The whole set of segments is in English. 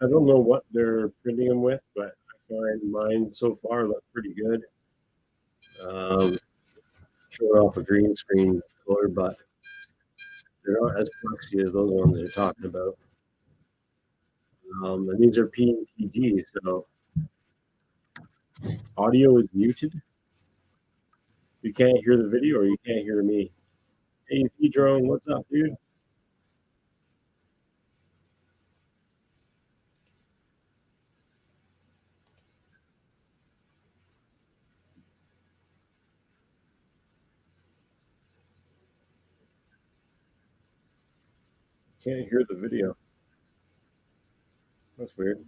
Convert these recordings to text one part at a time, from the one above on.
I don't know what they're printing them with, but I find mine so far look pretty good. Showing off a green screen color, but they're not as flexy as those ones you're talking about. And these are PNTG, so audio is muted. You can't hear the video or you can't hear me. Hey, C Drone, what's up, dude? Can't hear the video. That's weird.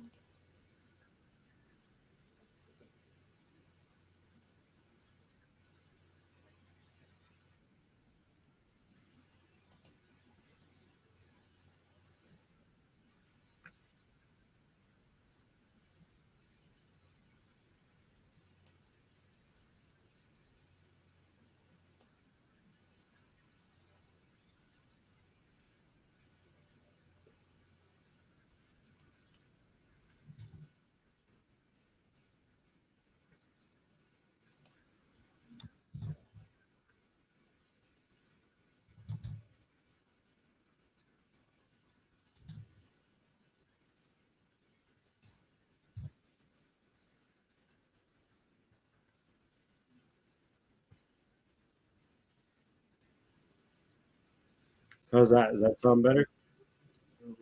How's that? Does that sound better?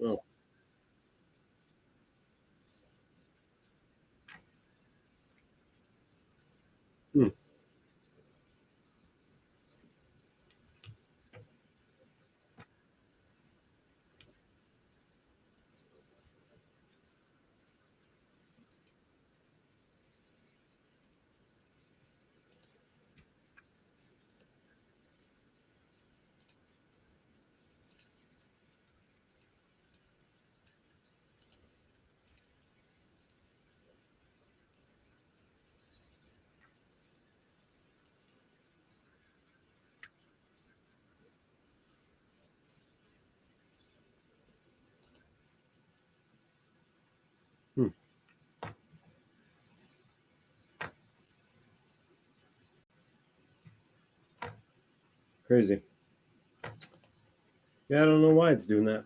Oh. Hmm. Hmm. Crazy. Yeah, I don't know why it's doing that.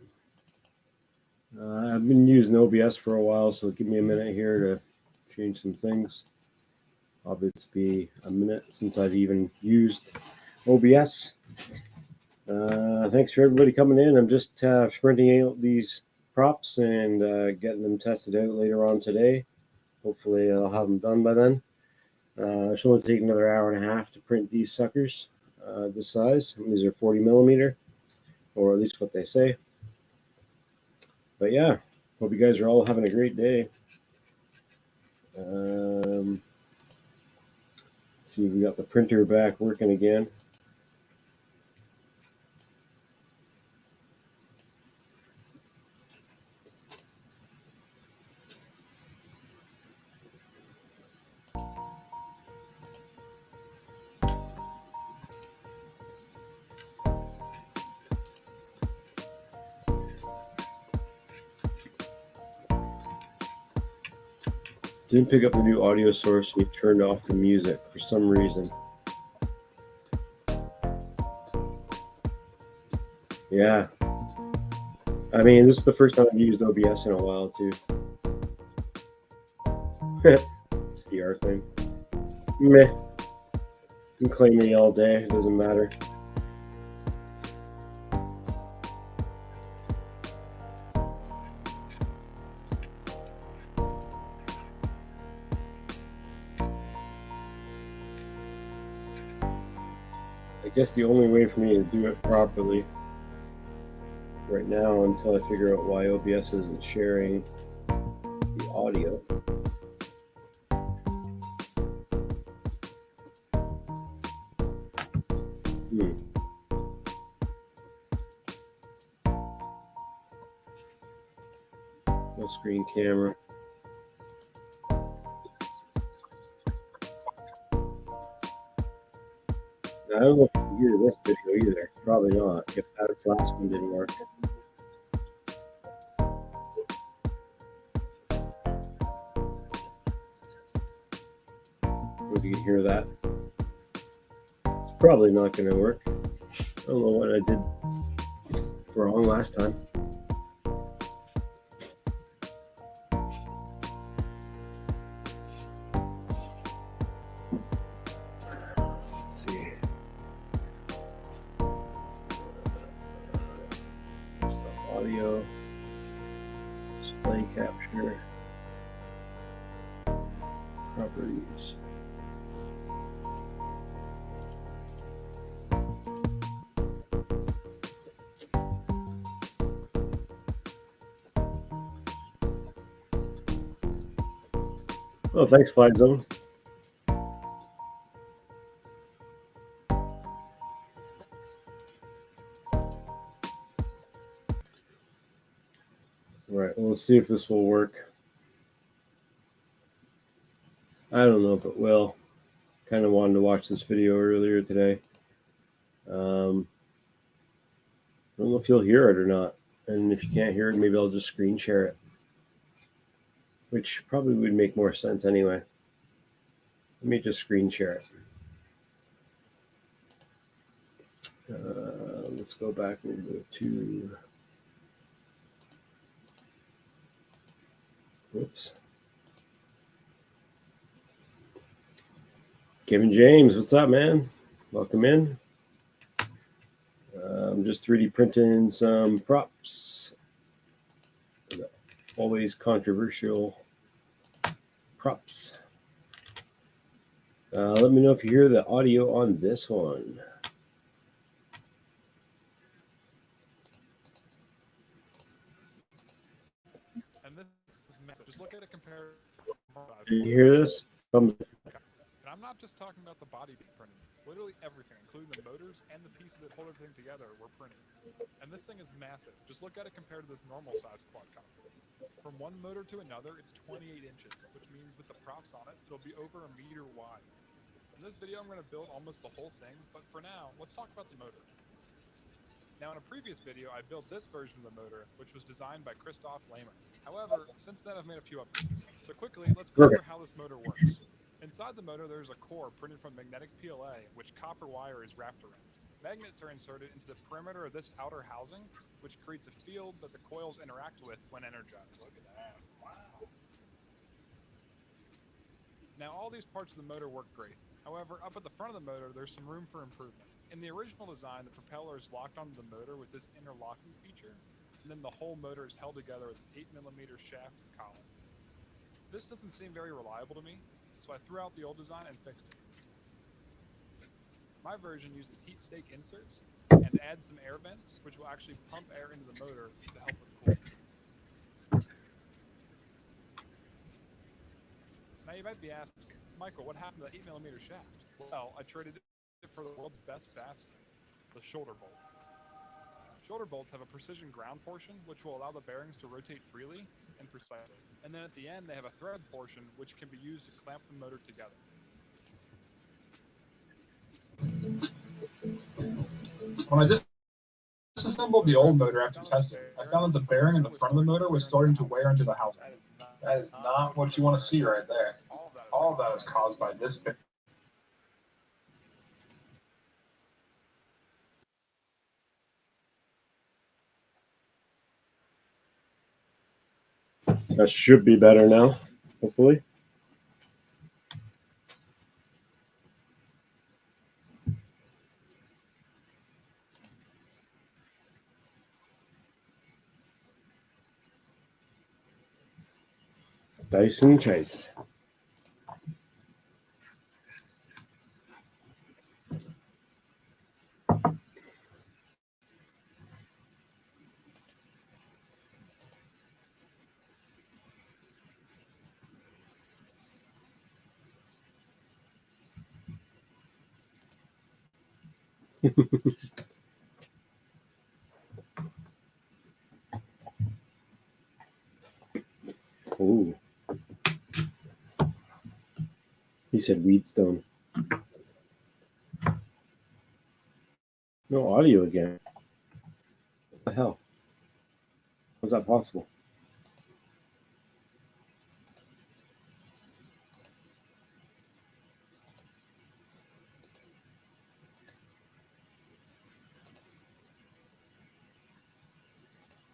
I've been using OBS for a while, so give me a minute here to change some things. Obviously, a minute since I've even used OBS. Thanks for everybody coming in. I'm just printing out these props and getting them tested out later on today. Hopefully, I'll have them done by then. It should only take another hour and a half to print these suckers this size. These are 40 millimeter, or at least what they say. But yeah, hope you guys are all having a great day. Let's see, we got the printer back working again. Didn't pick up the new audio source. We turned off the music for some reason. Yeah. I mean, this is the first time I've used OBS in a while, too. It's the R thing. Meh. You can claim me all day. It doesn't matter. I guess the only way for me to do it properly right now, until I figure out why OBS isn't sharing the audio. No screen camera. I don't know if you can hear this video either. Probably not, if that last one didn't work. if you can hear that. It's probably not going to work. I don't know what I did wrong last time. Let's see. Stop audio. Display capture. Properties. Oh, thanks, Flag Zone. All right, well, let's see if this will work. I don't know if it will. Kind of wanted to watch this video earlier today. I don't know if you'll hear it or not. And if you can't hear it, maybe I'll just screen share it, which probably would make more sense anyway. Let me just screen share it. Let's go back and go to, whoops. Kevin James, what's up, man? Welcome in. I'm just 3D printing some props. Always controversial props. Let me know if you hear the audio on this one. And this is massive. Just look at it compared. Do you hear this? And I'm not just talking about the body being printed. Literally everything, including the motors and the pieces that hold everything together, were printed. And this thing is massive. Just look at it compared to this normal size quadcopter. From one motor to another, it's 28 inches, which means with the props on it, it'll be over 1 meter wide. In this video, I'm going to build almost the whole thing, but for now, let's talk about the motor. Now, in a previous video, I built this version of the motor, which was designed by Christoph Lamer. However, since then, I've made a few upgrades. So quickly, let's go over how this motor works. Inside the motor, there's a core printed from magnetic PLA, which copper wire is wrapped around. Magnets are inserted into the perimeter of this outer housing, which creates a field that the coils interact with when energized. Look at that. Wow. Now, all these parts of the motor work great. However, up at the front of the motor, there's some room for improvement. In the original design, the propeller is locked onto the motor with this interlocking feature, and then the whole motor is held together with an 8mm shaft and collar. This doesn't seem very reliable to me, so I threw out the old design and fixed it. My version uses heat stake inserts and adds some air vents, which will actually pump air into the motor to help with cooling. Now you might be asking, Michael, what happened to the 8mm shaft? Well, I traded it for the world's best fastener, the shoulder bolt. Shoulder bolts have a precision ground portion, which will allow the bearings to rotate freely and precisely. And then at the end, they have a thread portion, which can be used to clamp the motor together. When I disassembled the old motor after testing, I found that the bearing in the front of the motor was starting to wear into the housing. That is not what you want to see right there. All of that is caused by this bearing. That should be better now, hopefully. Dyson Chase. Ooh. He said weedstone. No audio again. What the hell? How's that possible?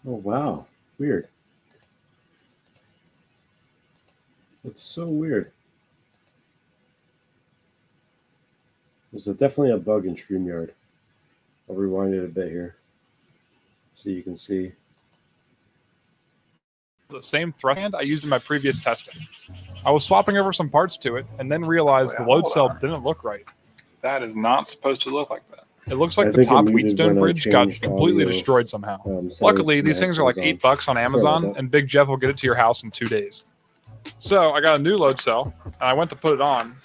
Oh, wow. Weird. It's so weird. There's definitely a bug in StreamYard. I'll rewind it a bit here so you can see. The same thrust hand I used in my previous testing. I was swapping over some parts to it and then realized the load cell didn't look right. That is not supposed to look like that. It looks like the top Wheatstone bridge got completely destroyed somehow. Luckily, these things are like $8 on Amazon, and Big Jeff will get it to your house in 2 days. So I got a new load cell, and I went to put it on.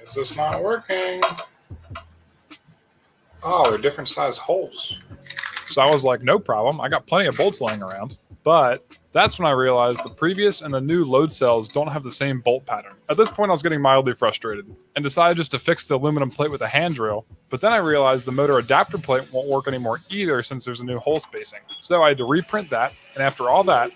Is this not working? Oh, they're different size holes. So I was like, no problem. I got plenty of bolts laying around. But that's when I realized the previous and the new load cells don't have the same bolt pattern. At this point, I was getting mildly frustrated and decided just to fix the aluminum plate with a hand drill. But then I realized the motor adapter plate won't work anymore either since there's a new hole spacing. So I had to reprint that. And after all that,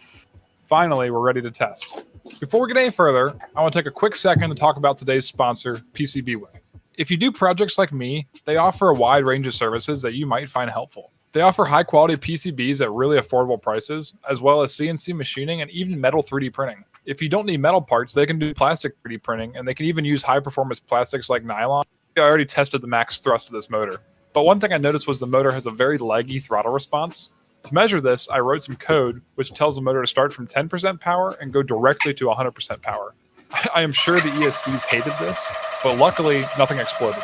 finally, we're ready to test. Before we get any further, I want to take a quick second to talk about today's sponsor, PCBWay. If you do projects like me, they offer a wide range of services that you might find helpful. They offer high-quality PCBs at really affordable prices, as well as CNC machining and even metal 3D printing. If you don't need metal parts, they can do plastic 3D printing, and they can even use high-performance plastics like nylon. I already tested the max thrust of this motor. But one thing I noticed was the motor has a very laggy throttle response. To measure this, I wrote some code which tells the motor to start from 10% power and go directly to 100% power. I am sure the ESCs hated this, but luckily, nothing exploded.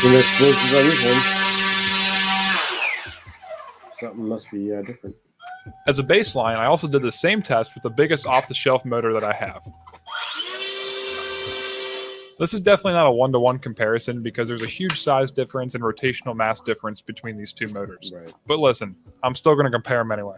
Some explosives on this one. Something must be different. As a baseline, I also did the same test with the biggest off-the-shelf motor that I have. This is definitely not a one-to-one comparison because there's a huge size difference and rotational mass difference between these two motors. Right. But listen, I'm still going to compare them anyway.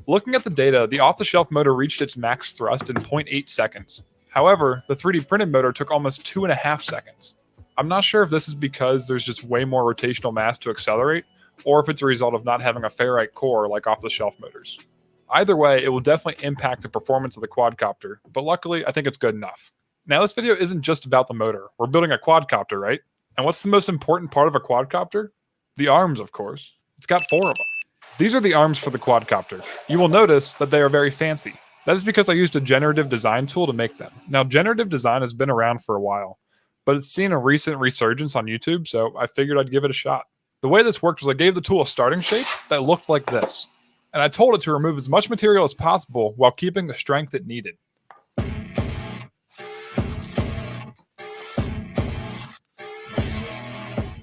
Looking at the data, the off-the-shelf motor reached its max thrust in 0.8 seconds. However, the 3D printed motor took almost 2.5 seconds. I'm not sure if this is because there's just way more rotational mass to accelerate, or if it's a result of not having a ferrite core like off-the-shelf motors. Either way, it will definitely impact the performance of the quadcopter, but luckily, I think it's good enough. Now, this video isn't just about the motor. We're building a quadcopter, right? And what's the most important part of a quadcopter? The arms, of course. It's got 4 of them. These are the arms for the quadcopter. You will notice that they are very fancy. That is because I used a generative design tool to make them. Now, generative design has been around for a while, but it's seen a recent resurgence on YouTube, so I figured I'd give it a shot. The way this worked was I gave the tool a starting shape that looked like this, and I told it to remove as much material as possible while keeping the strength it needed.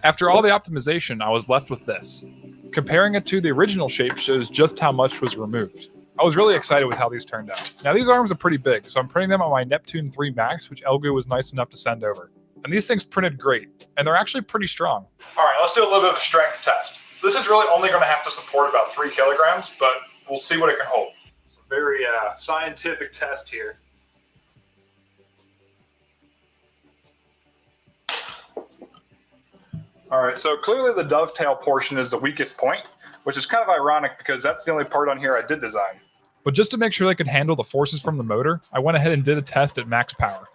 After all the optimization, I was left with this. Comparing it to the original shape shows just how much was removed. I was really excited with how these turned out. Now these arms are pretty big, so I'm printing them on my Neptune 3 Max, which Elgu was nice enough to send over. And these things printed great, and they're actually pretty strong. All right, let's do a little bit of a strength test. This is really only going to have to support about 3 kilograms, but we'll see what it can hold. It's a very scientific test here. All right, so clearly the dovetail portion is the weakest point, which is kind of ironic because that's the only part on here I did design. But just to make sure they could handle the forces from the motor, I went ahead and did a test at max power.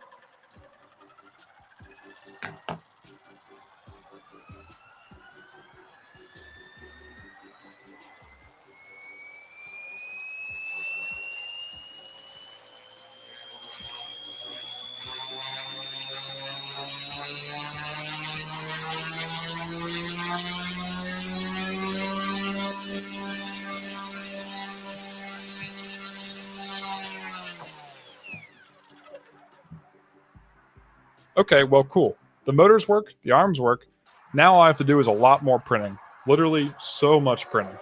Okay, well, cool. The motors work, the arms work. Now all I have to do is a lot more printing. Literally so much printing.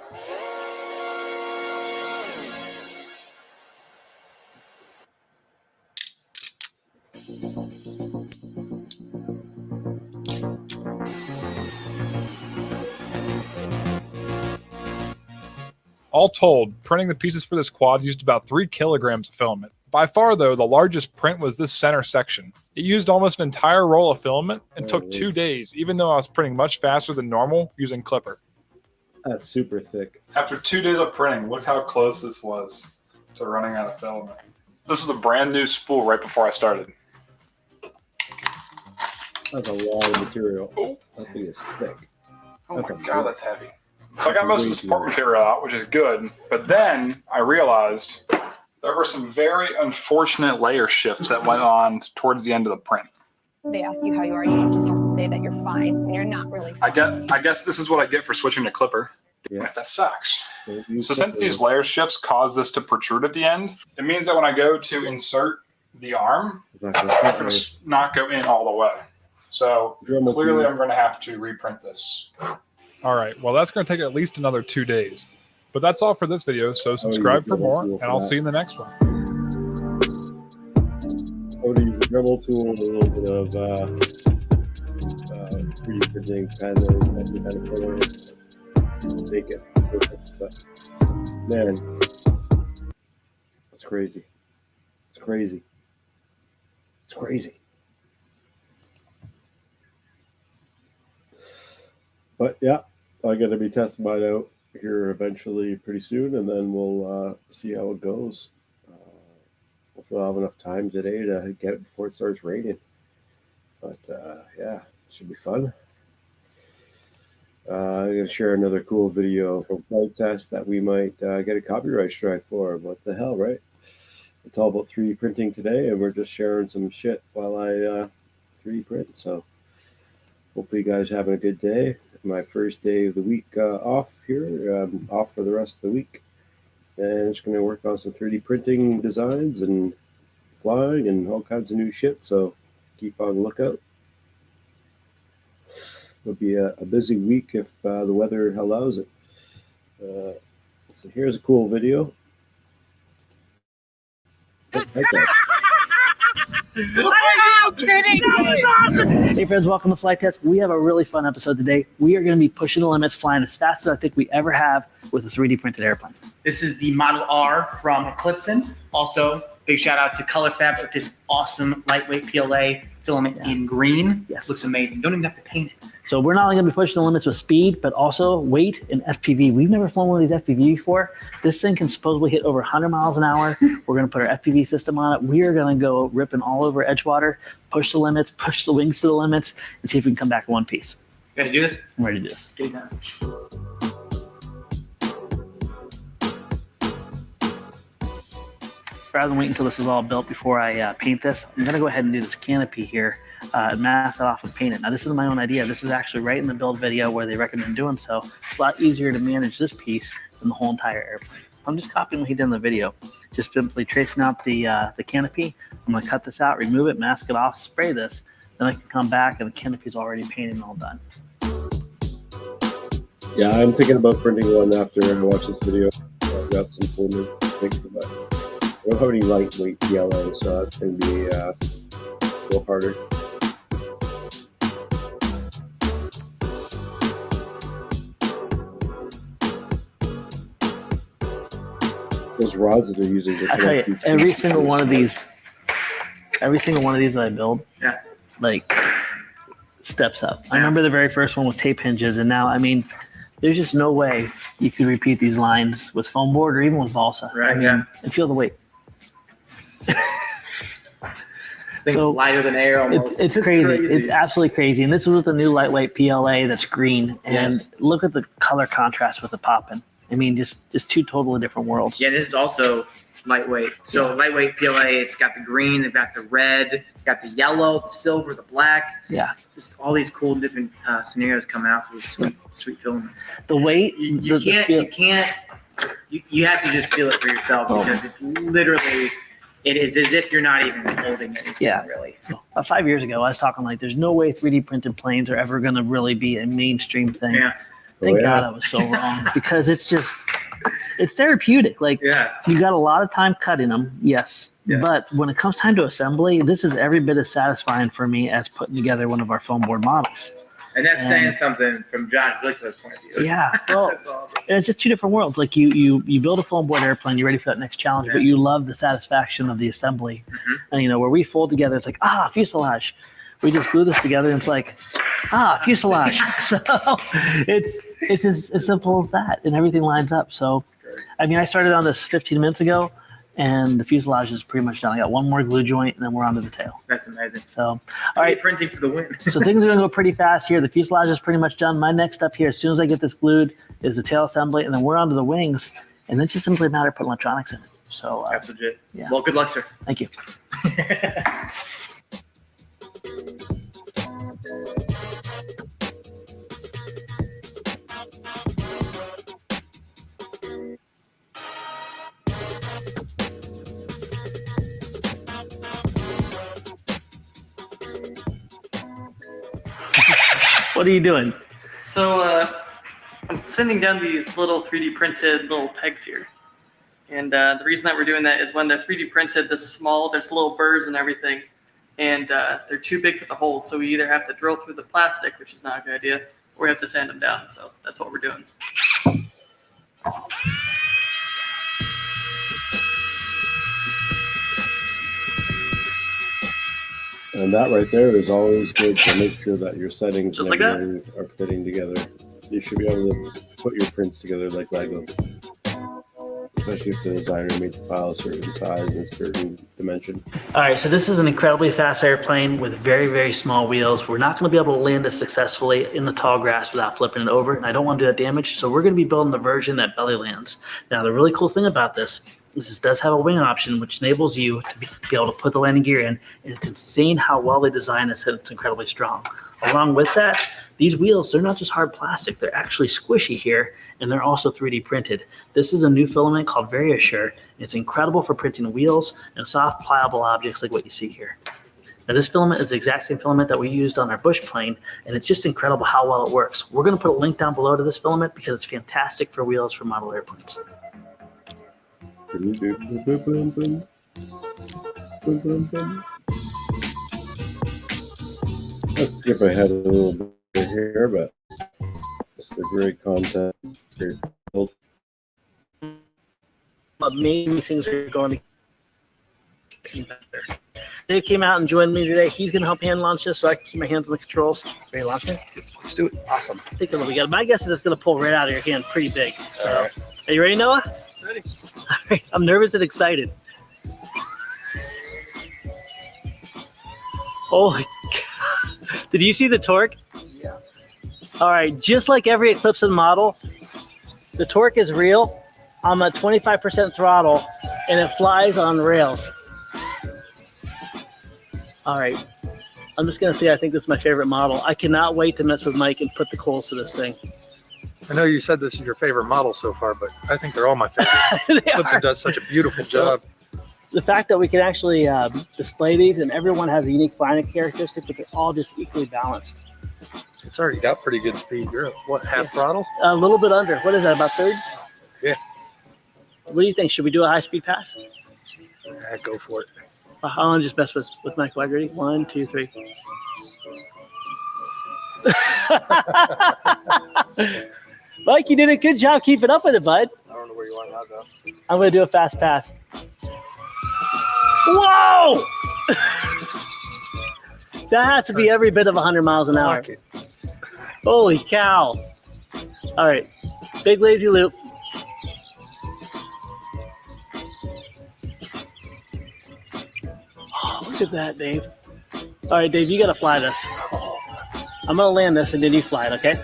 All told, printing the pieces for this quad used about 3 kilograms of filament. By far, though, the largest print was this center section. It used almost an entire roll of filament and took 2 days, even though I was printing much faster than normal using Clipper. That's super thick. After 2 days of printing, look how close this was They're running out of filament. This is a brand new spool right before I started. That's a lot of material. That thing is thick. Oh my god, that's heavy. So I got most of the support material out, which is good. But then I realized there were some very unfortunate layer shifts that went on towards the end of the print. They ask you how you are, you just have to say that you're fine and you're not really fine. I guess this is what I get for switching to Clipper. Yeah. That sucks. So since Clipper. these layer shifts cause this to protrude at the end, it means that when I go to insert the arm, It's it's going to not go in all the way. So Dremel clearly tool. I'm going to have to reprint this. All right, well, that's going to take at least another 2 days. But that's all for this video, so subscribe for more, and I'll see you in the next one. I'll use a Dremel tool and a little bit of 3D printing pen and kind of color it, make it perfect. But man, that's crazy. It's crazy. It's crazy. But yeah, I got to be testing mine out here eventually pretty soon, and then we'll see how it goes. Hopefully I'll have enough time today to get it before it starts raining. But yeah, it should be fun. I'm going to share another cool video from flight test that we might get a copyright strike for. What the hell, right? It's all about 3D printing today, and we're just sharing some shit while I 3D print. So hopefully you guys having a good day. My first day of the week off here. I'm off for the rest of the week. And just going to work on some 3D printing designs and flying and all kinds of new shit. So keep on the lookout. It'll be a busy week if the weather allows it. So here's a cool video. Hey friends, welcome to Flight Test. We have a really fun episode today. We are going to be pushing the limits, flying as fast as I think we ever have with a 3D printed airplane. This is the Model R from Eclipson. Also, big shout out to Color Fabs with this awesome lightweight PLA filament in green. Yes. Looks amazing. Don't even have to paint it. So we're not only going to be pushing the limits with speed, but also weight and FPV. We've never flown one of these FPV before. This thing can supposedly hit over 100 miles an hour. We're going to put our FPV system on it. We are going to go ripping all over Edgewater, push the limits, push the wings to the limits, and see if we can come back in one piece. You ready to do this? I'm ready to do this. Get it done. Rather than wait until this is all built before I paint this, I'm going to go ahead and do this canopy here, mask it off and paint it. Now, this is my own idea. This is actually right in the build video where they recommend doing so. It's a lot easier to manage this piece than the whole entire airplane. I'm just copying what he did in the video. Just simply tracing out the canopy. I'm going to cut this out, remove it, mask it off, spray this. Then I can come back and the canopy's already painted and all done. Yeah, I'm thinking about printing one after I watch this video. I've got some cool new things for that. I don't have any lightweight PLA, so that's going to be a little harder. Those rods that they're using. I tell you, every single one of these that I build, Yeah. like, steps up. I remember the very first one with tape hinges, and now, I mean, there's just no way you could repeat these lines with foam board or even with balsa. Right, I mean, yeah. and feel the weight. Things So, lighter than air almost. It's crazy. It's absolutely crazy. And this is with the new lightweight PLA that's green. And Yes. look at the color contrast with the popping. I mean, just two totally different worlds. Yeah, this is also lightweight. So lightweight PLA, it's got the green, they've got the red, it's got the yellow, the silver, the black. Yeah. Just all these cool different scenarios coming out for these sweet filaments. The weight, You have to just feel it for yourself because it's literally, it is as if you're not even holding anything, Yeah. really. 5 years ago, I was talking like there's no way 3D printed planes are ever going to really be a mainstream thing. Yeah, Thank Oh, yeah. God I was so wrong because it's therapeutic. Like, yeah. you got a lot of time cutting them, yes. Yeah. But when it comes time to assembly, this is every bit as satisfying for me as putting together one of our foam board models. And that's saying something from John Glickler's point of view. Yeah, well, That's all. and it's just two different worlds. Like you build a foam board airplane, you're ready for that next challenge, but you love the satisfaction of the assembly. Mhm. And where we fold together, it's like fuselage. We just glue this together, and it's like fuselage. So it's as simple as that, and everything lines up. So, I mean, I started on this 15 minutes ago. and the fuselage is pretty much done. I got one more glue joint, and then we're onto the tail. That's amazing. So, all 3D right. printing for the win. So things are going to go pretty fast here. The fuselage is pretty much done. My next step here, as soon as I get this glued, is the tail assembly, and then we're onto the wings, and then it's just simply a matter of putting electronics in it. So That's legit. yeah. Well, good luck, sir. Thank you. What are you doing? So I'm sending down these little 3D printed little pegs here. And the reason that we're doing that is when they're 3D printed this small, there's little burrs and everything. And they're too big for the holes. So we either have to drill through the plastic, which is not a good idea, or we have to sand them down. So that's what we're doing. And that right there is always good to make sure that your settings Just and like that? everything are fitting together. You should be able to put your prints together like Lego. Especially if the designer made the file a certain size and a certain dimension. All right, so this is an incredibly fast airplane with very, very small wheels. We're not going to be able to land this successfully in the tall grass without flipping it over, and I don't want to do that damage, so we're going to be building the version that belly lands. Now, the really cool thing about this is this does have a wing option, which enables you to be able to put the landing gear in, and it's insane how well they design this, and it's incredibly strong. Along with that, these wheels, they're not just hard plastic, they're actually squishy here, and they're also 3D printed. This is a new filament called VariAssure. It's incredible for printing wheels and soft, pliable objects like what you see here. Now, this filament is the exact same filament that we used on our bush plane, and it's just incredible how well it works. We're going to put a link down below to this filament because it's fantastic for wheels for model airplanes. Boom, boom, boom, boom, boom. Boom, boom, boom. Let's skip ahead a little bit here, but it's a great content. Great build. Amazing things are going to better. Dave came out and joined me today. He's going to help hand launch this so I can keep my hands on the controls. Ready to launch it? Let's do it. Awesome. Take a look. My guess is it's going to pull right out of your hand pretty big. So, Are you ready, Noah? Ready. All right. I'm nervous and excited. Holy cow. Did you see the torque? Yeah. All right. Just like every Eclipse model, the torque is real. I'm at 25% throttle, and it flies on rails. All right. I'm just going to say I think this is my favorite model. I cannot wait to mess with Mike and put the coals to this thing. I know you said this is your favorite model so far, but I think they're all my favorite. They Eclipse are. does such a beautiful job. The fact that we can actually display these and everyone has a unique flying characteristic, but they're all just equally balanced. It's already got pretty good speed. You're at what, half throttle? A little bit under. What is that, about third? Yeah. What do you think? Should we do a high-speed pass? Yeah, go for it. I want to just mess with Mike. Ready? 1, 2, 3. Mike, you did a good job keeping up with it, bud. I don't know where you are now, though. I'm going to do a fast pass. Whoa! That has to be every bit of 100 miles an hour. Like it. Holy cow. All right. Big lazy loop. Oh, look at that, Dave. All right, Dave, you got to fly this. I'm going to land this and then you fly it, okay?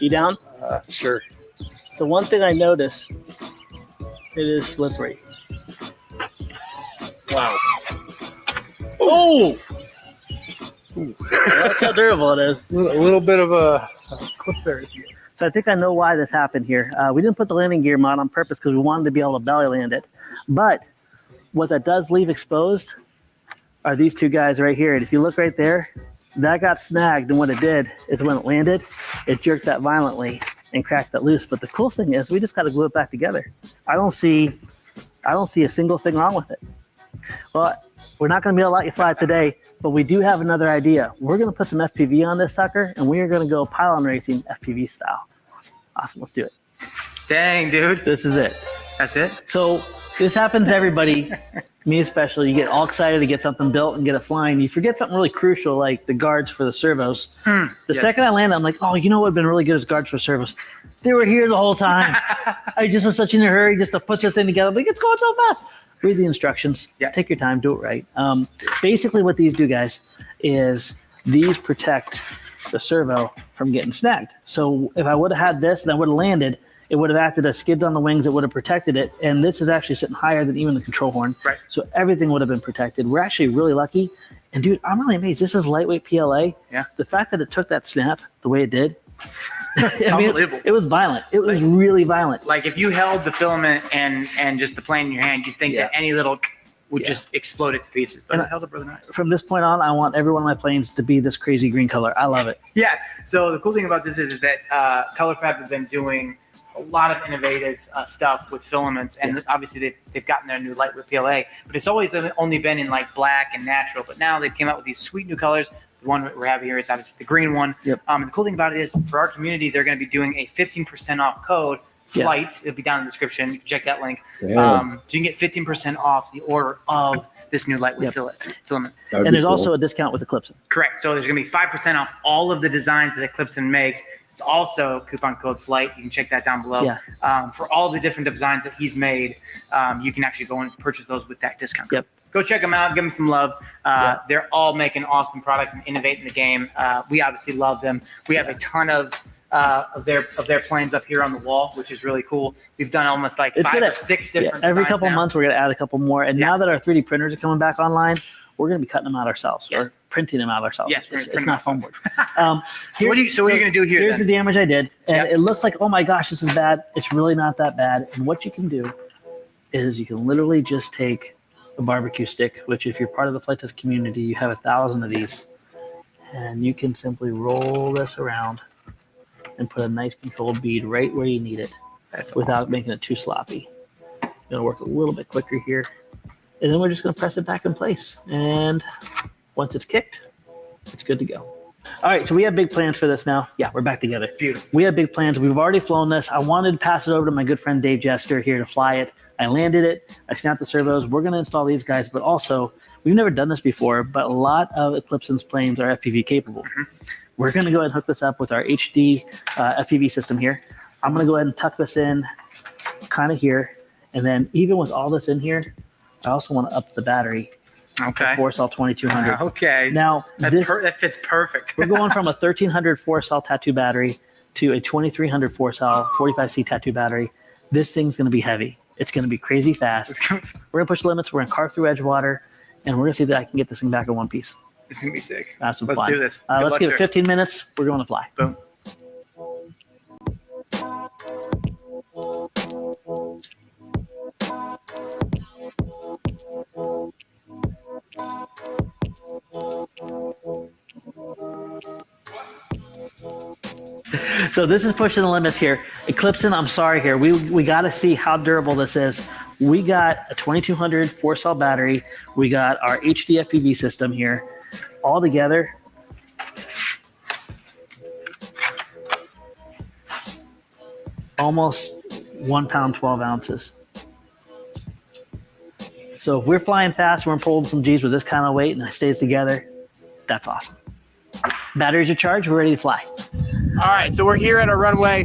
You down? Sure. The one thing I noticed, it is slippery. Wow. Oh! That's how durable it is. A little bit of a clip there. So I think I know why this happened here. We didn't put the landing gear mod on purpose because we wanted to be able to belly land it. But what that does leave exposed are these two guys right here. And if you look right there, that got snagged. And what it did is when it landed, it jerked that violently and cracked that loose. But the cool thing is we just got to glue it back together. I don't see a single thing wrong with it. Well, we're not going to be able to let you fly it today, but we do have another idea. We're going to put some FPV on this sucker, and we are going to go pylon racing FPV style. Awesome. Let's do it. Dang, dude. This is it. That's it? So this happens to everybody, me especially. You get all excited to get something built and get it flying. You forget something really crucial, like the guards for the servos. The Yes. second I landed, I'm like, oh, you know what would have been really good as guards for servos? They were here the whole time. I just was such in a hurry just to put this thing together. I'm like, it's going so fast. read the instructions. Yeah. Take your time, do it right. Basically, what these do, guys, is these protect the servo from getting snagged. So if I would have had this and I would have landed, it would have acted as skids on the wings. It would have protected it. And this is actually sitting higher than even the control horn. Right. So everything would have been protected. We're actually really lucky. And dude, I'm really amazed. This is lightweight PLA. Yeah. The fact that it took that snap the way it did, Unbelievable. it was violent. It was really violent. Like if you held the filament and just the plane in your hand, you'd think Yeah. that any little would Yeah. just explode it to pieces. But And it held up really nice. From this point on, I want every one of my planes to be this crazy green color. I love it. Yeah. So the cool thing about this is that ColorFab have been doing a lot of innovative stuff with filaments, and obviously they've gotten their new lightweight PLA, but it's always only been in like black and natural. But now they've came out with these sweet new colors. The one we're having here is obviously the green one. Yep. The cool thing about it is for our community, they're going to be doing a 15% off code. Yeah. Flight. It'll be down in the description. You can check that link. Damn. So you can get 15% off the order of this new lightweight filament. That would And be there's cool. also a discount with Eclipse. Correct. So there's going to be 5% off all of the designs that Eclipson makes. It's also coupon code FLIGHT. You can check that down below. Yeah. For all the different designs that he's made, you can actually go and purchase those with that discount code. Yep. Go check them out. Give them some love. They're all making awesome products and innovating the game. We obviously love them. We have a ton of their planes up here on the wall, which is really cool. We've done almost like It's 5 gonna- or 6 Yeah, different every designs couple now. months, we're going to add a couple more. And now that our 3D printers are coming back online, we're going to be cutting them out ourselves or Yes. printing them out ourselves. Yes, we're it's gonna print not them foam board. So what are you going to do here? Here's then? the damage I did. And Yep. it looks like, oh my gosh, this is bad. It's really not that bad. And what you can do is you can literally just take a barbecue stick, which if you're part of the flight test community, you have 1,000 of these. And you can simply roll this around and put a nice controlled bead right where you need it That's without awesome. making it too sloppy. Gonna work a little bit quicker here. And then we're just gonna press it back in place. And once it's kicked, it's good to go. All right, so we have big plans for this now. Yeah, we're back together. Beautiful. We have big plans. We've already flown this. I wanted to pass it over to my good friend Dave Jester here to fly it. I landed it. I snapped the servos. We're gonna install these guys, but also we've never done this before, but a lot of Eclipson's planes are FPV capable. We're gonna go ahead and hook this up with our HD FPV system here. I'm gonna go ahead and tuck this in kind of here. And then even with all this in here, I also want to up the battery. Okay. Four cell 2200. Okay. Now That fits perfect. we're going from a 1300 4-cell tattoo battery to a 2300 4-cell 45C tattoo battery. This thing's going to be heavy. It's going to be crazy fast. We're going to push limits. We're going to carve through Edgewater, and we're going to see that I can get this thing back in one piece. It's going to be sick. Have some Let's fun. do this. Good Let's luck, give it sir. 15 minutes. We're going to fly. Boom. So this is pushing the limits here. Eclipson, I'm sorry here. We got to see how durable this is. We got a 2200 4-cell battery. We got our HD FPV system here. All together, almost 1 pound, 12 ounces. So if we're flying fast, we're pulling some G's with this kind of weight and it stays together, that's awesome. Batteries are charged, we're ready to fly. All right, so we're here at our runway,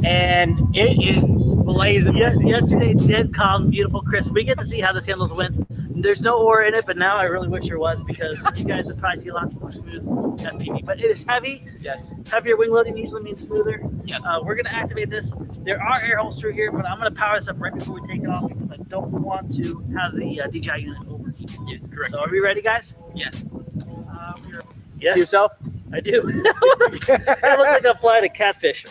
and it is blazing. Yesterday did calm, beautiful, crisp. We get to see how this handles wind. There's no oar in it, but now I really wish there was because you guys would probably see lots more smooth FPV. But it is heavy. Yes. Heavier wing loading usually means smoother. Yes. We're going to activate this. There are air holes through here, but I'm going to power this up right before we take it off because I don't want to have the DJI unit overheat. Yes, correct. So are we ready, guys? Yes. Yes. See yourself? I do. I look like I'm flying a catfish.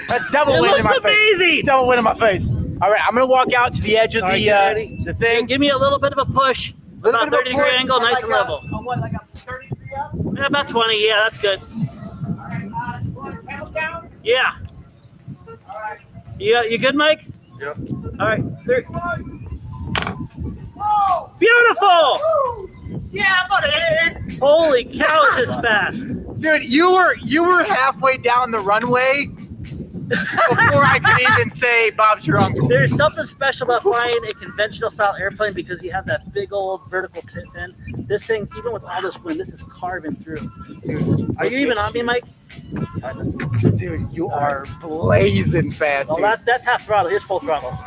That's double It wind in looks my face. amazing. Double wind in my face. All right, I'm gonna walk out to the edge of All right, you ready? the thing. Give me a little bit of a push. Little About bit of a 30 degree push, angle, nice like and level. what, like a 30 degree up? Yeah, about 20. Yeah, that's good. All right, pedal down. Yeah. All right. You good, Mike? Yep. All right. Whoa! Beautiful. Woo! Yeah, buddy. Holy cow, this is fast. Dude, you were halfway down the runway before I could even say Bob's your uncle. There's something special about flying a conventional style airplane because you have that big old vertical tip fin. This thing, even with all this wind, this is carving through. Are you even on me, Mike? Dude, you are blazing fast. Well, dude. that's half throttle. Here's full throttle.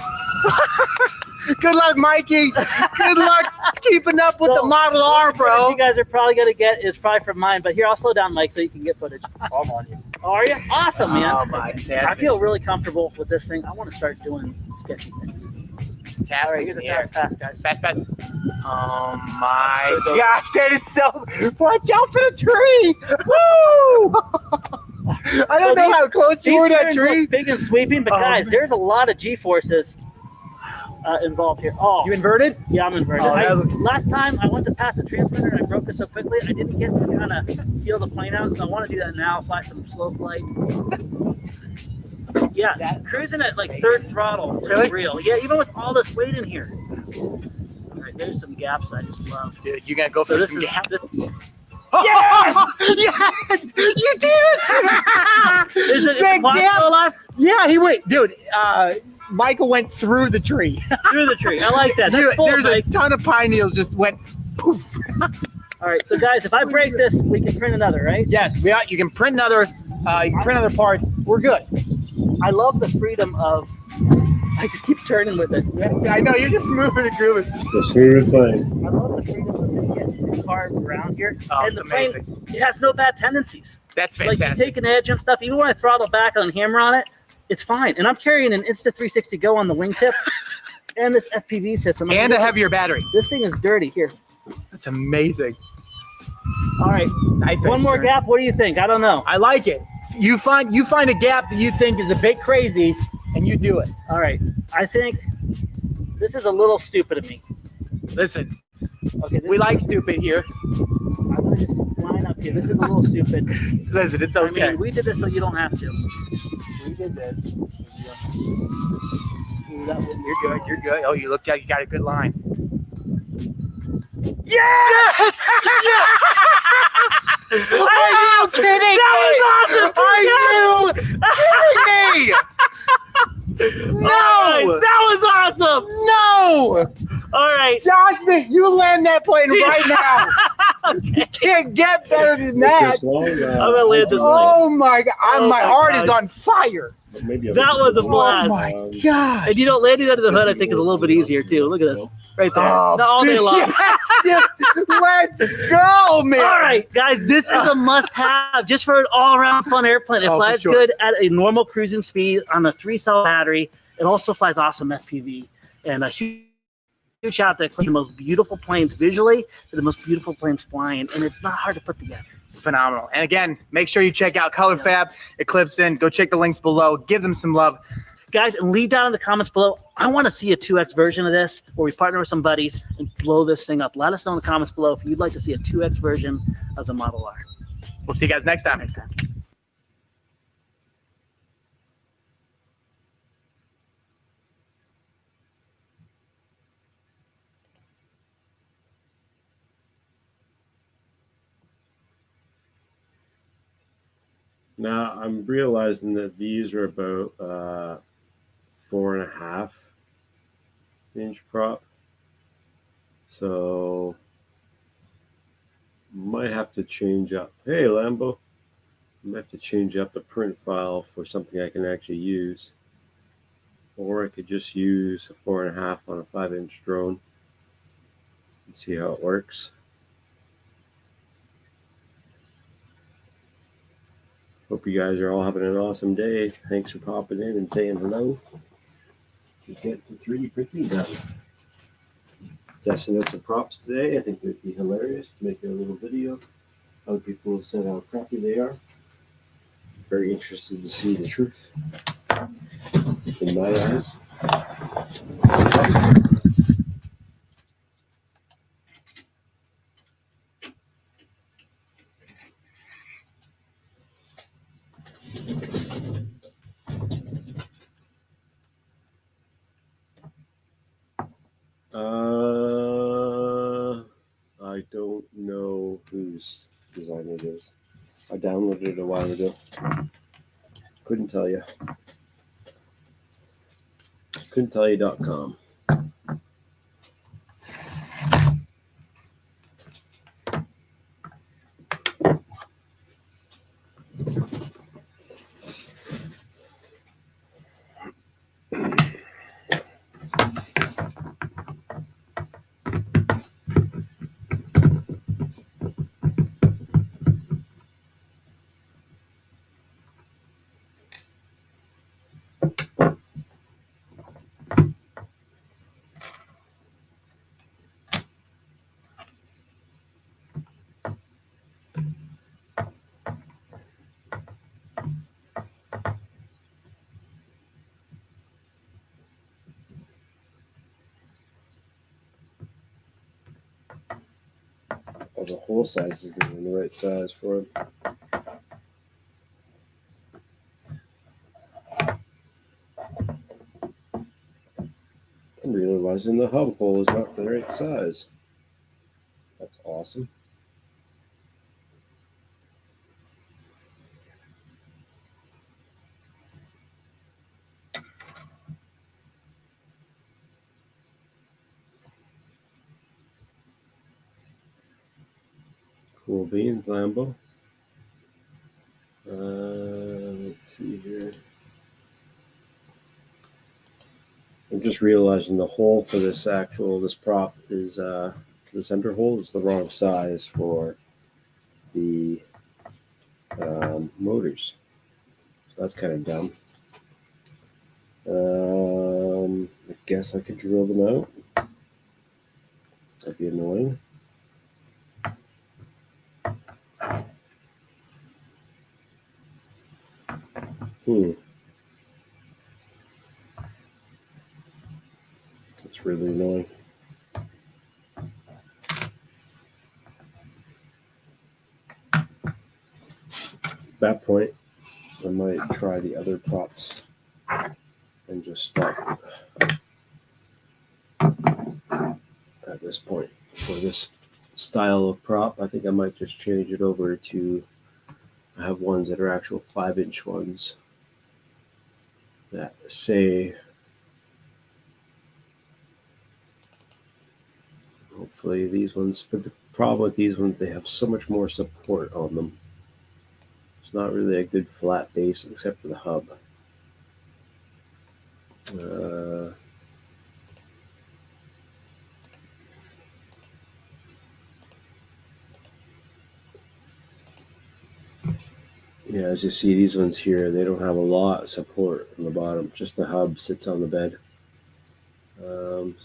Good luck, Mikey. Good luck keeping up with the Model R, bro. You guys are probably gonna get is probably from mine, but here I'll slow down, Mike, so you can get footage. I'm on you. Oh, are you? Awesome, man. Oh, my I feel really comfortable with this thing. I want to start doing sketchy things. All right, here's a fast pass, guys. Fast, fast. Oh my gosh, that is so. Watch out for the tree! Woo! I don't know how close you were to that turns tree. look big and sweeping, but guys, man. there's a lot of G-forces involved here. Oh, You inverted? yeah, I'm inverted. Oh, that looks- Last time I went to pass the transmitter and I broke it so quickly, I didn't get to kind of feel the plane out, so I want to do that now, fly some slow flight. Yeah, cruising at like third throttle is Really? real. Yeah, even with all this weight in here. All right, there's some gaps I just love. Dude, you gotta go So for this some is gaps. yes! Yes! You did it! Is it That Bob gap- still alive? Yeah, he went, dude. Michael went through the tree. Through the tree. I like that. That's Dude, bold, there's Mike. a ton of pine needles just went poof. All right, so guys, if I break this, we can print another, right? Yes, you can print another. You can print other parts. We're good. I love the freedom of. I just keep turning with it. I know you're just moving and grooving. The smooth plane. I love the freedom of it getting carved around here. Oh, And it's the plane, amazing. it has no bad tendencies. That's Like you fantastic. take an edge and stuff, even when I throttle back on hammer on it, it's fine. And I'm carrying an Insta360 Go on the wingtip and this FPV system. And a heavier battery. This thing is dirty here. That's amazing. All right, one more gap. What do you think? I don't know. I like it. You find a gap that you think is a bit crazy, and you do it. All right, I think this is a little stupid of me. Listen, Okay, we like stupid here. I'm gonna just line up here. This is a little stupid. Listen, it's I okay. mean, we did this so you don't have to. We did this. Ooh, that was- You're good. You're good. Oh, you look like you got a good line. Yes! Are you kidding me? That was awesome! Are you kidding me? All right, No! that was awesome! No! All right. Josh, you land that plane right now. You can't get better than that. This long, I'm gonna land this plane. Oh my God! Oh my my heart God. is on fire. Maybe That was a blast. Oh my God! And you know, landing under the hood, I think, is a little bit easier too. Look at this, right there. Oh, Not all day long. yes, let's go, man. All right, guys, this is a must-have just for an all-around fun airplane. It Oh, for flies sure. good at a normal cruising speed on a 3-cell battery. It also flies awesome FPV. And a huge shout out to the most beautiful planes visually, the most beautiful planes flying, and it's not hard to put together. Phenomenal. And again, make sure you check out Color Fab, Eclipse In. Go check the links below. Give them some love. Guys, and leave down in the comments below. I want to see a 2X version of this where we partner with some buddies and blow this thing up. Let us know in the comments below if you'd like to see a 2X version of the Model R. We'll see you guys next time. Now I'm realizing that these are about 4.5 inch prop, so might have to change up. Hey Lambo, might have to change up the print file for something I can actually use, or I could just use a 4.5 on a 5-inch drone and see how it works. Hope you guys are all having an awesome day. Thanks for popping in and saying hello. Just getting some 3D printing done. Testing out some props today. I think it would be hilarious to make a little video. Other people have said how crappy they are. Very interested to see the truth in my eyes. I don't know whose design it is. I downloaded it a while ago. Couldn't tell you. Couldn't tell you.com. Oh, the hole size isn't even the right size for it. I'm realizing the hub hole is not the right size. That's awesome. Cool beans, Lambo. Let's see here. I'm just realizing the hole for this prop is the center hole is the wrong size for the motors. So that's kind of dumb. I guess I could drill them out. That'd be annoying. That's really annoying. At that point, I might try the other props and just stop at this point. For this style of prop, I think I might just change it over to, I have ones that are actual 5-inch ones that say, hopefully these ones, but the problem with these ones, they have so much more support on them. It's not really a good flat base except for the hub. Yeah, as you see, these ones here, they don't have a lot of support on the bottom. Just the hub sits on the bed.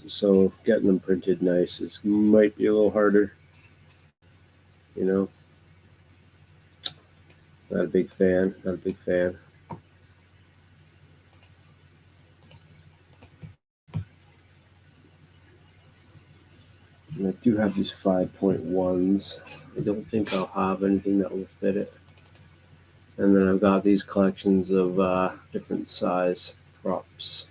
So getting them printed nice might be a little harder. You know, not a big fan. Not a big fan. And I do have these 5.1s. I don't think I'll have anything that will fit it. And then I've got these collections of different size props.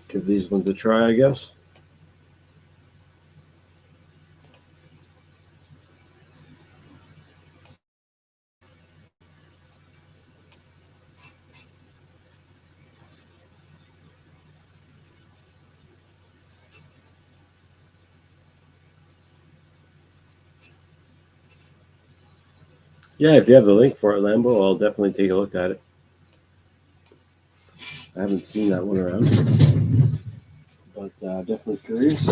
Give these ones a try, I guess. Yeah, if you have the link for it, Lambo, I'll definitely take a look at it. I haven't seen that one around, but definitely curious.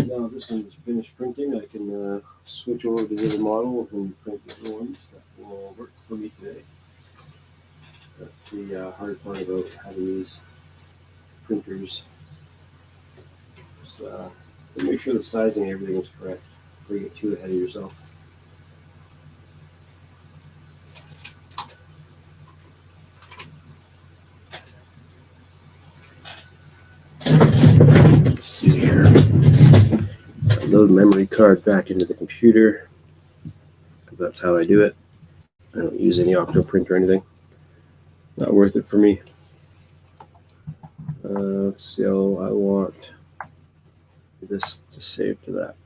Now this one's finished printing. I can switch over to the other model and print the other ones that will work for me today. That's the hard part about having these printers. Just make sure the sizing and everything is correct before you get too ahead of yourself. Let's see here. Load memory card back into the computer because that's how I do it. I don't use any Octoprint or anything. Not worth it for me. So I want this to save to that.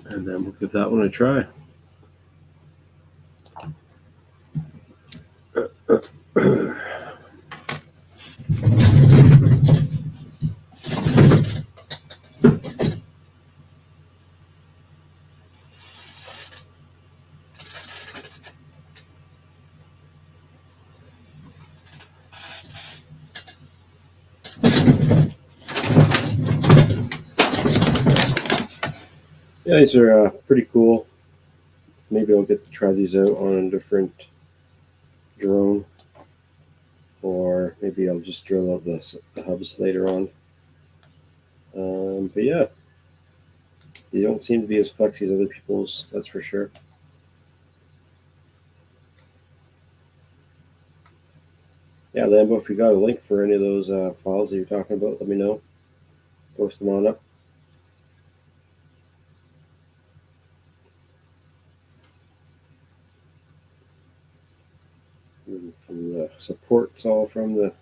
And then we'll give that one a try. Yeah, these are pretty cool. maybe I'll get to try these out on a different drone, or maybe I'll just drill out the hubs later on. But yeah, they don't seem to be as flexy as other people's, that's for sure. Yeah, Lambo, if you got a link for any of those files that you're talking about, let me know. Post them on up. And from the supports, all from the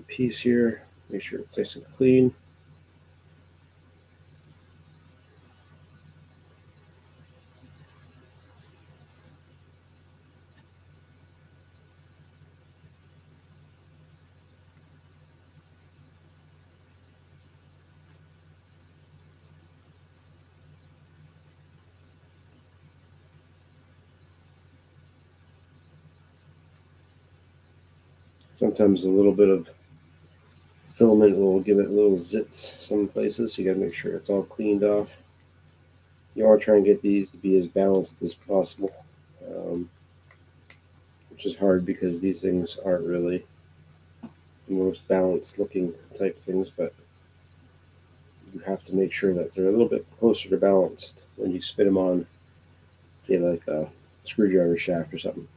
piece here. Make sure it's nice and clean. Sometimes a little bit of filament will give it little zits some places, so you got to make sure it's all cleaned off. You want to try and get these to be as balanced as possible, which is hard because these things aren't really the most balanced looking type things, but you have to make sure that they're a little bit closer to balanced when you spin them on, say, like a screwdriver shaft or something.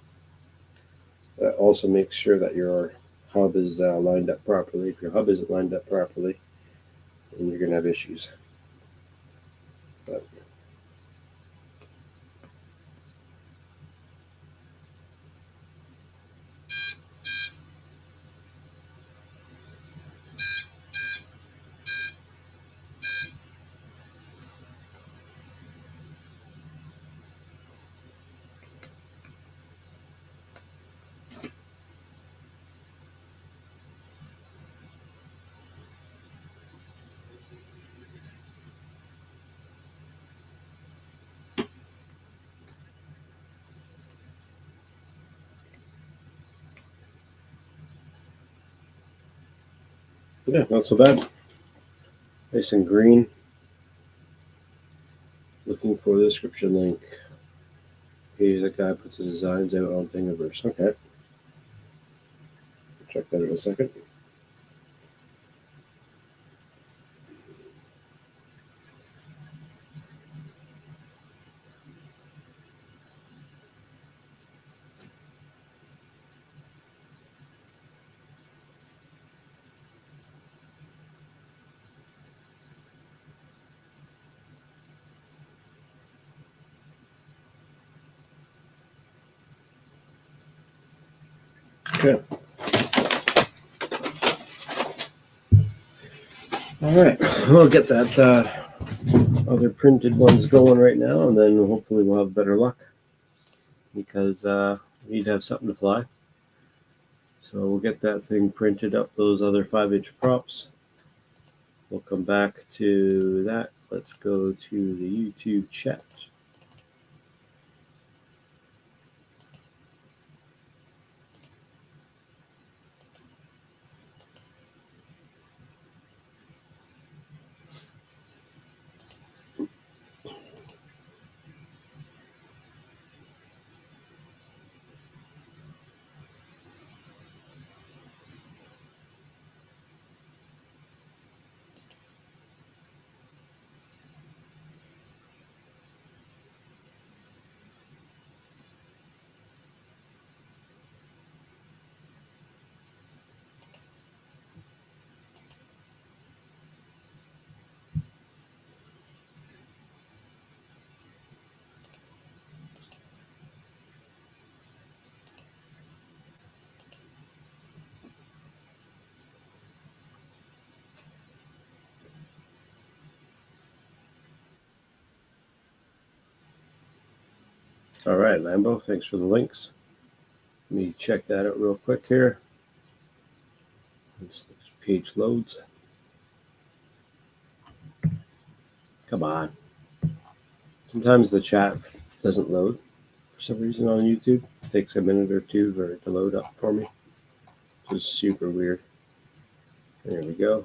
That also makes sure that your hub is lined up properly. If your hub isn't lined up properly, then you're going to have issues. But yeah, not so bad. Nice and green. Looking for the description link. Here's a guy puts the designs out on Thingiverse. Okay. Check that in a second. Okay. All right. We'll get that other printed ones going right now, and then hopefully we'll have better luck because we need to have something to fly. So we'll get that thing printed up, those other 5-inch props. We'll come back to that. Let's go to the YouTube chat. All right, Lambo, thanks for the links. Let me check that out real quick here. This page loads. Come on. Sometimes the chat doesn't load for some reason on YouTube. It takes a minute or two for it to load up for me. Which is super weird. There we go.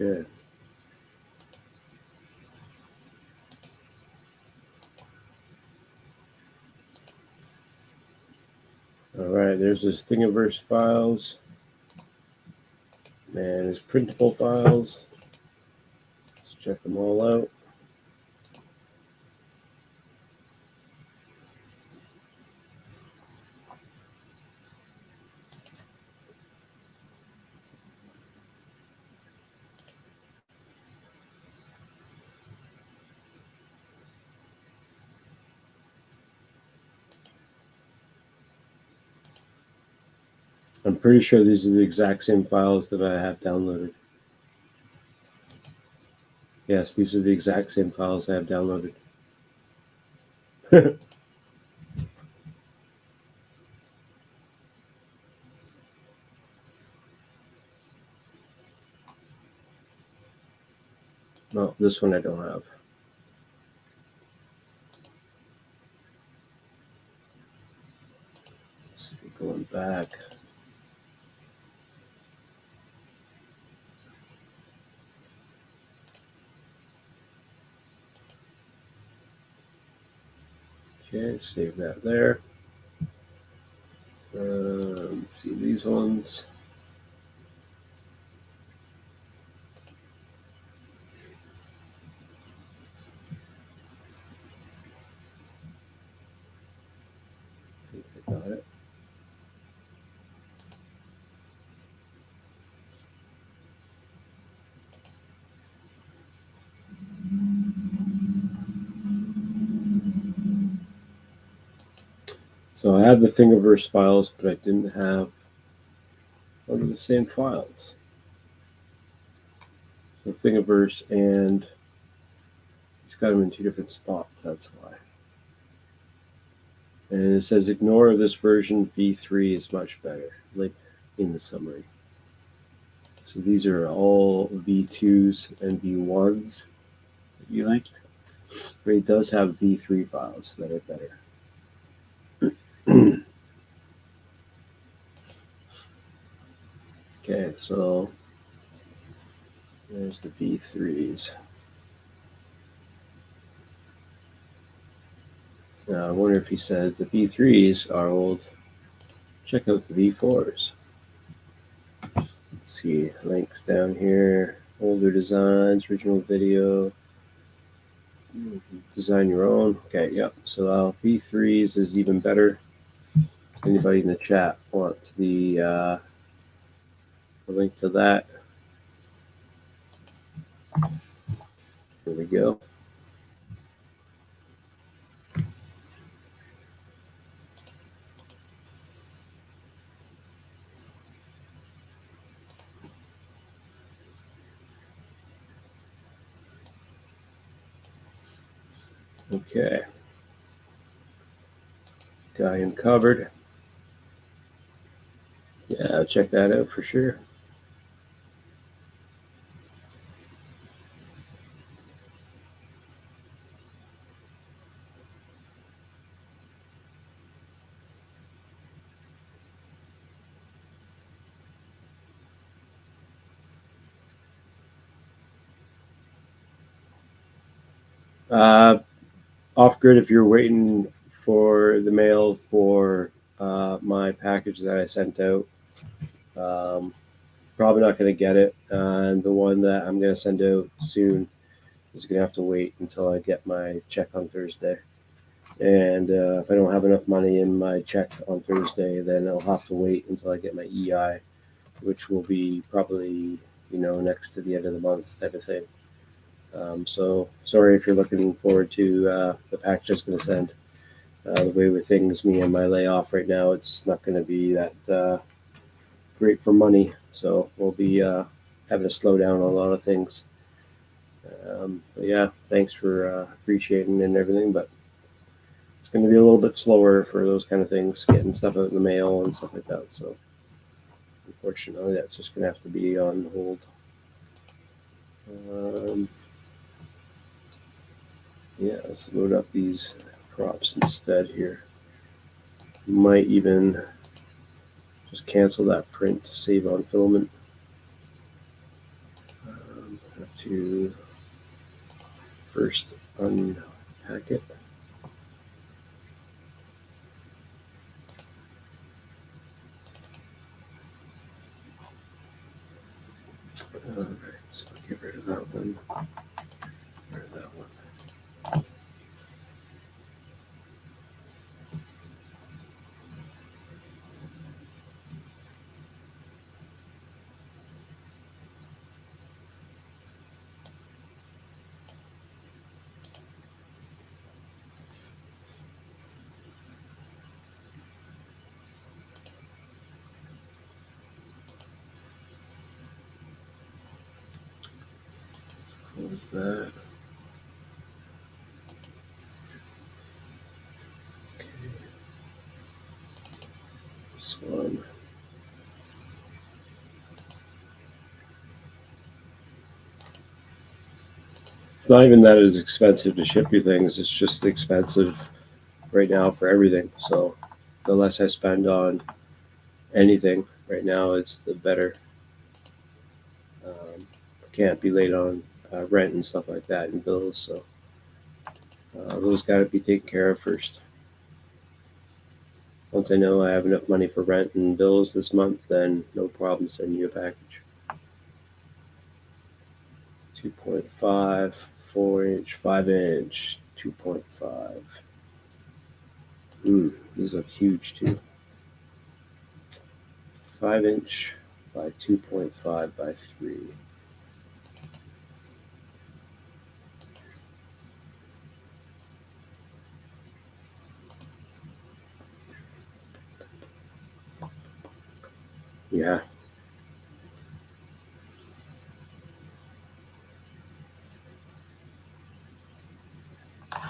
Okay. All right, there's his Thingiverse files and his printable files. Let's check them all out. I'm pretty sure these are the exact same files that I have downloaded. Yes, these are the exact same files I have downloaded. No, this one I don't have. Let's see, going back. Okay, save that there. Let's see these ones. I think I got it. So I have the Thingiverse files, but I didn't have one of the same files. The Thingiverse, and he's got them in 2 different spots, that's why. And it says, ignore this version, v3 is much better, like in the summary. So these are all v2s and v1s that you like. But it does have v3 files that are better. Okay, so there's the v3s. Now I wonder if he says the v3s are old. Check out the v4s. Let's see, links down here. Older designs, original video. Design your own. Okay, yep. So v3s is even better. Anybody in the chat wants the link to that? Here we go. Okay. Got him covered. Yeah, check that out for sure. Off grid, if you're waiting for the mail for my package that I sent out, probably not going to get it. And the one that I'm going to send out soon is going to have to wait until I get my check on Thursday. And if I don't have enough money in my check on Thursday, then I'll have to wait until I get my EI, which will be probably, next to the end of the month type of thing. So sorry if you're looking forward to the package I was going to send. The way with things, me and my layoff right now, it's not going to be that great for money. So we'll be having to slow down on a lot of things. But yeah, thanks for appreciating and everything. But it's going to be a little bit slower for those kind of things, getting stuff out in the mail and stuff like that. So unfortunately, that's just going to have to be on hold. Yeah, let's load up these props instead here. Might even just cancel that print to save on filament. to first unpack it. All right, so get rid of that one. Get rid of that one. Close that. Okay. This one. It's not even that it's expensive to ship you things, it's just expensive right now for everything. So the less I spend on anything right now, it's the better. Can't be late on rent and stuff like that and bills, so those got to be taken care of first. Once I know I have enough money for rent and bills this month, then no problem sending you a package. 2.5, 4-inch, 5-inch, 2.5. These look huge too. 5-inch by 2.5 by 3. Yeah.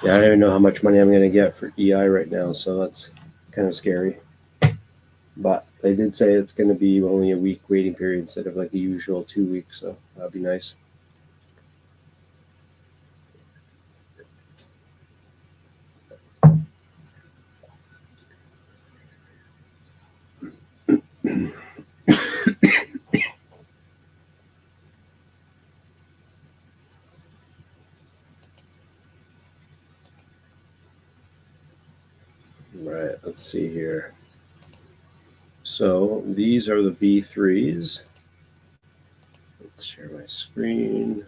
Yeah, I don't even know how much money I'm going to get for EI right now, so that's kind of scary. But they did say it's going to be only a week waiting period instead of like the usual 2 weeks, so that'll be nice. Right, let's see here. So these are the V3s. Let's share my screen.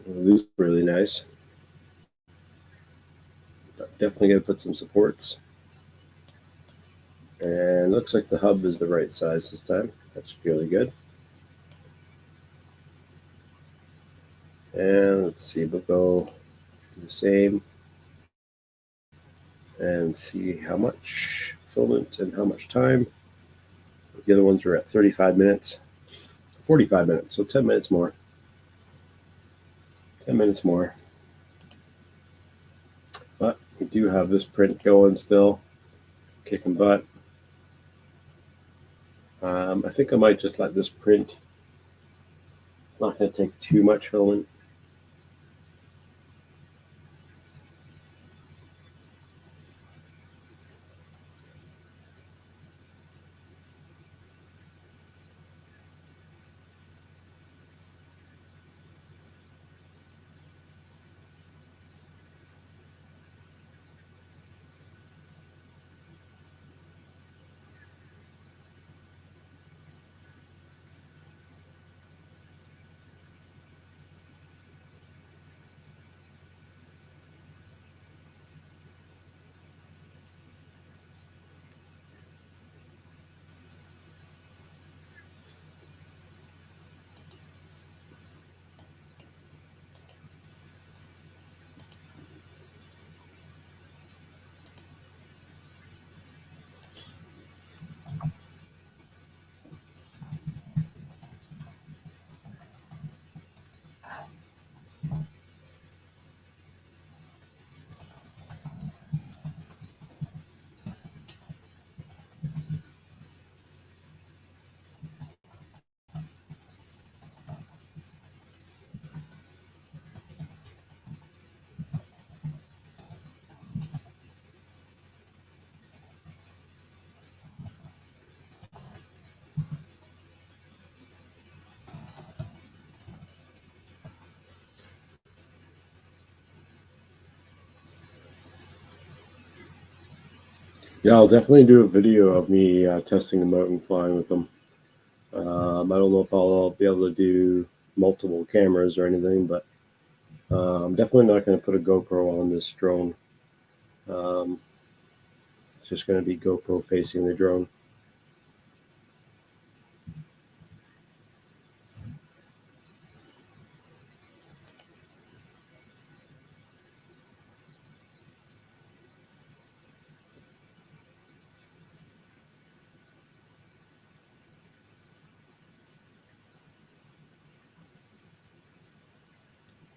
Well, these are really nice. But definitely going to put some supports. And looks like the hub is the right size this time. That's really good. And let's see, we'll go the same and see how much filament and how much time. The other ones are at 35 minutes, 45 minutes, so 10 minutes more. 10 minutes more. But we do have this print going still, kicking butt. I think I might just let this print. It's not going to take too much filament. Yeah, I'll definitely do a video of me testing the moat and flying with them. I don't know if I'll be able to do multiple cameras or anything, but I'm definitely not going to put a GoPro on this drone. It's just going to be GoPro facing the drone.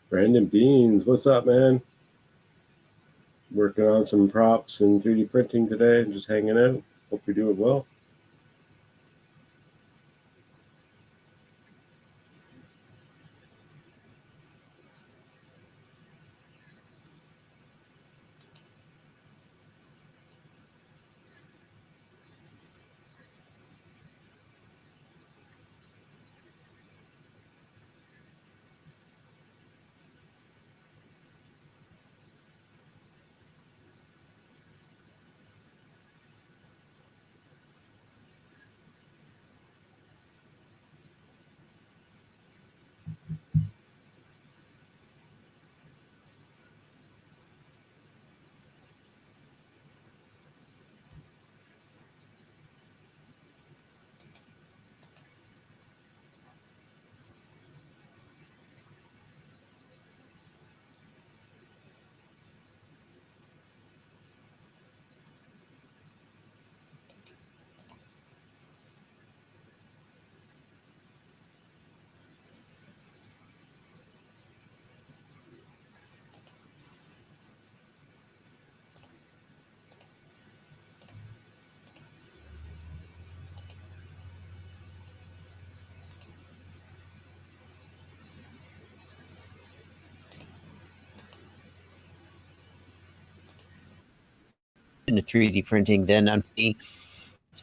Brandon Beans, what's up, man? Working on some props and 3D printing today, just hanging out. Hope you're doing well. Into 3D printing, then this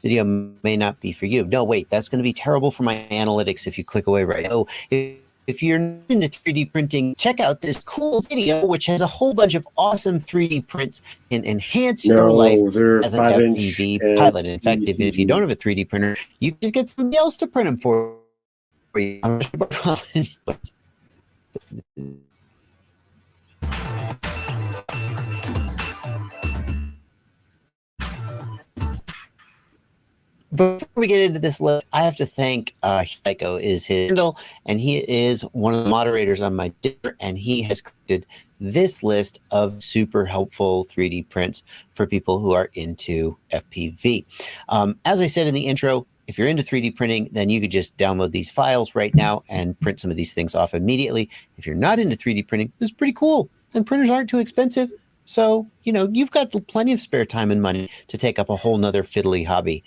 video may not be for you. No, wait, that's going to be terrible for my analytics if you click away right now. If you're not into 3D printing, check out this cool video, which has a whole bunch of awesome 3D prints and enhance your life as an FPV pilot. In fact, if you don't have a 3D printer, you just get somebody else to print them for you. Before we get into this list, I have to thank Heiko is his handle, and he is one of the moderators on my Discord, and he has created this list of super helpful 3D prints for people who are into FPV. As I said in the intro, if you're into 3D printing, then you could just download these files right now and print some of these things off immediately. If you're not into 3D printing, it's pretty cool, and printers aren't too expensive. So, you've got plenty of spare time and money to take up a whole nother fiddly hobby.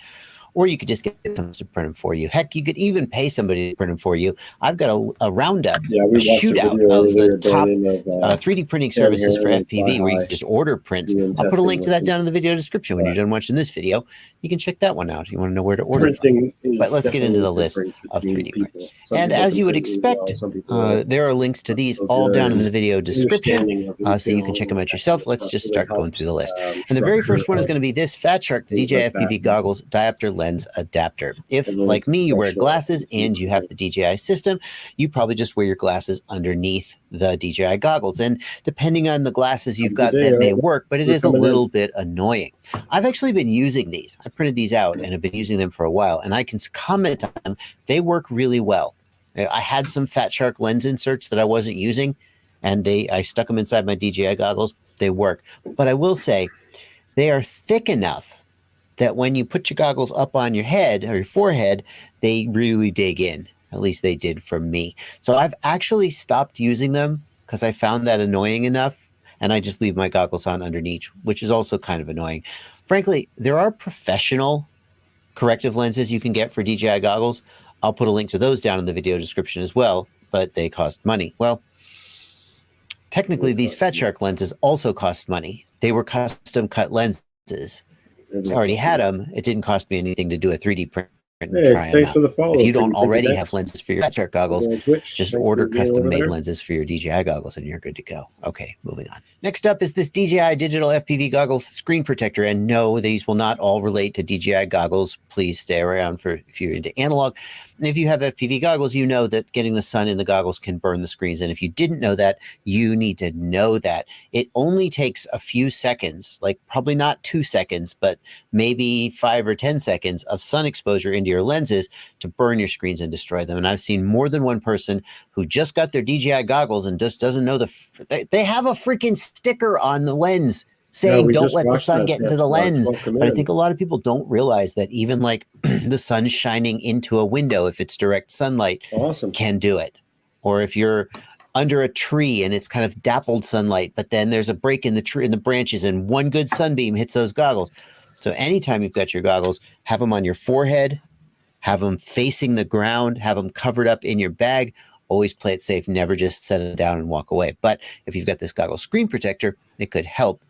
Or you could just get someone to print them for you. Heck, you could even pay somebody to print them for you. I've got a roundup, a shootout of the top 3D printing services for FPV where you can just order prints. I'll put a link to that down in the video description when you're done watching this video. You can check that one out if you want to know where to order from. But let's get into the list of 3D prints. And as you would expect, there are links to these all down in the video description, so you can check them out yourself. Let's just start going through the list. And the very first one is going to be this Fat Shark DJI FPV goggles diopter lens adapter. If, like me, you wear glasses and you have the DJI system, you probably just wear your glasses underneath the DJI goggles. And depending on the glasses you've got, that may work, but it is a little bit annoying. I've actually been using these. I printed these out and have been using them for a while, and I can comment on them. They work really well. I had some Fat Shark lens inserts that I wasn't using, and I stuck them inside my DJI goggles. They work. But I will say, they are thick enough that when you put your goggles up on your head or your forehead, they really dig in. At least they did for me. So I've actually stopped using them because I found that annoying enough, and I just leave my goggles on underneath, which is also kind of annoying. Frankly, there are professional corrective lenses you can get for DJI goggles. I'll put a link to those down in the video description as well, but they cost money. Well, technically, these Fat Shark lenses also cost money. They were custom cut lenses. I already had them. It didn't cost me anything to do a 3D print and Hey, try them thanks out. for the follow. If you don't 3D printed already decks. have lenses for your Fat Shark goggles, On Twitch. just Thanks order for being over custom-made there. lenses for your DJI goggles, and you're good to go. Okay, moving on. Next up is this DJI digital FPV goggle screen protector. And no, these will not all relate to DJI goggles. Please stay around for if you're into analog. And if you have FPV goggles, you know that getting the sun in the goggles can burn the screens. And if you didn't know that, you need to know that. It only takes a few seconds, like probably not 2 seconds, but maybe 5 or 10 seconds of sun exposure into your lenses to burn your screens and destroy them. And I've seen more than one person who just got their DJI goggles and just doesn't know they have a freaking sticker on the lens saying, we don't just let the watched sun that get into sketch, the Mark. lens. Welcome But I in. think a lot of people don't realize that even like the sun shining into a window, if it's direct sunlight, Awesome. can do it. Or if you're under a tree and it's kind of dappled sunlight, but then there's a break in the tree, in the branches, and one good sunbeam hits those goggles. So anytime you've got your goggles, have them on your forehead, have them facing the ground, have them covered up in your bag. Always play it safe. Never just set it down and walk away. But if you've got this goggle screen protector, it could help.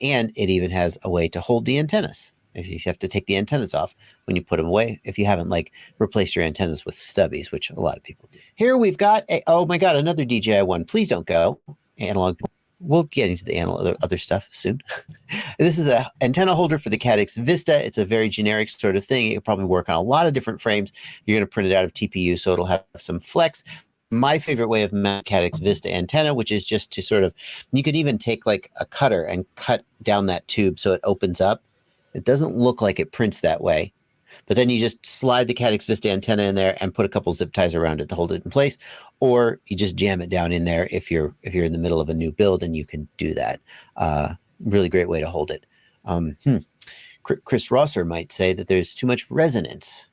And it even has a way to hold the antennas. If you have to take the antennas off when you put them away, if you haven't like replaced your antennas with stubbies, which a lot of people do. Here we've got oh my God, another DJI one. Please don't go. Analog. We'll get into the other stuff soon. This is an antenna holder for the Caddx Vista. It's a very generic sort of thing. It'll probably work on a lot of different frames. You're going to print it out of TPU, so it'll have some flex. My favorite way of mounting Caddx Vista antenna, which is just to sort of, you could even take like a cutter and cut down that tube so it opens up. It doesn't look like it prints that way. But then you just slide the Caddx Vista antenna in there and put a couple zip ties around it to hold it in place, or you just jam it down in there if you're in the middle of a new build, and you can do that. Really great way to hold it. Chris Rosser might say that there's too much resonance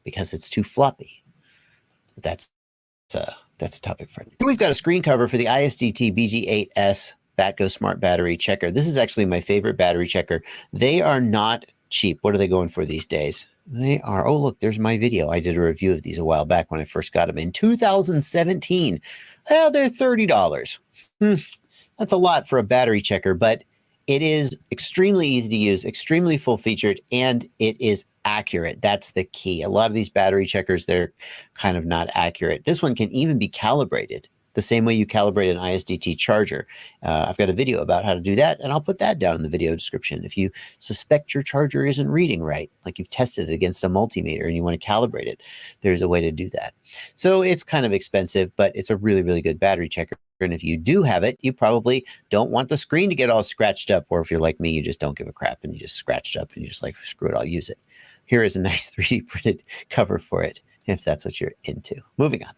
because it's too floppy. But that's a topic for it. Here we've got a screen cover for the ISDT BG8S Batco Smart Battery Checker. This is actually my favorite battery checker. They are not cheap. What are they going for these days? They are, oh, look, there's my video. I did a review of these a while back when I first got them in 2017. Well, they're $30. That's a lot for a battery checker, but it is extremely easy to use, extremely full featured, and it is accurate. That's the key. A lot of these battery checkers, they're kind of not accurate. This one can even be calibrated the same way you calibrate an ISDT charger. I've got a video about how to do that, and I'll put that down in the video description. If you suspect your charger isn't reading right, like you've tested it against a multimeter and you want to calibrate it, there's a way to do that. So it's kind of expensive, but it's a really, really good battery checker. And if you do have it, you probably don't want the screen to get all scratched up. Or if you're like me, you just don't give a crap and you just scratch it up and you just like, screw it, I'll use it. Here is a nice 3D printed cover for it, if that's what you're into. Moving on.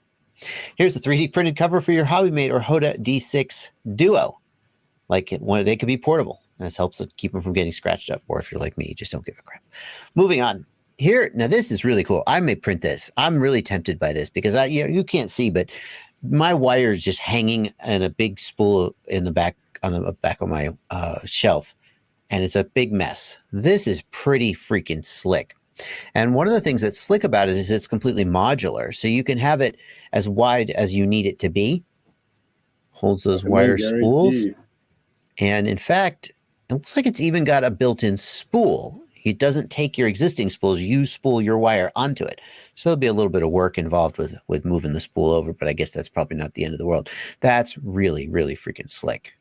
Here's a 3D printed cover for your Hobbymate or Hoda D6 Duo. They could be portable. This helps keep them from getting scratched up. Or if you're like me, you just don't give a crap. Moving on. Here, now this is really cool. I may print this. I'm really tempted by this because you can't see, but my wire is just hanging in a big spool in the back on the back of my shelf, and it's a big mess. This is pretty freaking slick. And one of the things that's slick about it is it's completely modular. So you can have it as wide as you need it to be. Holds those wire spools. And in fact, it looks like it's even got a built-in spool. It doesn't take your existing spools. You spool your wire onto it. So there'll be a little bit of work involved with moving the spool over, but I guess that's probably not the end of the world. That's really, really freaking slick.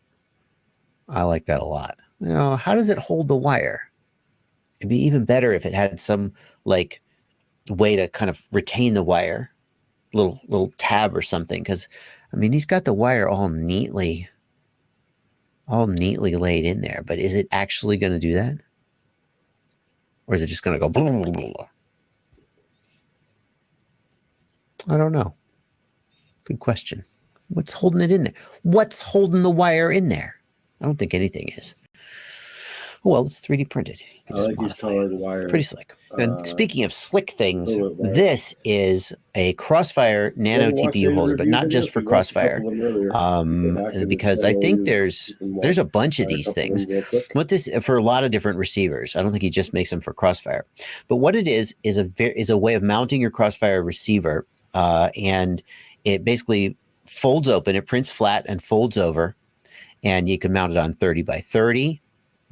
I like that a lot. Now, how does it hold the wire? It'd be even better if it had some like way to kind of retain the wire, little tab or something. Because I mean, he's got the wire all neatly laid in there. But is it actually going to do that, or is it just going to go? Blah, blah, blah, blah? I don't know. Good question. What's holding it in there? What's holding the wire in there? I don't think anything is. Oh, well, it's 3D printed. I like these colored wires. Pretty slick. And speaking of slick things, this is a Crossfire Nano TPU holder, but not just for Crossfire, because I think there's a bunch of these things. What this for a lot of different receivers. I don't think he just makes them for Crossfire, but what it is a way of mounting your Crossfire receiver, and it basically folds open. It prints flat and folds over, and you can mount it on 30 by 30.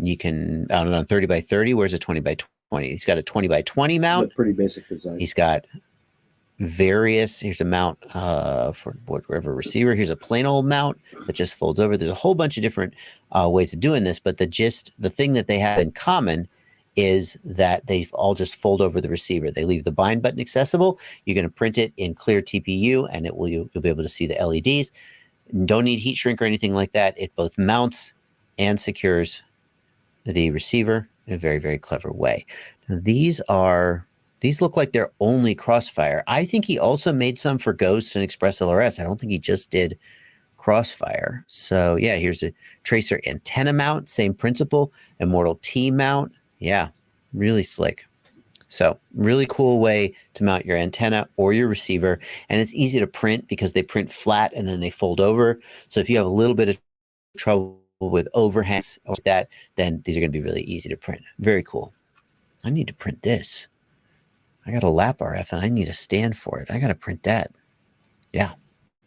You can mount it on 30 by 30, whereas a 20 by 20. He's got a 20 by 20 mount. Pretty basic design. He's got various, here's a mount for whatever receiver. Here's a plain old mount that just folds over. There's a whole bunch of different ways of doing this, but the thing that they have in common is that they all just fold over the receiver. They leave the bind button accessible. You're going to print it in clear TPU, and you'll be able to see the LEDs. Don't need heat shrink or anything like that. It both mounts and secures the receiver in a very, very clever way. Now, these look like they're only Crossfire. I think he also made some for Ghost and Express LRS. I don't think he just did Crossfire. So yeah, here's a Tracer antenna mount, same principle. Immortal T mount. Yeah, really slick. So really cool way to mount your antenna or your receiver. And it's easy to print because they print flat and then they fold over. So if you have a little bit of trouble with overhangs or that, then these are going to be really easy to print. Very cool. I need to print this. I got a lap RF and I need a stand for it. I got to print that. Yeah.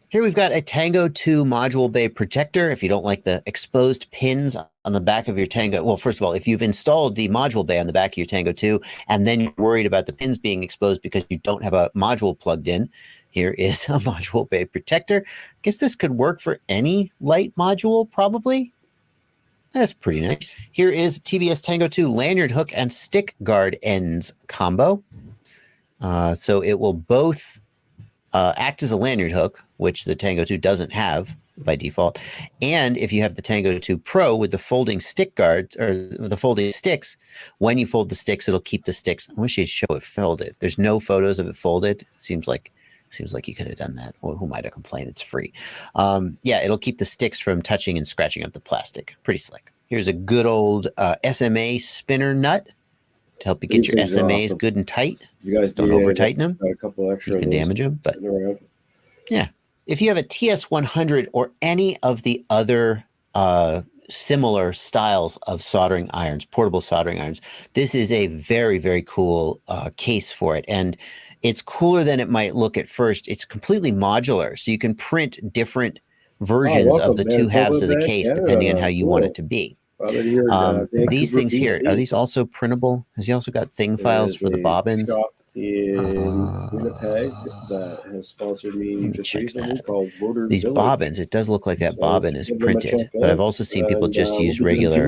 Here we've got a Tango 2 module bay protector. If you don't like the exposed pins on the back of your Tango, well, first of all, if you've installed the module bay on the back of your Tango 2 and then you're worried about the pins being exposed because you don't have a module plugged in, here is a module bay protector. I guess this could work for any light module, probably. That's pretty nice. Here is TBS Tango 2 lanyard hook and stick guard ends combo. So it will both act as a lanyard hook, which the Tango 2 doesn't have by default. And if you have the Tango 2 Pro with the folding stick guards or the folding sticks, when you fold the sticks, it'll keep the sticks. I wish you'd show it folded. There's no photos of it folded. Seems like you could have done that. Well, who might have complained? It's free. Yeah, it'll keep the sticks from touching and scratching up the plastic. Pretty slick. Here's a good old SMA spinner nut to help you get your SMAs awesome. Good and tight. You guys don't over tighten them. A couple extra. You can damage them, but yeah. If you have a TS100 or any of the other similar styles of soldering irons, portable soldering irons, this is a very, very cool case for it. And it's cooler than it might look at first. It's completely modular, so you can print different versions of the two halves of the case depending on how you want it to be. These things here, are these also printable? Has he also got thing files for the bobbins? In Winnipeg that has sponsored me just recently called Motor These Village. Bobbins, it does look like that bobbin is printed, but I've also seen people just use regular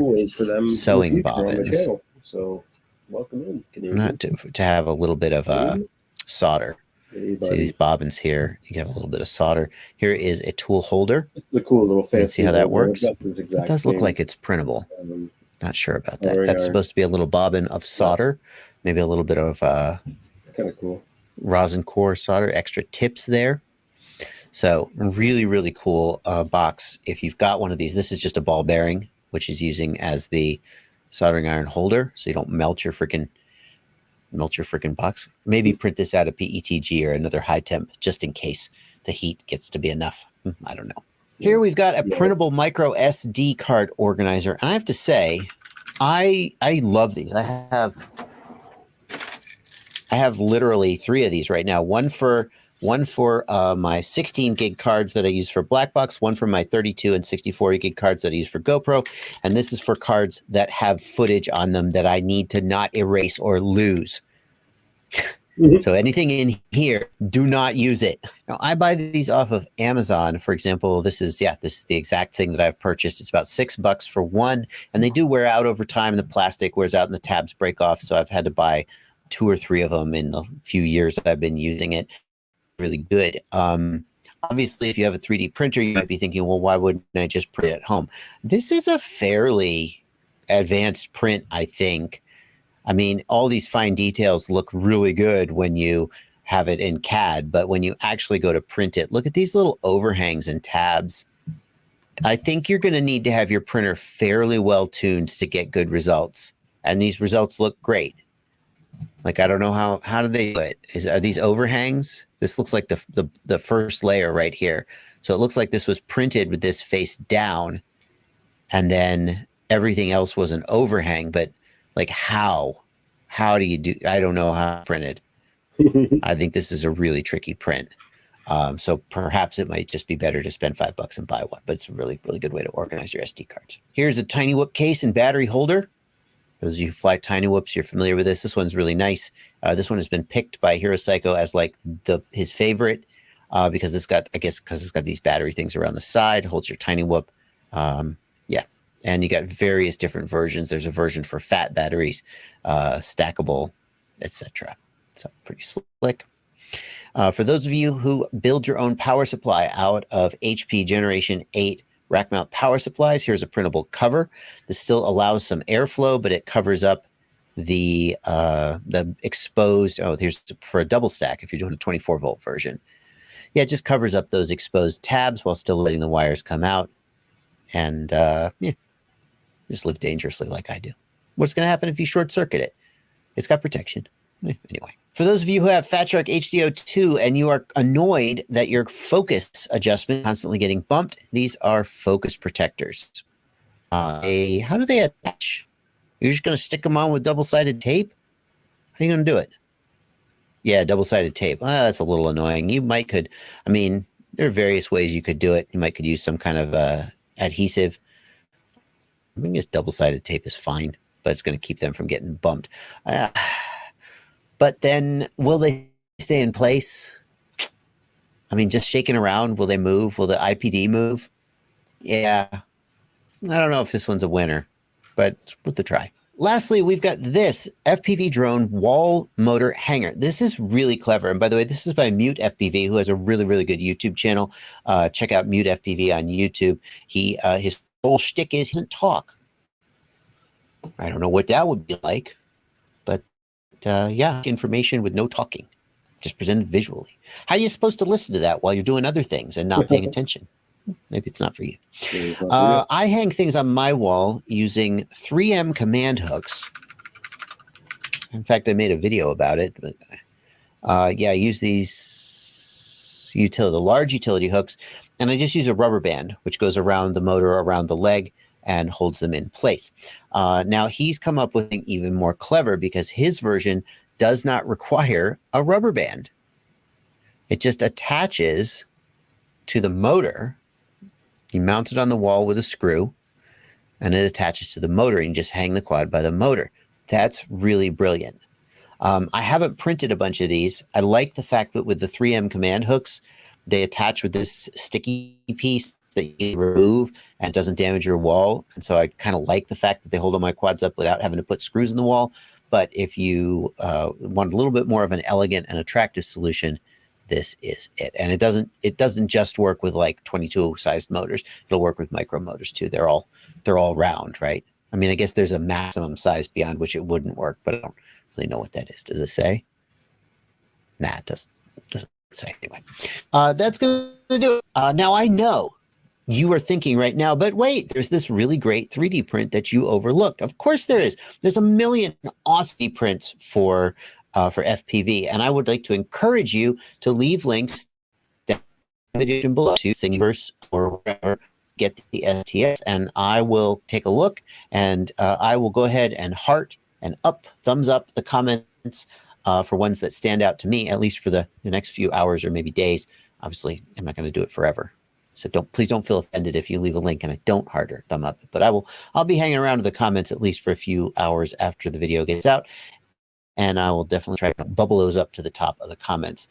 sewing bobbins. So welcome in. Not to have a little bit of solder. See these bobbins here, you can have a little bit of solder. Here is a tool holder. This is a cool little fancy. See how that works? It does look thing. like it's printable. Not sure about that. That's supposed to be a little bobbin of solder, maybe a little bit of kind of cool rosin core solder, extra tips there. So really, really cool box. If you've got one of these, this is just a ball bearing, which is using as the soldering iron holder, so you don't melt your freaking box. Maybe print this out of PETG or another high temp just in case the heat gets to be enough. I don't know. Here we've got a printable micro SD card organizer. And I have to say, I love these. I have literally 3 of these right now. One for my 16 gig cards that I use for Blackbox, one for my 32 and 64 gig cards that I use for GoPro, and this is for cards that have footage on them that I need to not erase or lose. So anything in here, do not use it. Now, I buy these off of Amazon, for example. This is the exact thing that I've purchased. It's about $6 for one, and they do wear out over time. The plastic wears out and the tabs break off, so I've had to buy 2 or 3 of them in the few years that I've been using it. Really good. Obviously, if you have a 3D printer, you might be thinking, well, why wouldn't I just print it at home? This is a fairly advanced print, I think. I mean, all these fine details look really good when you have it in CAD, but when you actually go to print it, look at these little overhangs and tabs. I think you're going to need to have your printer fairly well tuned to get good results. And these results look great. Like, I don't know how do they do it? Are these overhangs? This looks like the first layer right here. So it looks like this was printed with this face down, and then everything else was an overhang. But like, how do you do? I don't know how to print it. I think this is a really tricky print. So perhaps it might just be better to spend $5 and buy one. But it's a really, really good way to organize your SD cards. Here's a tiny whoop case and battery holder Those of you who fly tiny whoops, you're familiar with this. This one's really nice. This one has been picked by Hero Psycho as like his favorite because it's got, I guess, because it's got these battery things around the side, holds your tiny whoop. Yeah, and you got various different versions. There's a version for fat batteries, stackable, etc. So pretty slick. For those of you who build your own power supply out of HP Generation 8 rack mount power supplies, here's a printable cover. This still allows some airflow, but it covers up the exposed. Oh, here's for a double stack if you're doing a 24-volt version. Yeah, it just covers up those exposed tabs while still letting the wires come out. And yeah, just live dangerously like I do. What's going to happen if you short circuit it? It's got protection. Anyway, for those of you who have Fat Shark HDO2 and you are annoyed that your focus adjustment is constantly getting bumped, these are focus protectors. How do they attach? You're just going to stick them on with double-sided tape? How are you going to do it? Yeah, double-sided tape. That's a little annoying. You might could, I mean, there are various ways you could do it. You might could use some kind of adhesive. I think this double-sided tape is fine, but it's going to keep them from getting bumped. But then will they stay in place? I mean, just shaking around, will they move? Will the IPD move? Yeah. I don't know if this one's a winner, but it's worth a try. Lastly, we've got this FPV drone wall motor hanger. This is really clever. And by the way, this is by Mute FPV, who has a really, really good YouTube channel. Check out Mute FPV on YouTube. His whole shtick is he doesn't talk. I don't know what that would be like, but yeah, information with no talking, just presented visually. How are you supposed to listen to that while you're doing other things and not paying attention? Maybe it's not for you. I hang things on my wall using 3M command hooks. In fact, I made a video about it. But yeah, I use these the large utility hooks, and I just use a rubber band, which goes around the motor, around the leg, and holds them in place. Now, he's come up with something even more clever because his version does not require a rubber band. It just attaches to the motor. You mount it on the wall with a screw, and it attaches to the motor, and you just hang the quad by the motor. That's really brilliant. I haven't printed a bunch of these. I like the fact that with the 3M command hooks, they attach with this sticky piece that you remove and it doesn't damage your wall. And so I kind of like the fact that they hold all my quads up without having to put screws in the wall. But if you want a little bit more of an elegant and attractive solution, this is it. And it doesn't just work with like 22 sized motors. It'll work with micro motors too. They're all round, right? I mean, I guess there's a maximum size beyond which it wouldn't work, but I don't really know what that is. Does it say? Nah, it doesn't say. Anyway, that's going to do it. Now I know you are thinking right now, but wait, there's this really great 3D print that you overlooked. Of course there is. There's a million awesome prints for FPV, and I would like to encourage you to leave links down in the video below to Thingiverse or wherever. Get the STS, and I will take a look, and I will go ahead and heart and thumbs up the comments for ones that stand out to me, at least for the next few hours or maybe days. Obviously, I'm not going to do it forever. So please don't feel offended if you leave a link and I don't heart or thumb up. But I'll be hanging around in the comments at least for a few hours after the video gets out. And I will definitely try to bubble those up to the top of the comments.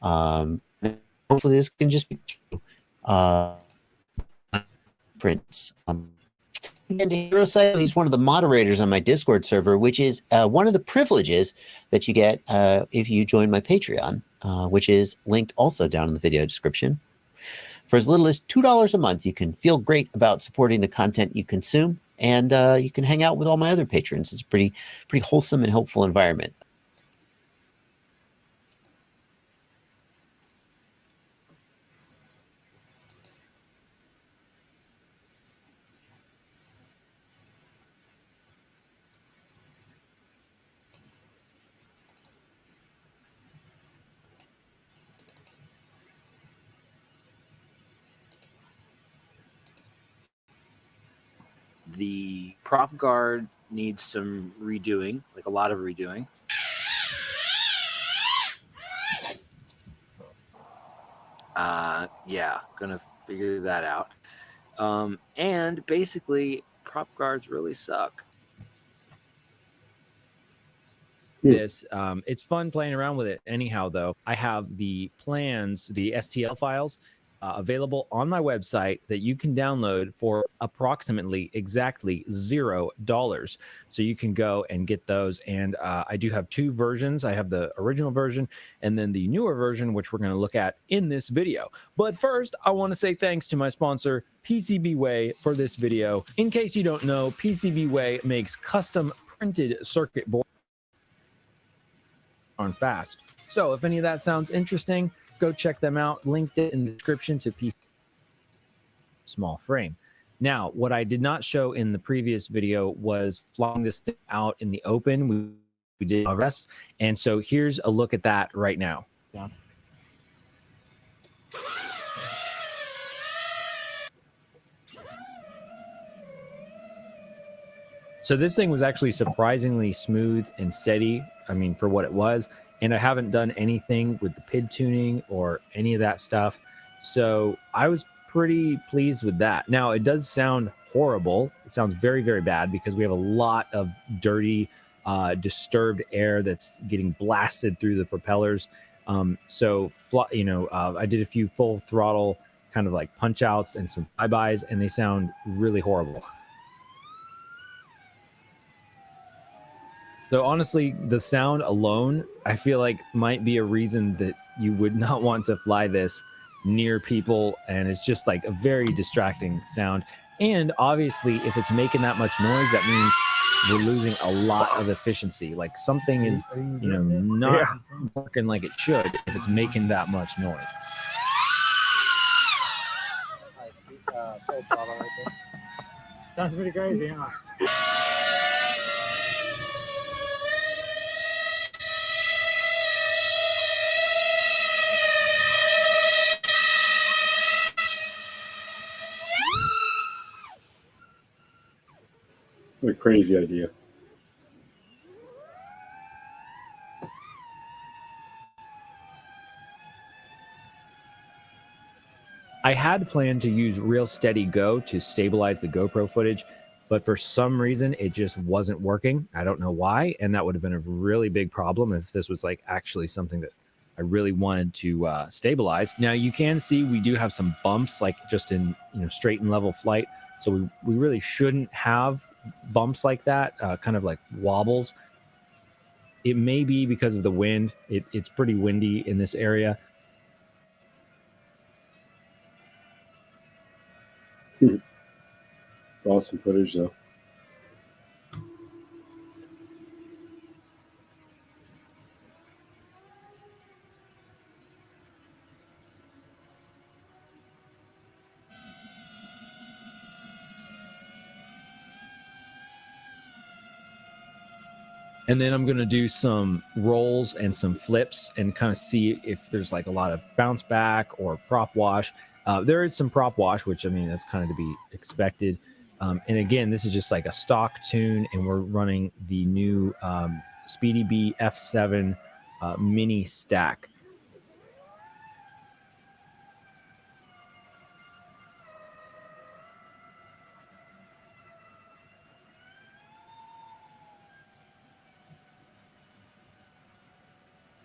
Hopefully this can just be true. Prints. And Hero Psycho, he's one of the moderators on my Discord server, which is one of the privileges that you get if you join my Patreon, which is linked also down in the video description. For as little as $2 a month, you can feel great about supporting the content you consume, and you can hang out with all my other patrons. It's a pretty wholesome and helpful environment. The prop guard needs some redoing, like a lot of redoing. Yeah, gonna figure that out. And basically, prop guards really suck. this. It's fun playing around with it. Anyhow, though, I have the plans, the STL files available on my website that you can download for approximately exactly $0. So you can go and get those. And I do have two versions. I have the original version and then the newer version, which we're going to look at in this video. But first, I want to say thanks to my sponsor, PCBWay, for this video. In case you don't know, PCBWay makes custom printed circuit boards on fast. So if any of that sounds interesting, go check them out. Linked it in the description to PC small frame. Now, what I did not show in the previous video was flying this thing out in the open. We did a rest. And so here's a look at that right now. Yeah. So this thing was actually surprisingly smooth and steady. I mean, for what it was. And I haven't done anything with the PID tuning or any of that stuff. So I was pretty pleased with that. Now, it does sound horrible. It sounds very, very bad because we have a lot of dirty, disturbed air that's getting blasted through the propellers. I did a few full throttle kind of like punch outs and some flybys, and they sound really horrible. So honestly, the sound alone, I feel like might be a reason that you would not want to fly this near people. And it's just like a very distracting sound. And obviously, if it's making that much noise, that means we're losing a lot of efficiency. Like something is, not working like it should if it's making that much noise. Sounds pretty crazy, huh? What a crazy idea. I had planned to use Real Steady Go to stabilize the GoPro footage, but for some reason it just wasn't working. I don't know why, and that would have been a really big problem if this was like actually something that I really wanted to stabilize. Now you can see we do have some bumps, like just in straight and level flight. So we really shouldn't have bumps like that, kind of like wobbles. It may be because of the wind. It's pretty windy in this area. Awesome footage though. And then I'm going to do some rolls and some flips and kind of see if there's like a lot of bounce back or prop wash. There is some prop wash, which I mean, that's kind of to be expected. And again, this is just like a stock tune, and we're running the new Speedy B F7 mini stack.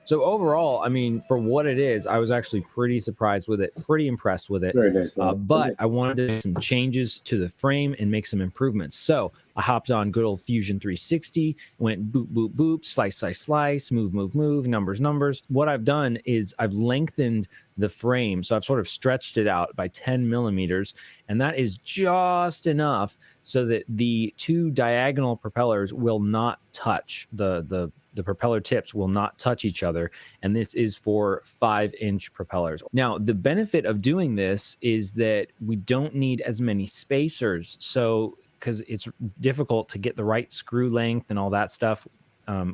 So overall, I mean, for what it is, I was actually pretty surprised with it, pretty impressed with it. Very nice. But I wanted to make some changes to the frame and make some improvements. So I hopped on good old Fusion 360, went boop, boop, boop, slice, slice, slice, move, move, move, numbers, numbers. What I've done is I've lengthened the frame. So I've sort of stretched it out by 10 millimeters. And that is just enough so that the two diagonal propellers will not touch the propeller tips will not touch each other. And this is for 5-inch propellers. Now, the benefit of doing this is that we don't need as many spacers. So, because it's difficult to get the right screw length and all that stuff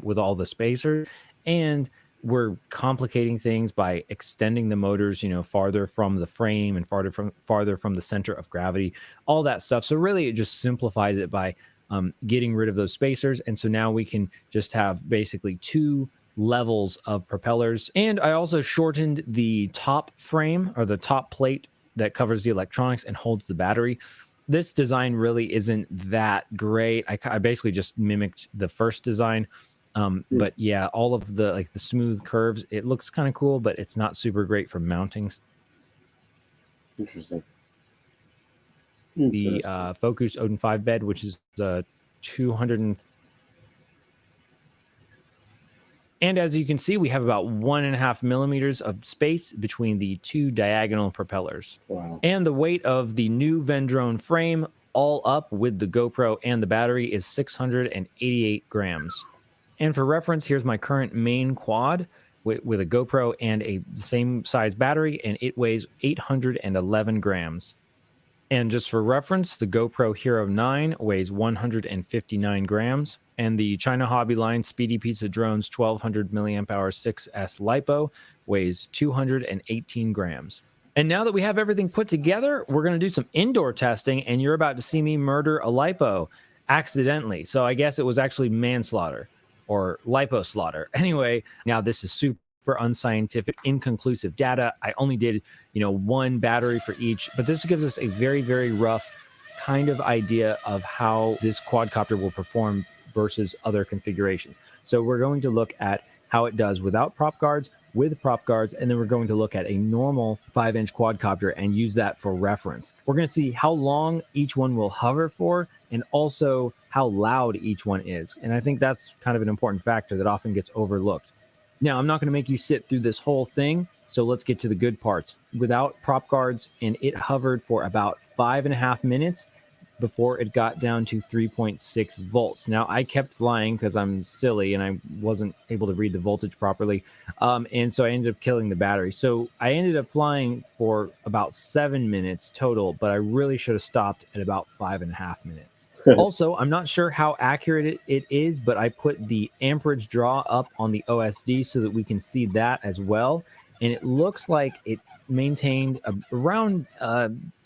with all the spacers. And we're complicating things by extending the motors, farther from the frame and farther from the center of gravity, all that stuff. So really it just simplifies it by getting rid of those spacers. And so now we can just have basically 2 levels of propellers. And I also shortened the top frame, or the top plate that covers the electronics and holds the battery. This design really isn't that great. I basically just mimicked the first design. But yeah, all of the like the smooth curves, it looks kind of cool, but it's not super great for mounting. Interesting. The Focus Odin 5 bed, which is 200 and as you can see, we have about 1.5 millimeters of space between the two diagonal propellers. Wow. And the weight of the new Vendrone frame, all up with the GoPro and the battery, is 688 grams. And for reference, here's my current main quad with a GoPro and a same size battery, and it weighs 811 grams. And just for reference, the GoPro Hero 9 weighs 159 grams, and the China Hobby Line Speedy Pizza Drone's 1200 milliamp hour 6S LiPo weighs 218 grams. And now that we have everything put together, we're going to do some indoor testing, and you're about to see me murder a LiPo accidentally. So I guess it was actually manslaughter or lipo slaughter. Anyway, now this is super unscientific, inconclusive data. I only did, one battery for each, but this gives us a very, very rough kind of idea of how this quadcopter will perform versus other configurations. So we're going to look at how it does without prop guards, with prop guards, and then we're going to look at a normal 5-inch quadcopter and use that for reference. We're going to see how long each one will hover for and also how loud each one is. And I think that's kind of an important factor that often gets overlooked. Now, I'm not going to make you sit through this whole thing, so let's get to the good parts. Without prop guards, and it hovered for about 5.5 minutes before it got down to 3.6 volts. Now, I kept flying because I'm silly and I wasn't able to read the voltage properly, and so I ended up killing the battery. So I ended up flying for about 7 minutes total, but I really should have stopped at about 5.5 minutes. Also, I'm not sure how accurate it is, but I put the amperage draw up on the OSD so that we can see that as well. And it looks like it maintained around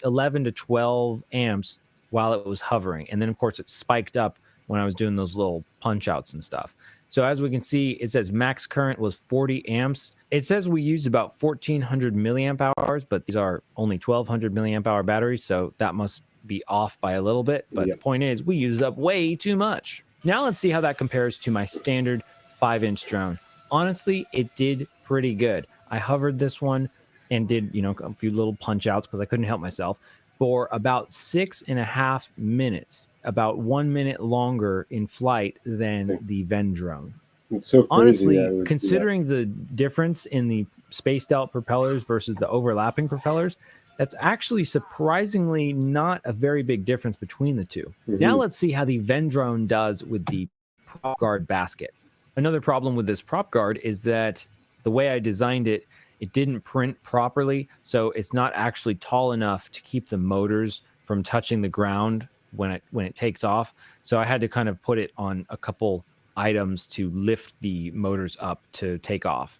11 to 12 amps while it was hovering. And then, of course, it spiked up when I was doing those little punch outs and stuff. So as we can see, it says max current was 40 amps. It says we used about 1,400 milliamp hours, but these are only 1,200 milliamp hour batteries, so that must be off by a little bit. But the point is, we used up way too much. Now let's see how that compares to my standard 5-inch drone. Honestly, it did pretty good. I hovered this one and did, a few little punch outs because I couldn't help myself for about 6.5 minutes, about 1 minute longer in flight than the Vendrone. It's so crazy. Honestly, considering the difference in the spaced out propellers versus the overlapping propellers, that's actually surprisingly not a very big difference between the two. Now let's see how the Vendrone does with the prop guard basket. Another problem with this prop guard is that the way I designed it, it didn't print properly, so it's not actually tall enough to keep the motors from touching the ground when it takes off. So I had to kind of put it on a couple items to lift the motors up to take off.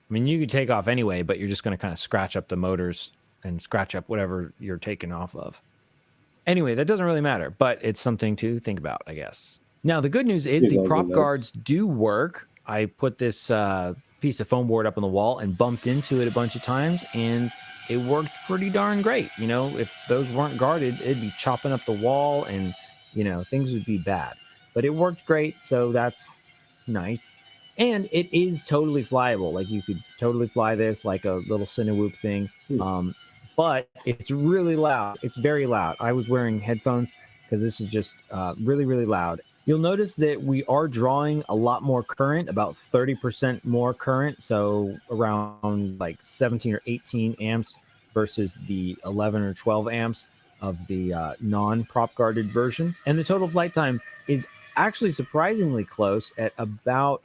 I mean, you could take off anyway, but you're just going to kind of scratch up the motors and scratch up whatever you're taking off of. Anyway, that doesn't really matter, but it's something to think about, I guess. Now, the good news is the prop guards do work. I put this piece of foam board up on the wall and bumped into it a bunch of times, and it worked pretty darn great. If those weren't guarded, it'd be chopping up the wall and, things would be bad. But it worked great, so that's nice. And it is totally flyable. Like, you could totally fly this like a little Cinewhoop thing. But it's really loud. It's very loud. I was wearing headphones because this is just really, really loud. You'll notice that we are drawing a lot more current, about 30% more current. So around like 17 or 18 amps versus the 11 or 12 amps of the non-prop guarded version. And the total flight time is actually surprisingly close at about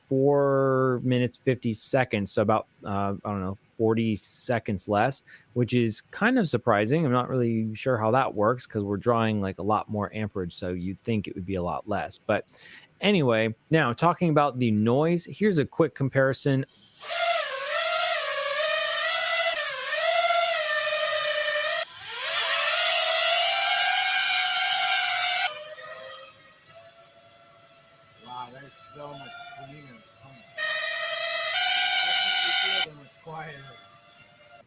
4 minutes, 50 seconds. So about, 40 seconds less, which is kind of surprising. I'm not really sure how that works because we're drawing like a lot more amperage. So you'd think it would be a lot less. But anyway, now talking about the noise, here's a quick comparison. Wow, there's so much cleaner.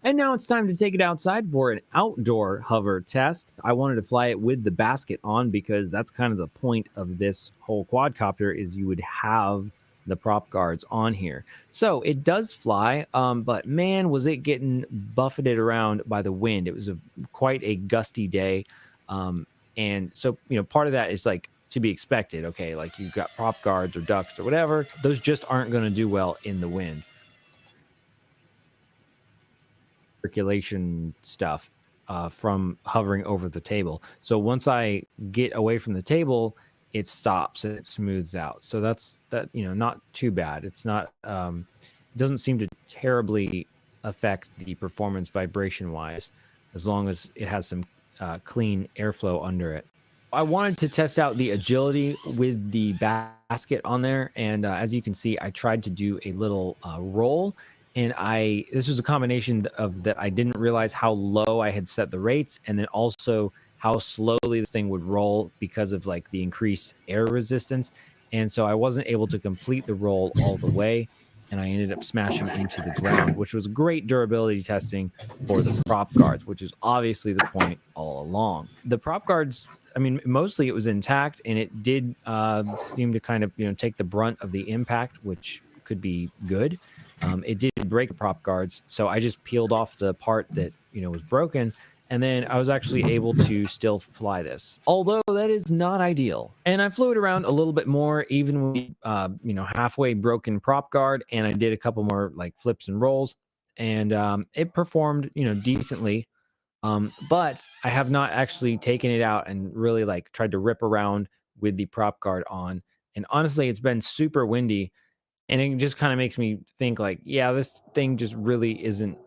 And now it's time to take it outside for an outdoor hover test. I wanted to fly it with the basket on because that's kind of the point of this whole quadcopter is you would have the prop guards on here. So it does fly, but man, was it getting buffeted around by the wind. It was quite a gusty day. And so, part of that is like to be expected. Okay, like you've got prop guards or ducks or whatever. Those just aren't going to do well in the wind. Circulation stuff from hovering over the table. So once I get away from the table, it stops and it smooths out. So that's not too bad. It's not it doesn't seem to terribly affect the performance vibration wise, as long as it has some clean airflow under it. I wanted to test out the agility with the basket on there, and as you can see, I tried to do a little roll. And this was a combination of that I didn't realize how low I had set the rates, and then also how slowly this thing would roll because of like the increased air resistance. And so I wasn't able to complete the roll all the way, and I ended up smashing into the ground, which was great durability testing for the prop guards, which is obviously the point all along. The prop guards, I mean, mostly it was intact, and it did seem to kind of take the brunt of the impact, which could be good. It did break the prop guards, so I just peeled off the part that was broken, and then I was actually able to still fly this, although that is not ideal. And I flew it around a little bit more, even with halfway broken prop guard, and I did a couple more like flips and rolls, and it performed decently. But I have not actually taken it out and really like tried to rip around with the prop guard on. And honestly, it's been super windy. And it just kind of makes me think like, yeah, this thing just really isn't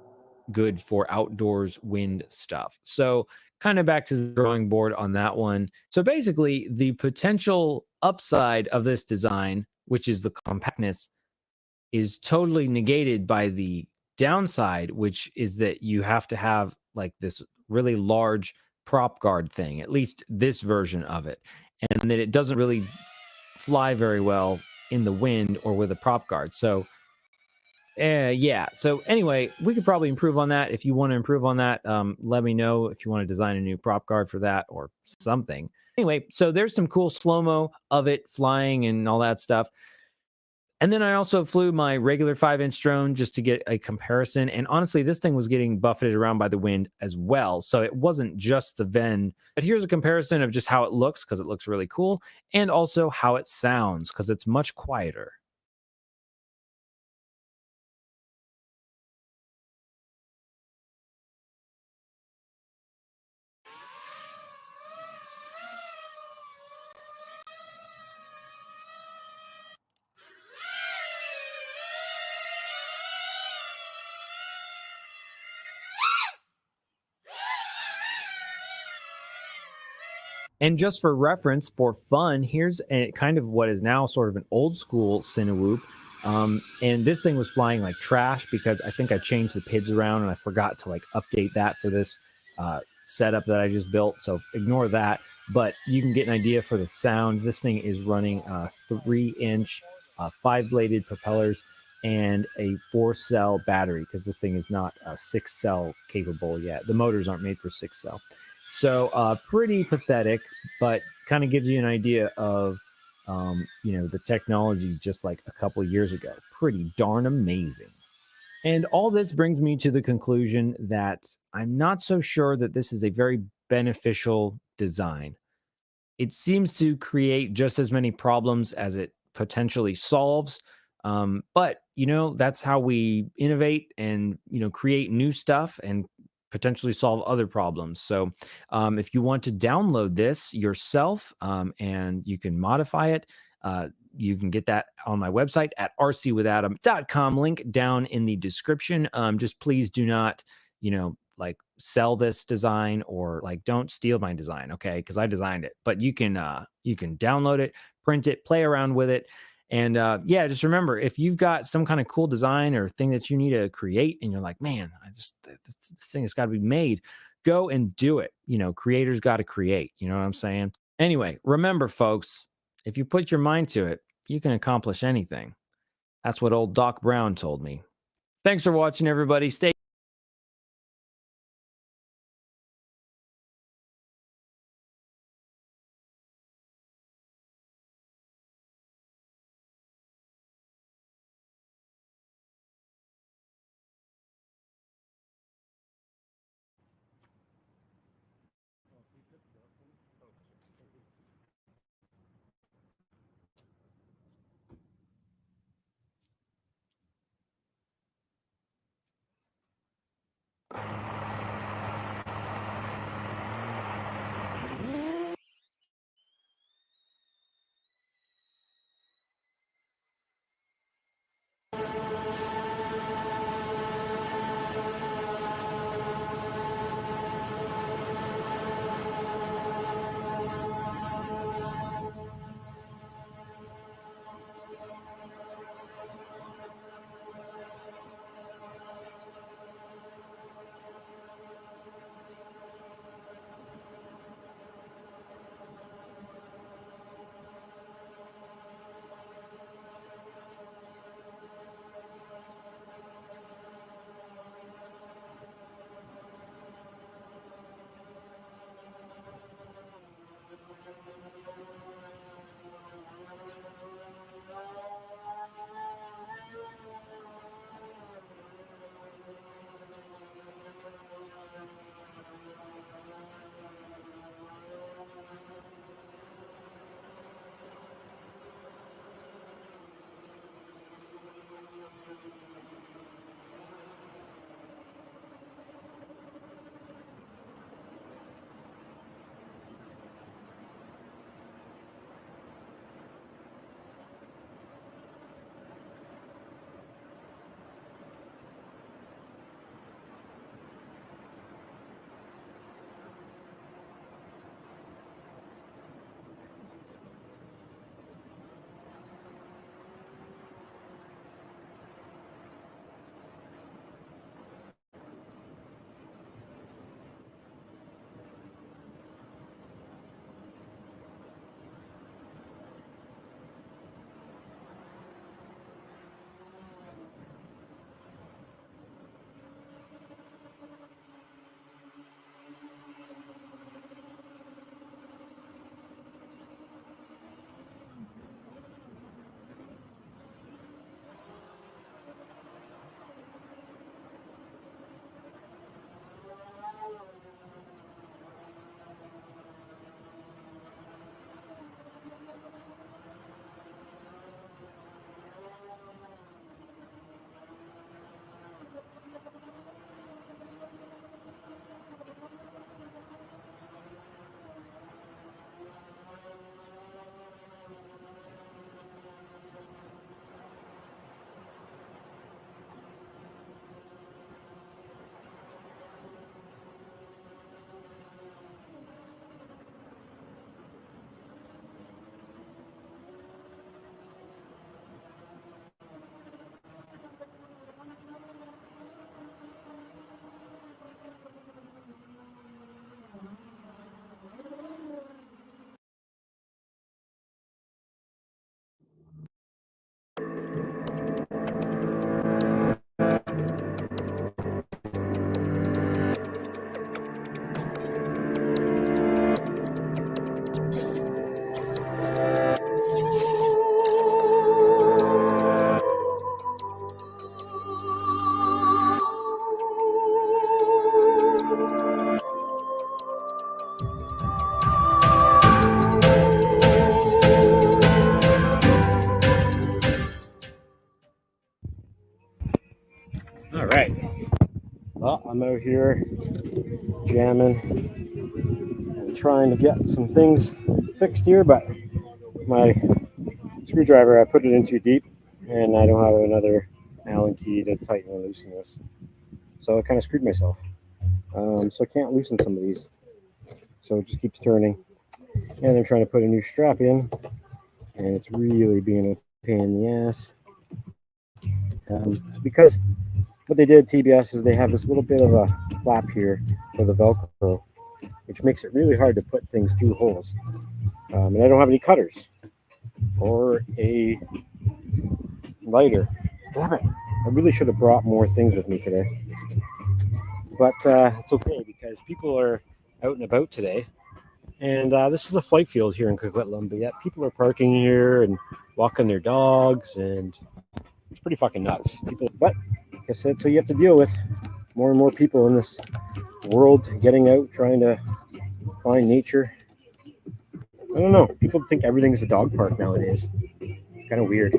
good for outdoors wind stuff. So kind of back to the drawing board on that one. So basically the potential upside of this design, which is the compactness, is totally negated by the downside, which is that you have to have like this really large prop guard thing, at least this version of it. And that it doesn't really fly very well in the wind or with a prop guard. So yeah. So anyway, we could probably improve on that. If you want to improve on that, let me know if you want to design a new prop guard for that or something. Anyway, so there's some cool slow-mo of it flying and all that stuff. And then I also flew my regular 5-inch drone just to get a comparison. And honestly, this thing was getting buffeted around by the wind as well. So it wasn't just the Ven. But here's a comparison of just how it looks, because it looks really cool, and also how it sounds, because it's much quieter. And just for reference, for fun, here's kind of what is now sort of an old school Cinewhoop. And this thing was flying like trash because I think I changed the PIDs around and I forgot to like update that for this setup that I just built. So ignore that. But you can get an idea for the sound. This thing is running 3-inch 5-bladed propellers and a 4-cell battery, because this thing is not 6-cell capable yet. The motors aren't made for 6-cell. So pretty pathetic, but kind of gives you an idea of, the technology just like a couple years ago. Pretty darn amazing. And all this brings me to the conclusion that I'm not so sure that this is a very beneficial design. It seems to create just as many problems as it potentially solves. But that's how we innovate and create new stuff and potentially solve other problems. So if you want to download this yourself and you can modify it, you can get that on my website at rcwithadam.com. Link down in the description. Just please do not, like sell this design, or like don't steal my design, okay? Because I designed it. But you can download it, print it, play around with it. And yeah, just remember, if you've got some kind of cool design or thing that you need to create and you're like, man, this thing has got to be made, go and do it. Creators got to create. You know what I'm saying? Anyway, remember, folks, if you put your mind to it, you can accomplish anything. That's what old Doc Brown told me. Thanks for watching, everybody. Stay I'm out here jamming and trying to get some things fixed here, but my screwdriver, I put it in too deep, and I don't have another Allen key to tighten and loosen this. So I kind of screwed myself. So I can't loosen some of these. So it just keeps turning. And I'm trying to put a new strap in, and it's really being a pain in the ass. Because what they did at TBS is they have this little bit of a flap here for the Velcro, which makes it really hard to put things through holes. And I don't have any cutters or a lighter. Damn it. I really should have brought more things with me today. But it's okay because people are out and about today. And this is a flight field here in Coquitlam, but yet people are parking here and walking their dogs, and it's pretty fucking nuts. But like I said, so you have to deal with more and more people in this world getting out, trying to find nature. I don't know. People think everything's a dog park nowadays. It's kind of weird.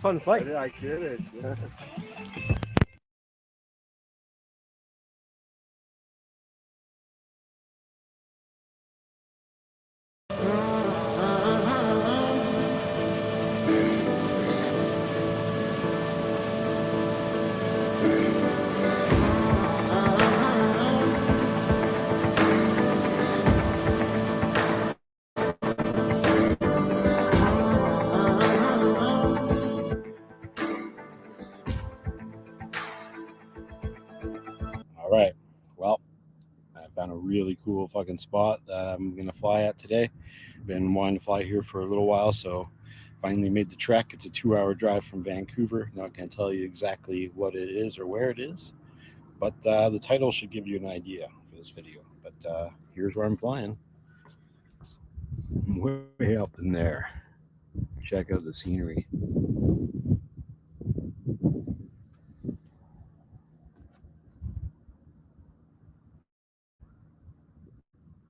Fun fight. I get it. right. Well, I found a really cool fucking spot that I'm gonna fly at today. Been wanting to fly here for a little while, so finally made the trek. It's a 2-hour drive from Vancouver. Not gonna tell you exactly what it is or where it is, but the title should give you an idea for this video. But here's where I'm flying. Way up in there. Check out the scenery.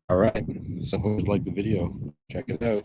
All right. So hope you like the video. Check it out.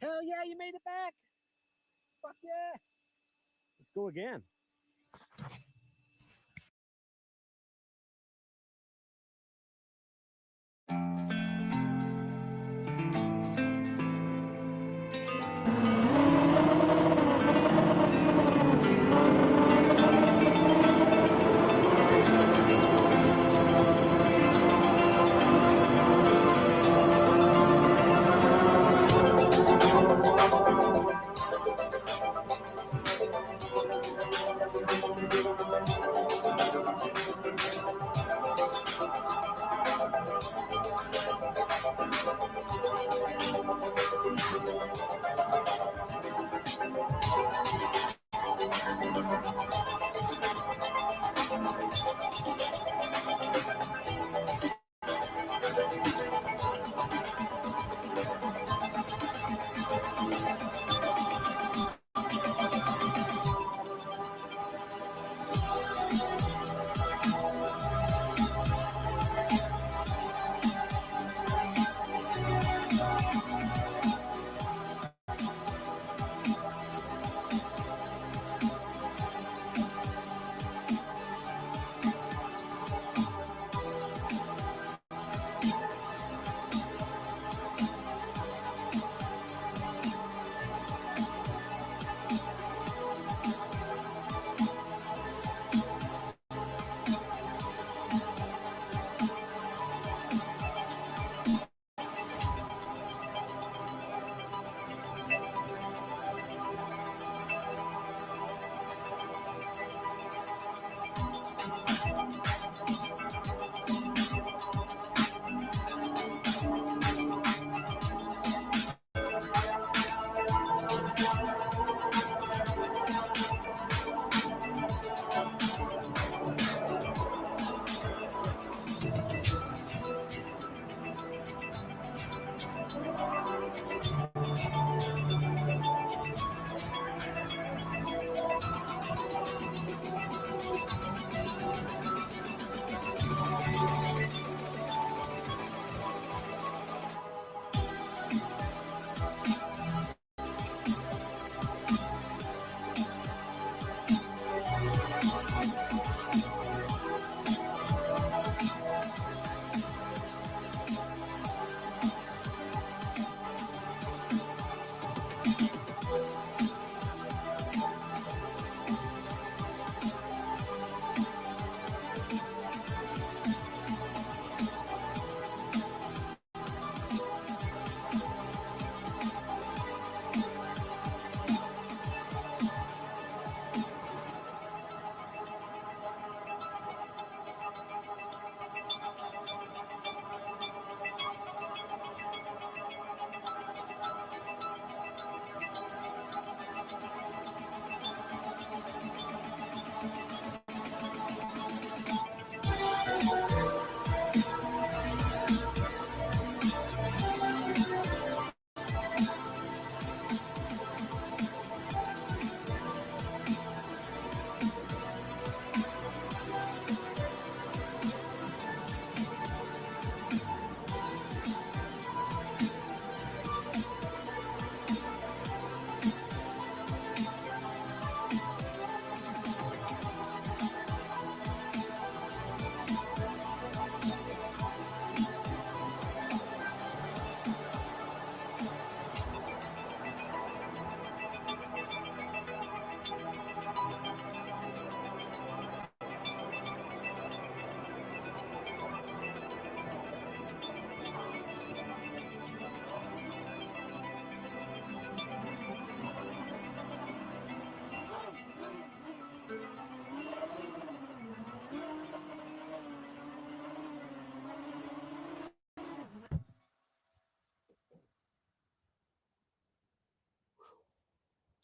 Hell yeah, you made it back. Fuck yeah. Let's go again.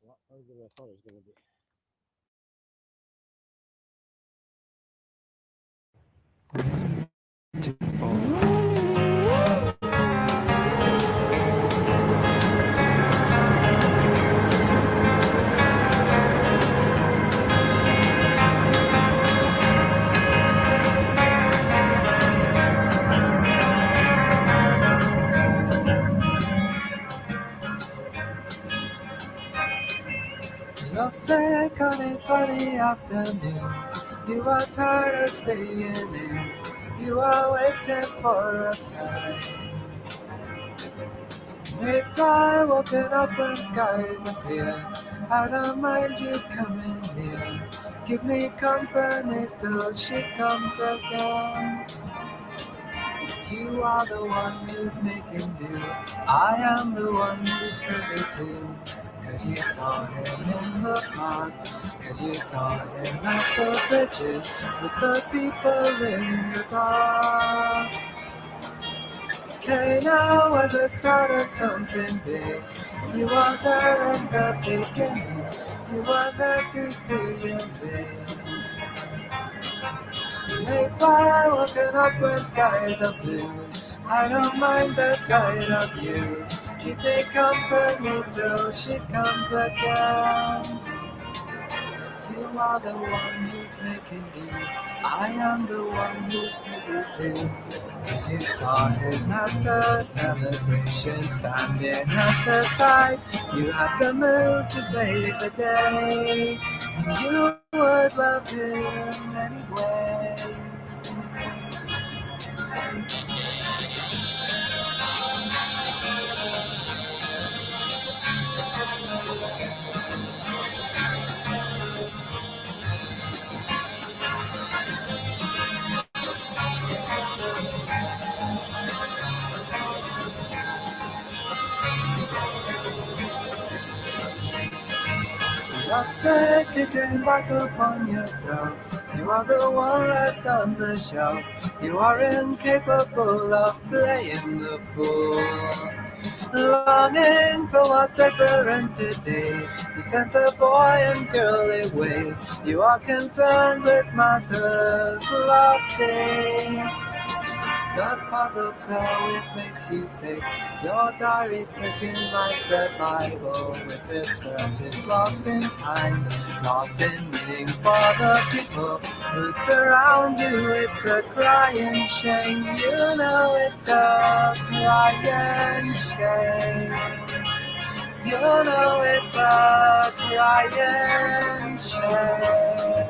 A lot harder than I thought it was going to be. You're sick on a sunny afternoon. You are tired of staying in. You are waiting for a sign. Mayfly walking up when skies appear. I don't mind you coming near. Give me company till she comes again. You are the one who's making do. I am the one who's privy to. Cause you saw him in the park. Cause you saw him at the bridges with the people in the dark. Okay, now was the start of something big. You are there in the beginning. You are there to see him big. Mayfly walking up when skies are blue. I don't mind the sight of you. Keep me company till she comes again. You are the one who's making do. I am the one who's privy to. Cause you saw him at the celebration, standing at the side. You had the move to save the day, and you would love him anyway. You're sick, you came back upon yourself. You are the one left on the shelf. You are incapable of playing the fool. Longing for what's different today. You sent the boy and girl away. You are concerned with matters lofty. The puzzle's how it makes you sick. Your diary's looking like the Bible with its verses lost in time, lost in meaning for the people who surround you. It's a crying shame, you know it's a crying shame. You know it's a crying shame.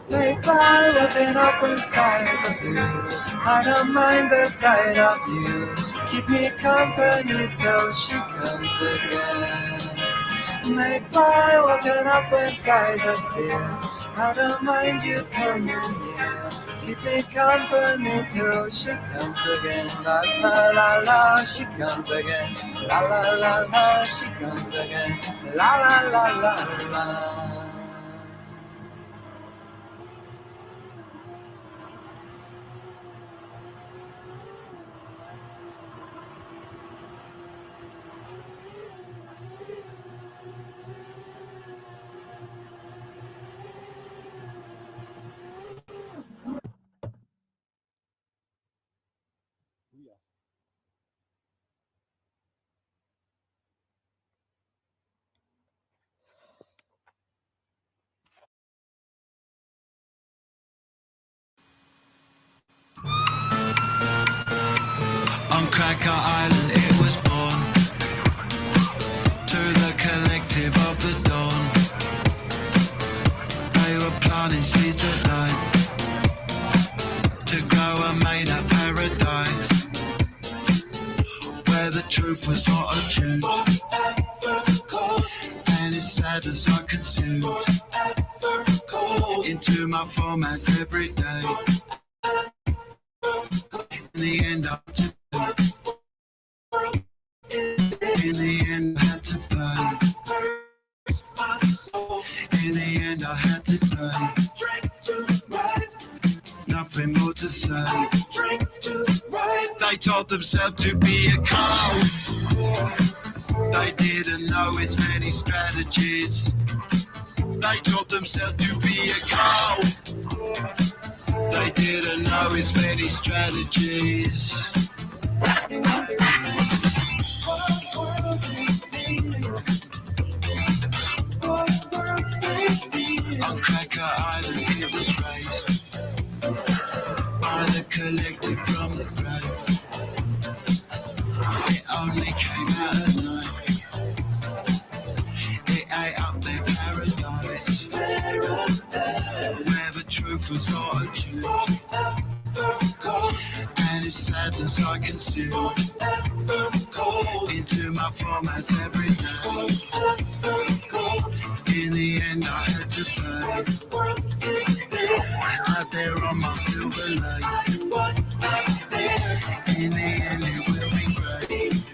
Mayfly walking up when skies are blue. I don't mind the sight of you. Keep me company till she comes again. Mayfly walking up when skies are clear. I don't mind you coming near. Keep me company till she comes again. La la la la, she comes again. La la la la, she comes again. La la la la la. On Cracker Island it was born, to the collective of the dawn. They were planting seeds of light, to grow a made-up paradise, where the truth was not attuned, and its sadness I consumed into my formats every day. In the end I had to burn. In the end I had to burn. Nothing more to say. They told themselves to be a cow. They didn't know its many strategies. They told themselves to be a cow. They didn't know its many strategies. On Cracker Island it was raised by the collective from the grave. was all a joke. And his sadness I consume into my formats every day. In the end I had to pay. Out there on my silver lake. In the end it will be great.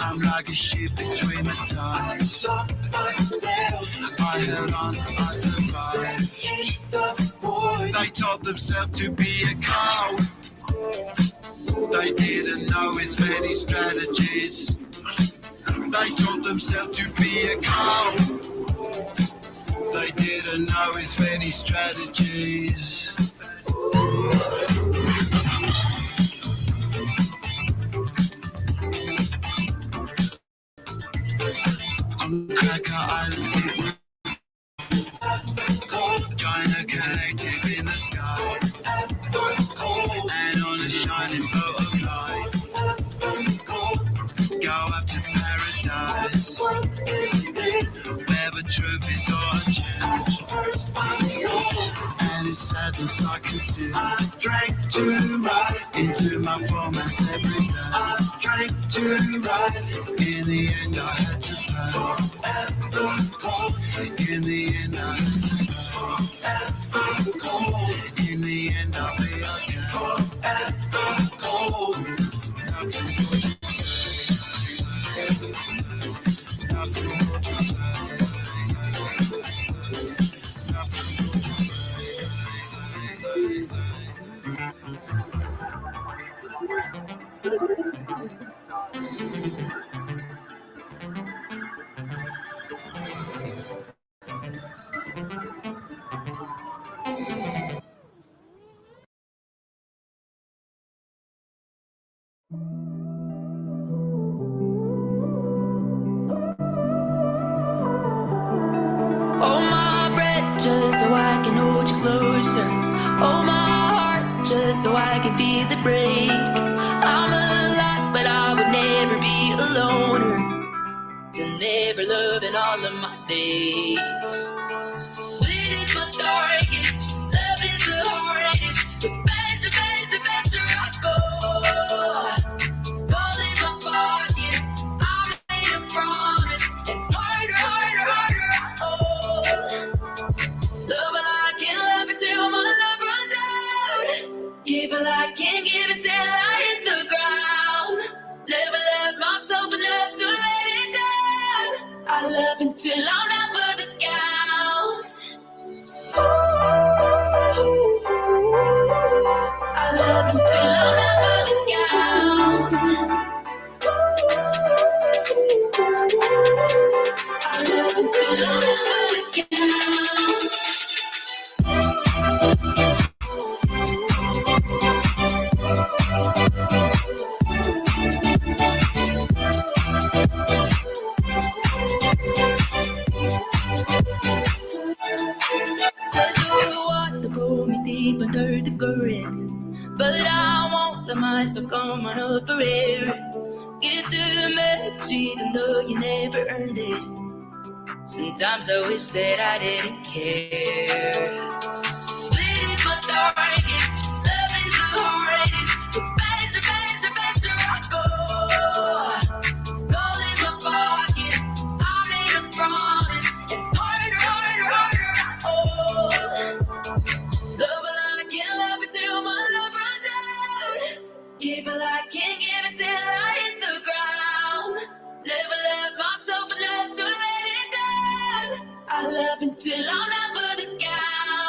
I'm like a ship between the tides. I held on, I survived. They taught themselves to be a coward. They didn't know his many strategies. They taught themselves to be a coward. They didn't know his many strategies. On Cracker Island, China collective in the sky, and on a shining boat of light, go up to paradise, where the truth is all change, and his sadness I consume. I drank too much into my formats every day. I drank too much. In the end I had to pay. In the end I had to pay. In the end I'll be okay. Hold my breath just so I can hold you closer. Hold my heart just so I can feel it break. I'm alive, but I would never be a loner. To never love in all of my days. Bleed is my darkest, love is the hardest. The faster I go. Gold in my pocket, I made a promise. And harder I hold. Love it like I can't love it till my love runs out. Give it like I can't give it till I hit the ground. Never love myself enough to let it down. I love until I'm not for the count. I love until I'm not for the count. I love until I'm not for the count. Water pull me deep under the current, but I won't let myself come on up for air. Get too much even though you never earned it. Sometimes I wish that I didn't care. Bleed is my darkest, love is the hardest. The faster I go. Gold in my pocket, I made a promise. And harder I hold. Love it like I can't love it till my love runs out. Give it like I can't give it till I hit the ground. Never love myself enough to let it down. I love until I'm not for the count.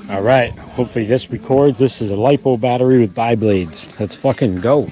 All right. Hopefully this records. This is a LiPo battery with bi-blades. Let's fucking go.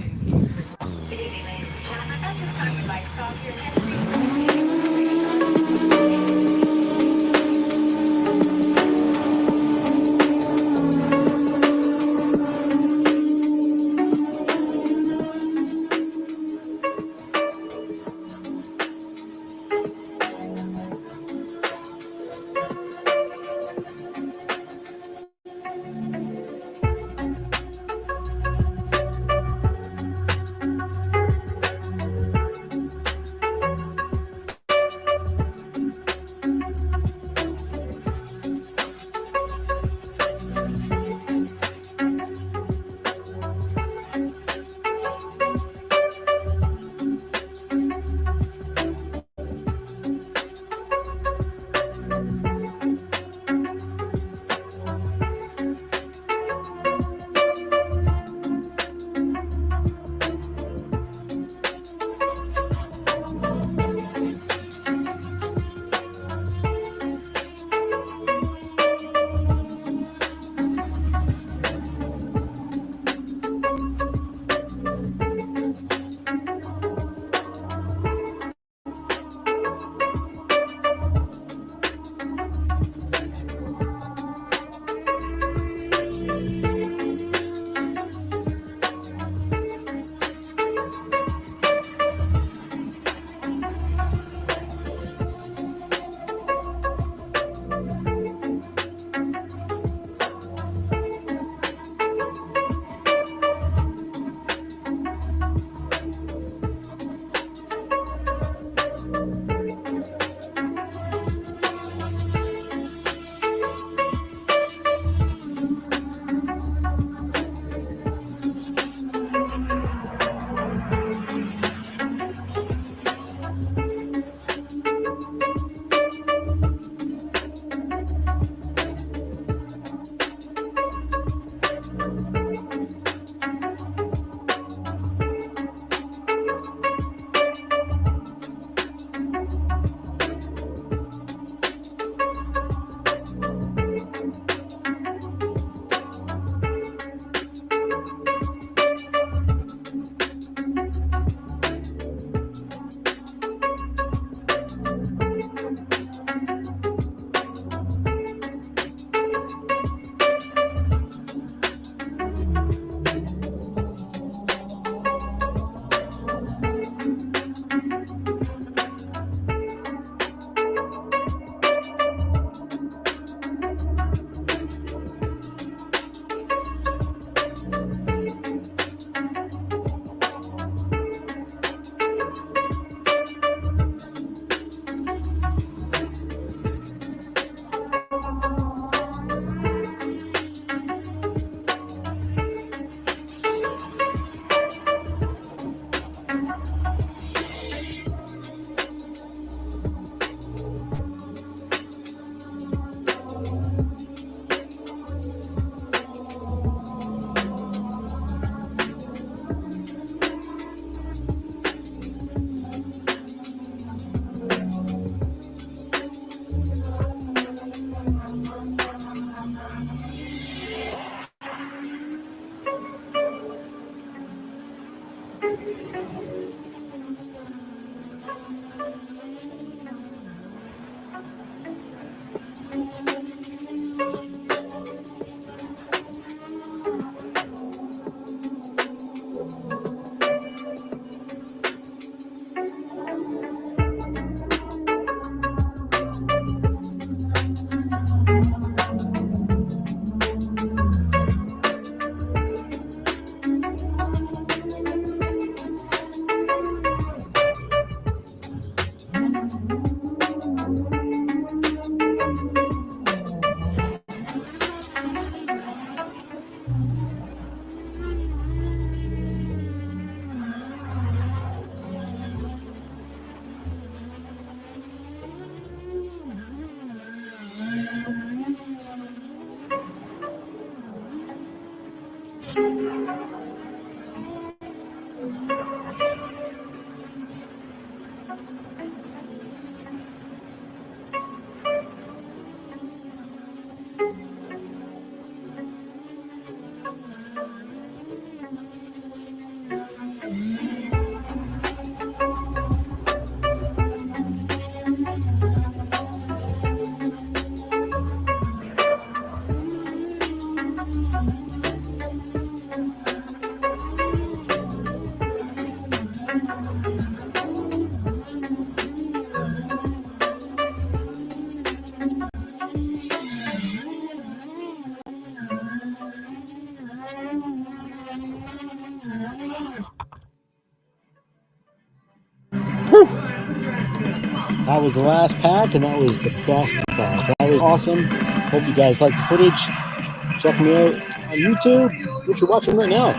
That was the last pack, and that was the best pack. That was awesome. Hope you guys liked the footage. Check me out on YouTube, which you're watching right now.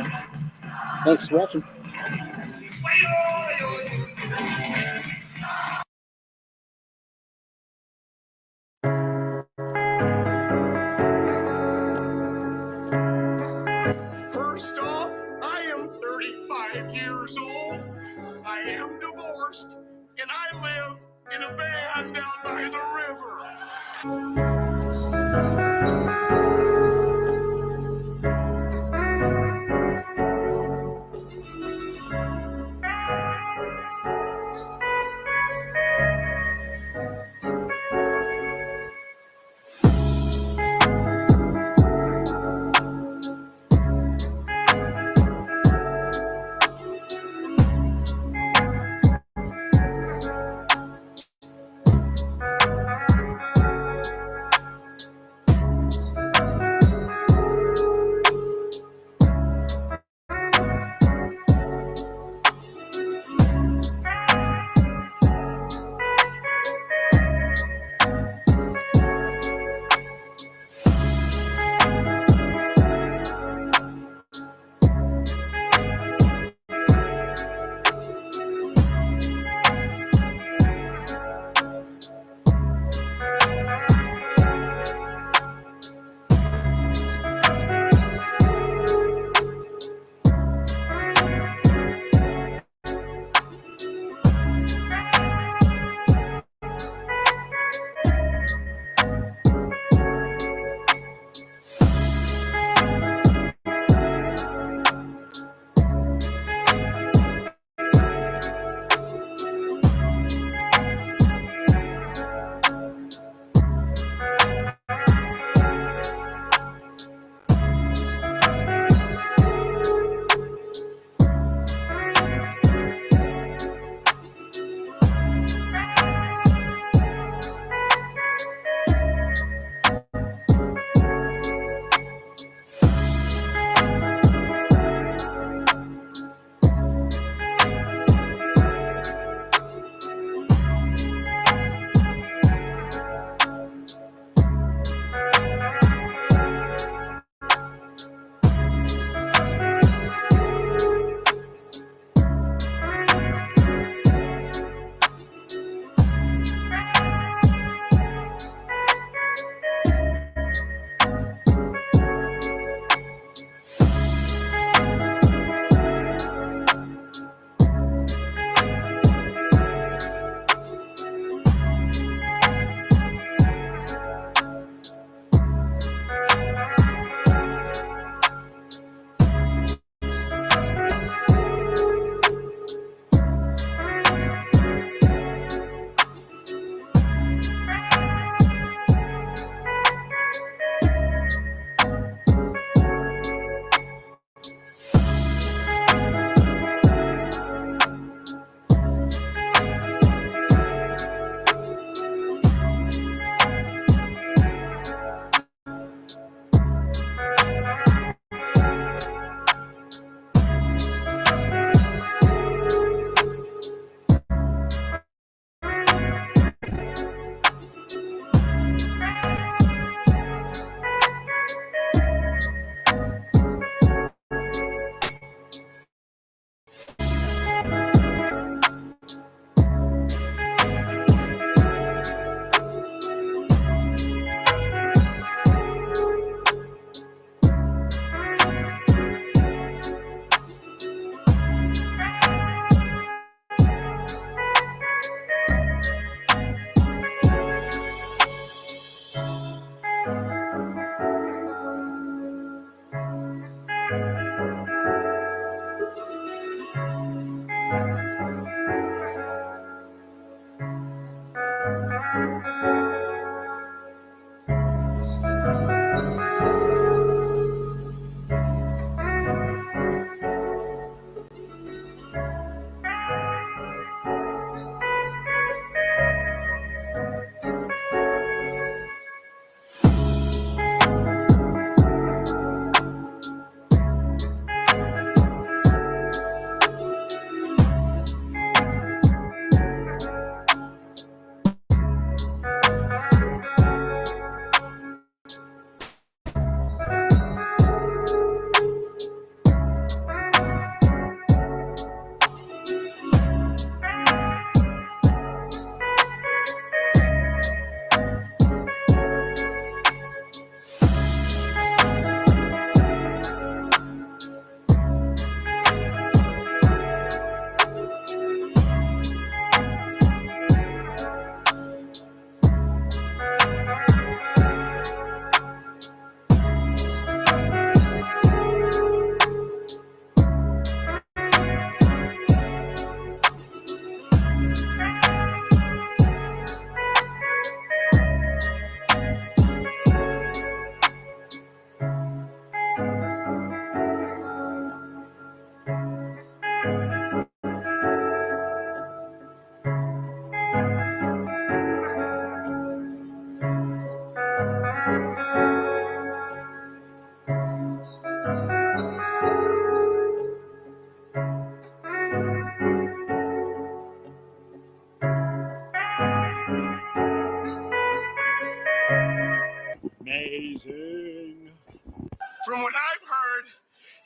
Thanks for watching. First off, I am 35 years old. I am divorced, and I live in a van down by the river.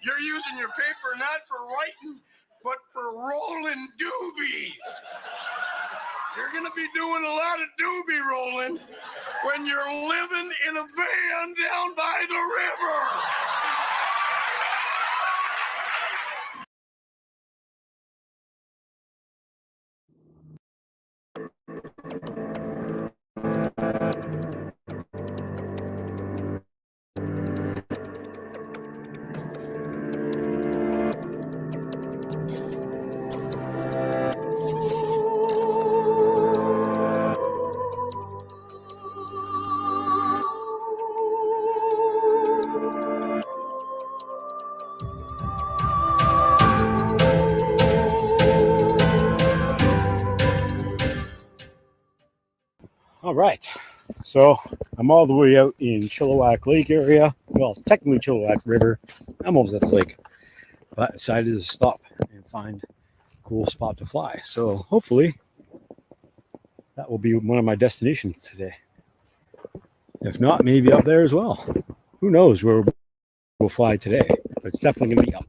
You're using your paper not for writing, but for rolling doobies. You're going to be doing a lot of doobie rolling when you're living in a van down by the river. All right, so I'm all the way out in Chilliwack Lake area. Well, technically Chilliwack River. I'm almost at the lake, but I decided to stop and find a cool spot to fly. So hopefully that will be one of my destinations today. If not, maybe up there as well. Who knows where we'll fly today, but it's definitely going to be up.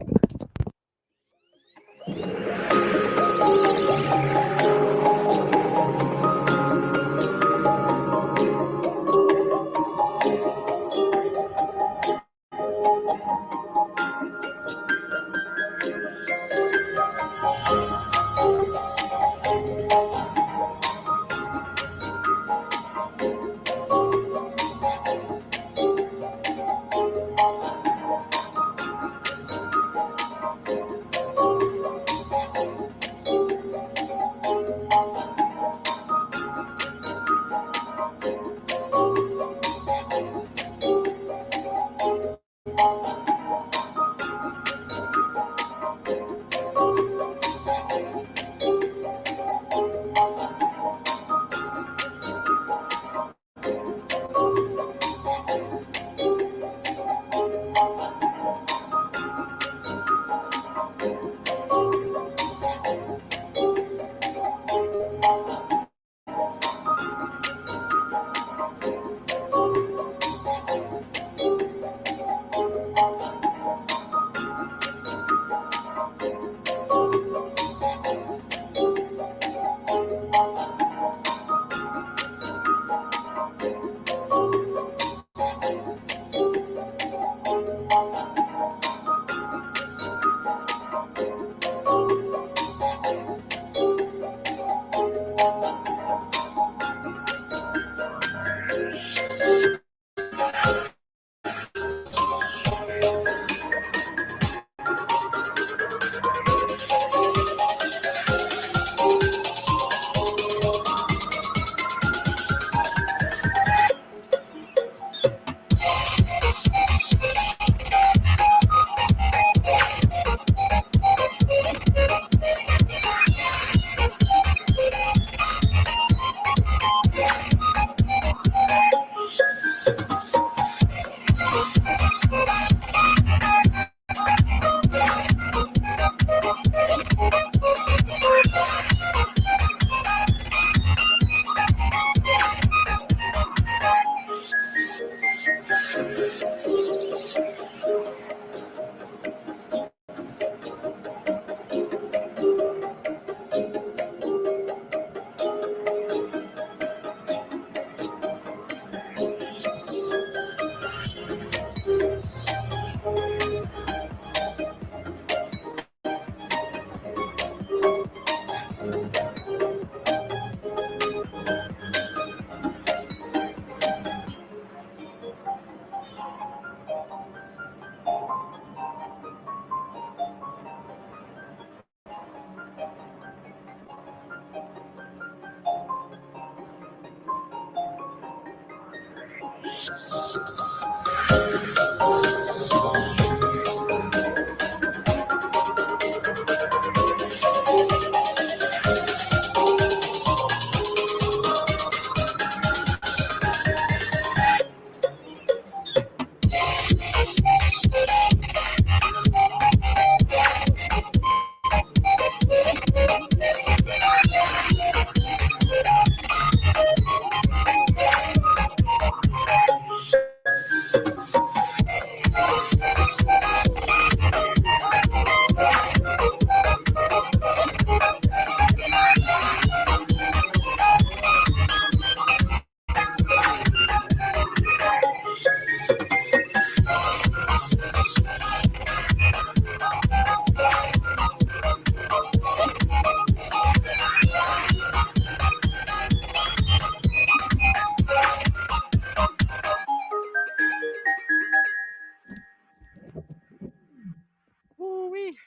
Whee!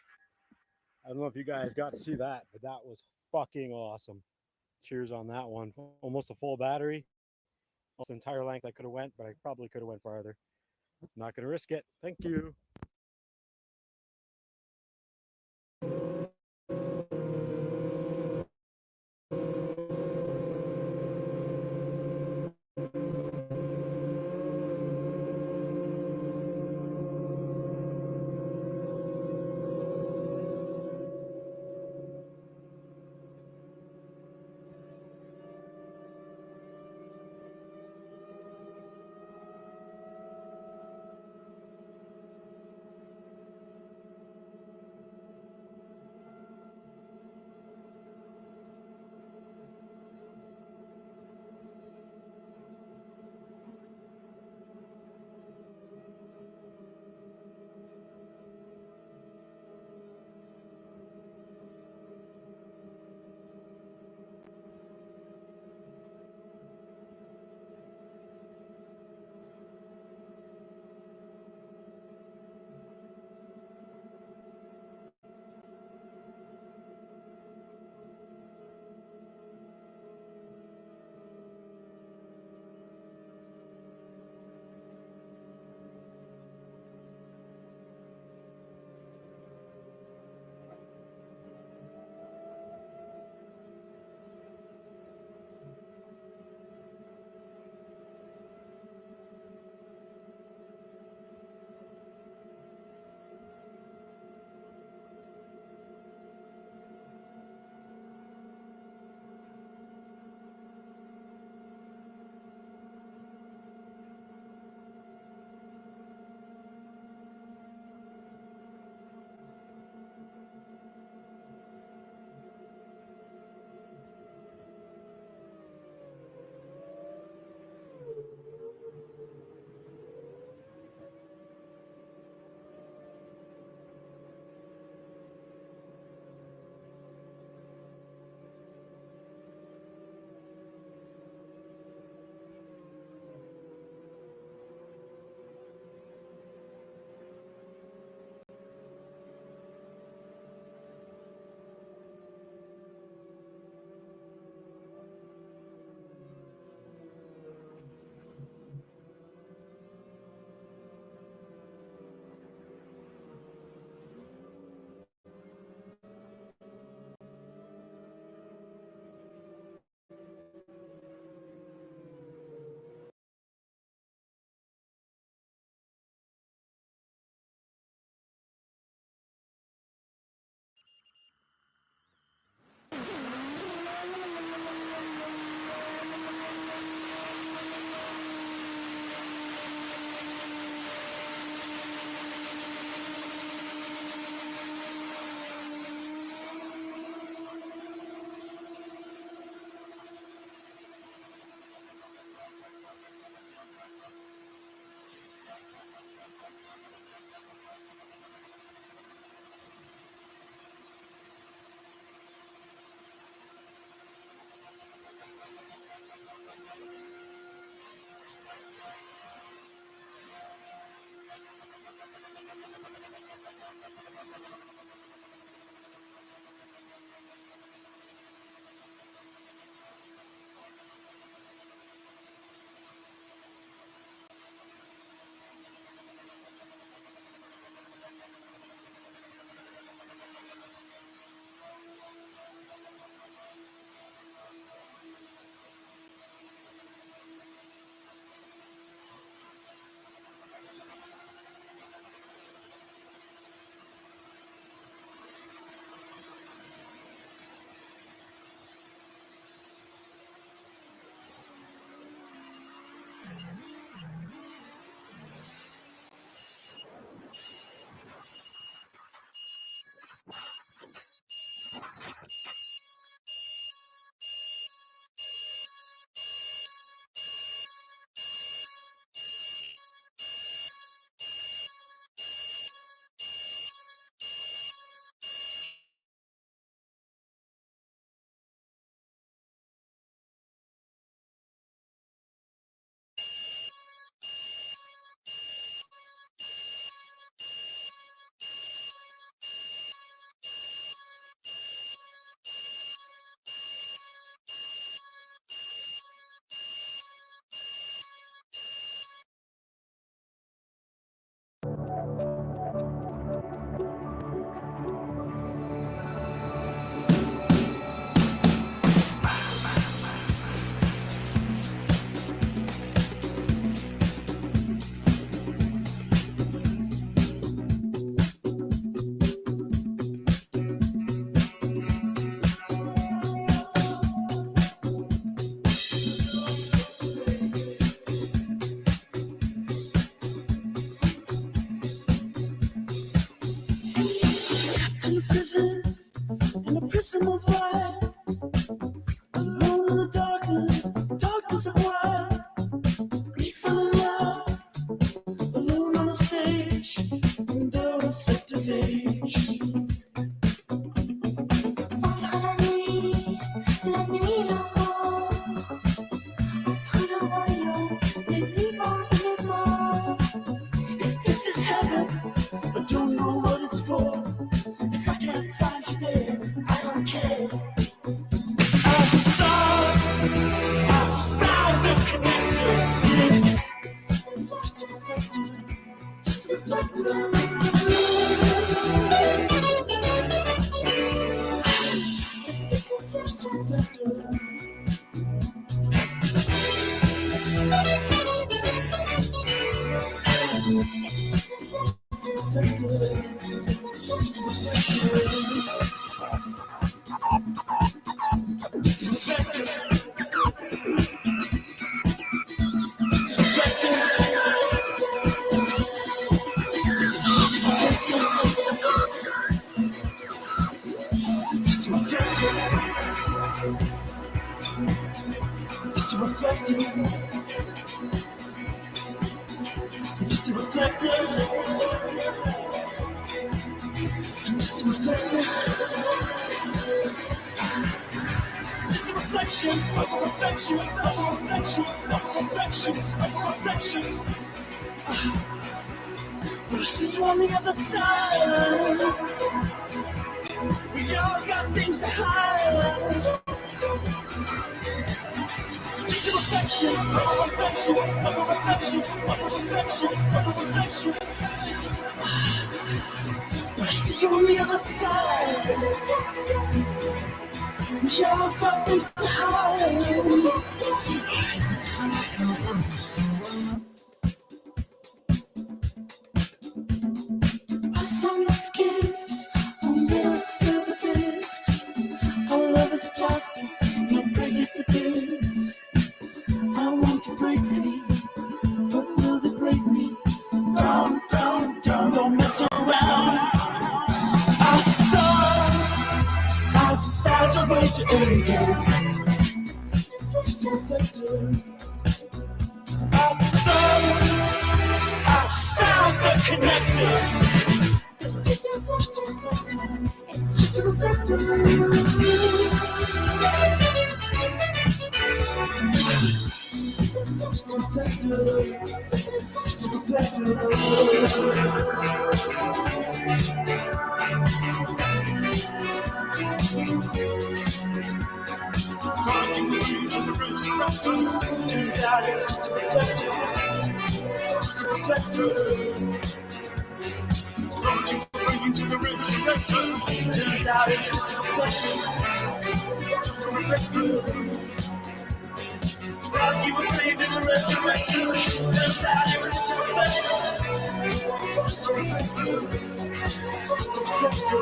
I don't know if you guys got to see that, but that was fucking awesome. Cheers on that one. Almost a full battery. Almost the entire length I could have went, but I probably could have went farther. Not going to risk it. Thank you. in a prison of fire. Alone in the darkness of wire. We fell in love, alone on a stage, in the reflective age. Entre la nuit, l'aurore, entre le royaume des vivants et des morts. If this is heaven, I don't know what it's for. If I can't find you there, I don't care. I thought I found the connector. Just reflector. We'll see you on the other side. We all got things to hide. Just a reflection, of a reflection, of a reflection, of a reflection, of a reflection. We'll see you on the other side. We all got things to hide. Our song escapes on little silver discs. Our love is plastic, no break it to bits. I want to break free, but will they break me? Down, down, down, don't mess around. I thought I found a way to end you. Just a reflector. I thought I found the connector. This is a reflector. It's just a reflector. Just a reflector. Just a reflector. Turns out it's just a reflector. Just a reflector. Thought you were bringing to the resurrector. Turns out it's just a reflection. Just a reflector. Thought you were bringing to the resurrector. Turns out it was just a reflection. Just a reflector. Just a reflector.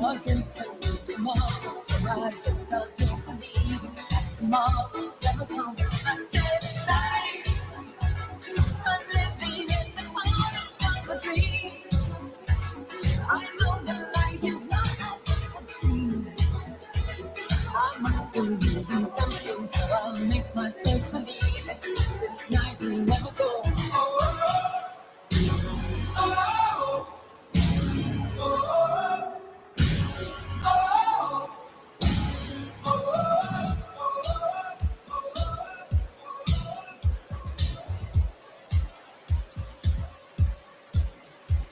against it tomorrow. So I guess I'll just believe that tomorrow never comes. I said tonight, I'm living in the forest of a dream. I know the light is not as it would seem. I must believe in something, so I'll make myself believe it. This night will never go.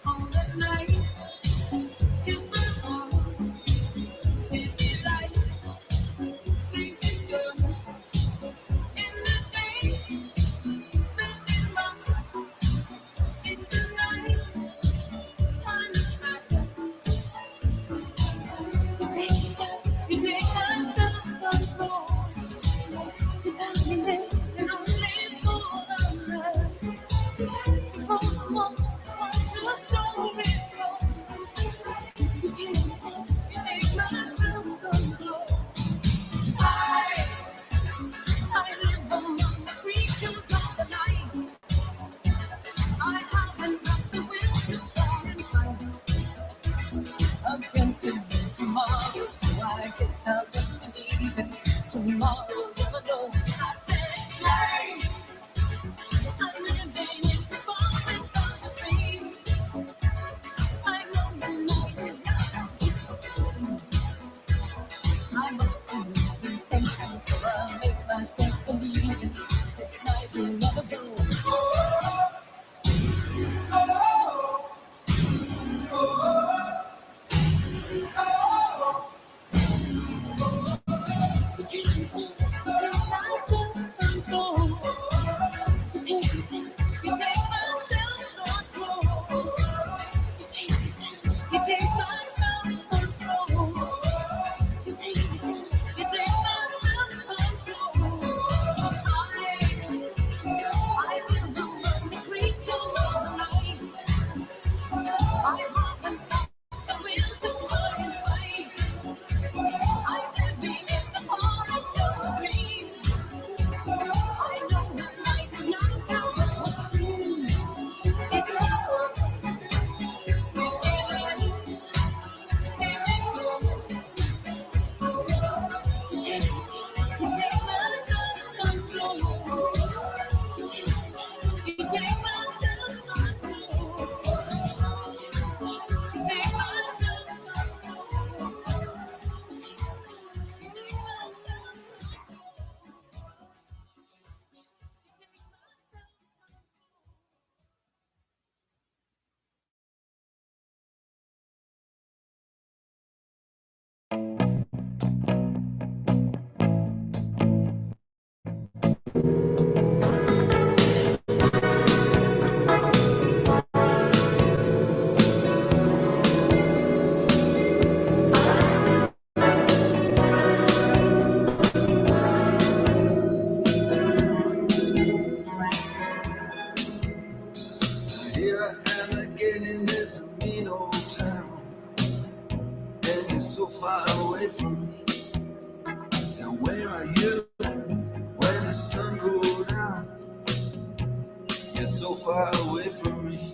On the night is my heart, city light, thinking girl. In the day, thinking about it's the night, time is back. You take myself control. Sit down and live and only for the night. For the moment, the soul is gone. You take myself control. I live among the creatures of the night. I haven't got the will to try and fight against the wind tomorrow. So I guess I'll just believe it. Tomorrow will know. I said, hey, I'm living in the forest of a dream. I know the night is not as it would seem. I must believe in something, so I'll make myself believe it. This night will never go. You take yourself, you take myself control. You take yourself, you take myself control. You take yourself, you take myself control. You take yourself, you take myself control. I live among the creatures of the night. I haven't got the will to try and fight. I'm living in the forest of the dream. I know that life is not as it would seem. It's love, city light, feeling good. You take myself control. You take myself control. You take myself Here I am again in this mean old town, and you're so far away from me. And where are you when the sun goes down? You're so far away from me.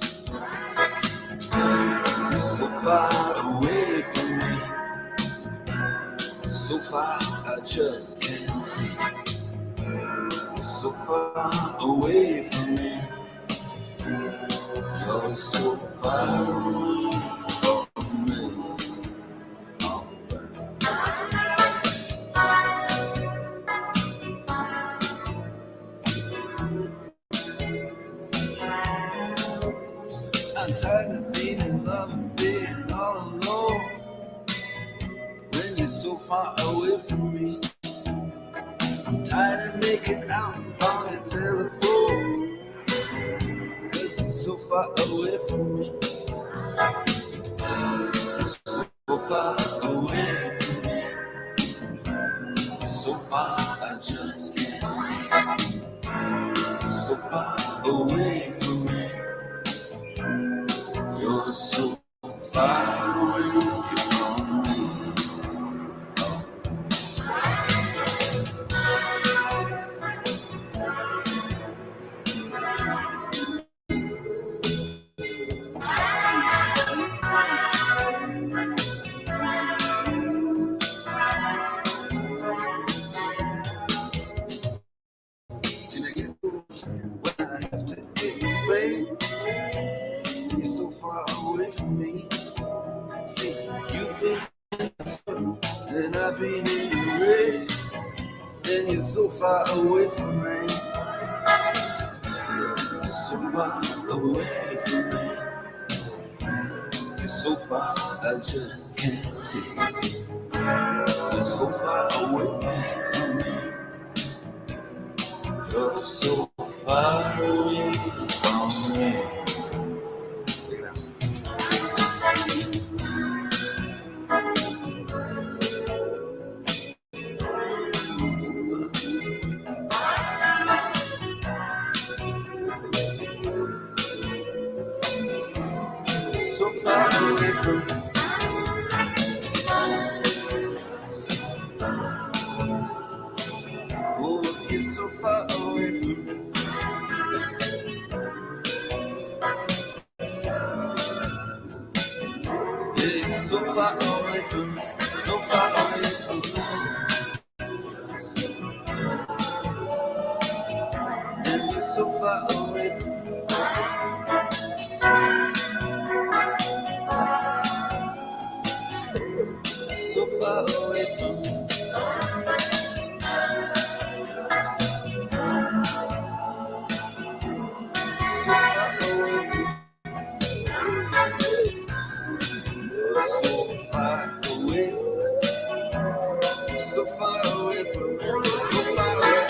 You're so far away from me. So far I just can't see. You're so far away from me. You're so far away from me. I'm tired of being in love and being all alone. When you're so far away from me, I'm tired of making out on the telephone. 'Cause you're so far away from me. You're so far away from me. You're so far I just can't see. You're so far away from me. You're so far away from me. been in the sun, and I've been in the rain, and you're so far away from me. You're so far away from me. You're so far, I just can't see. You're so far away from me. You're so far away from me. So far away from me. Oh, you're so far away from me. Yeah, you're so far away from me. So far away from me. And you're so far away from me. So far away from me. So far away. So far away from me. So far away.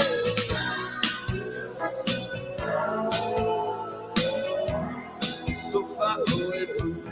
So far away from me.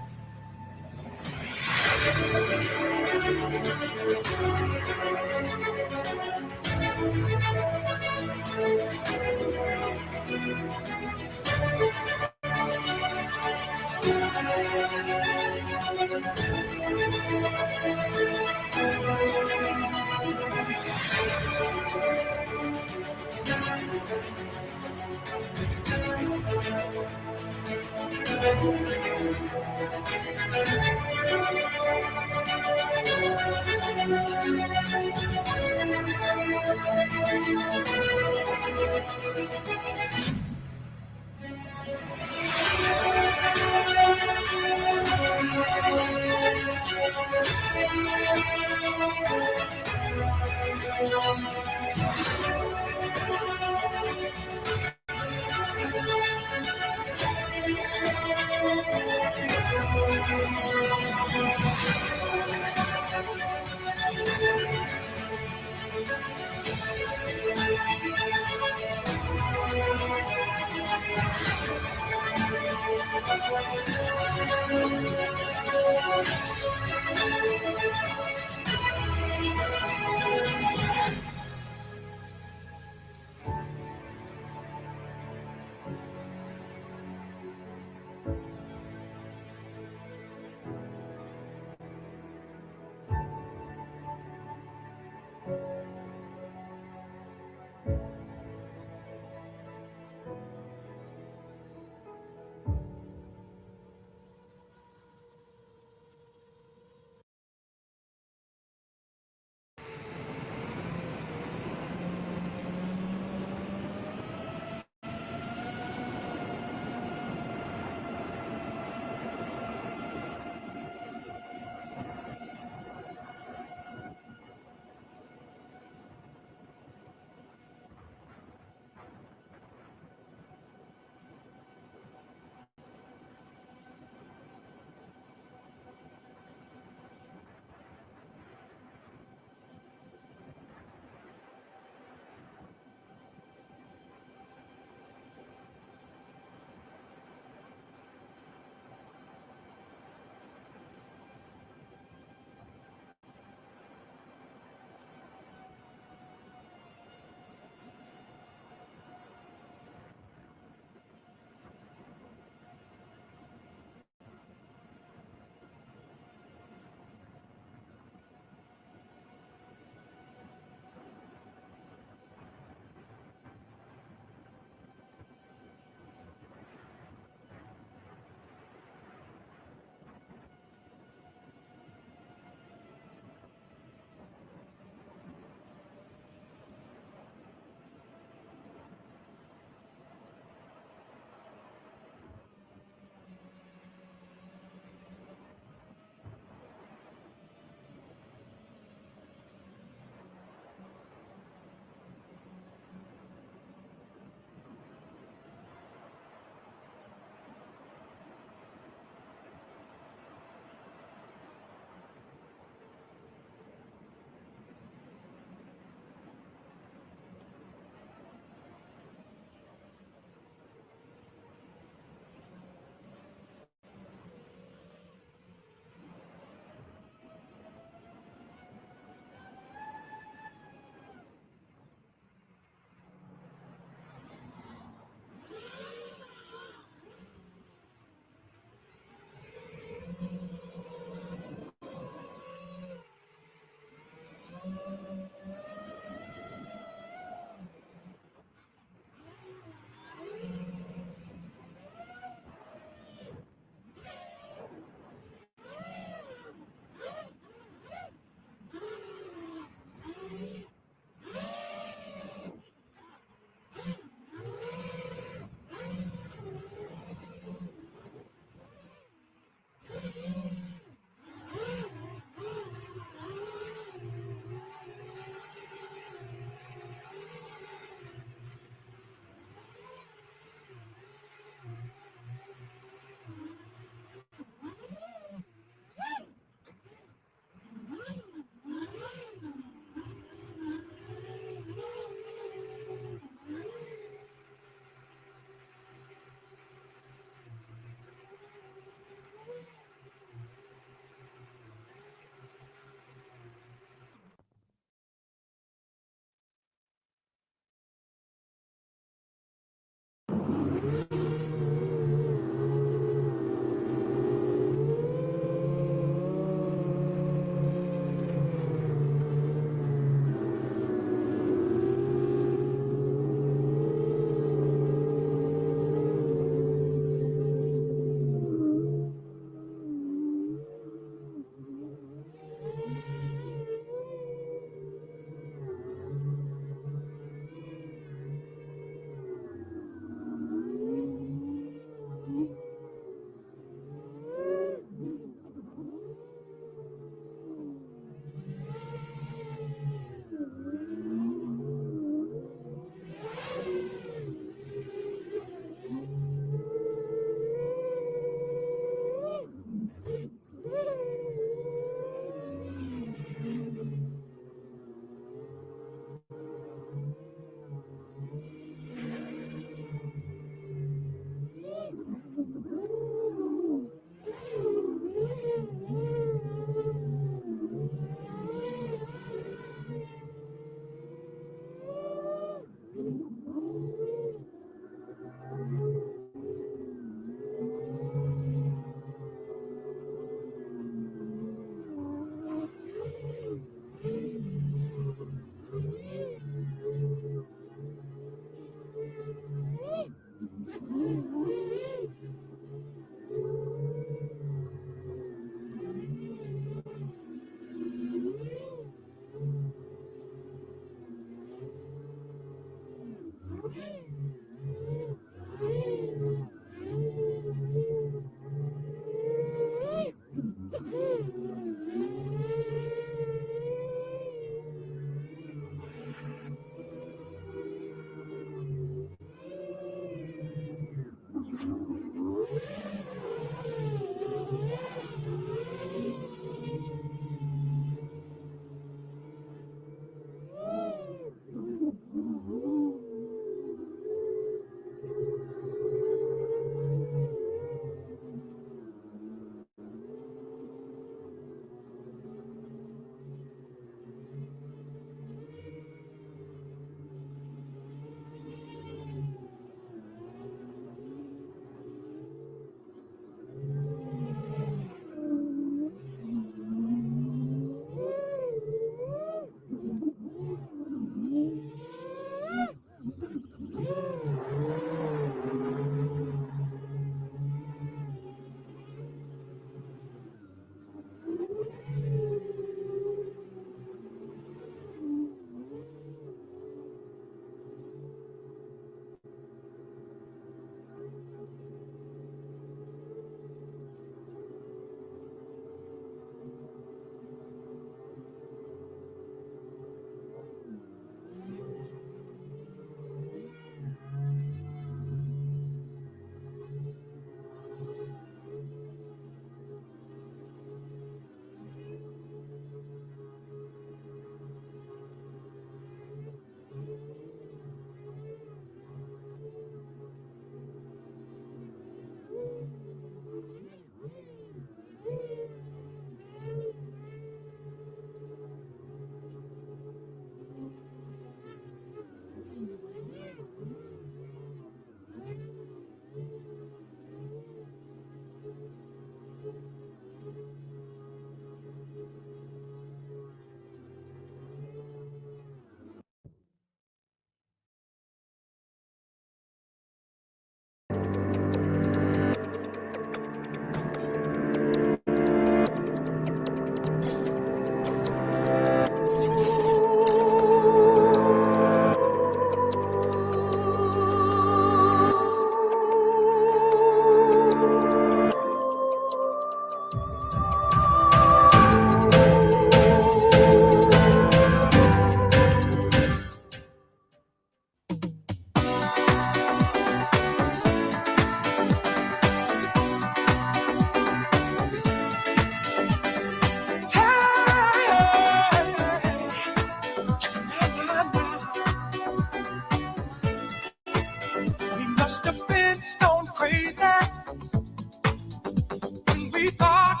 We thought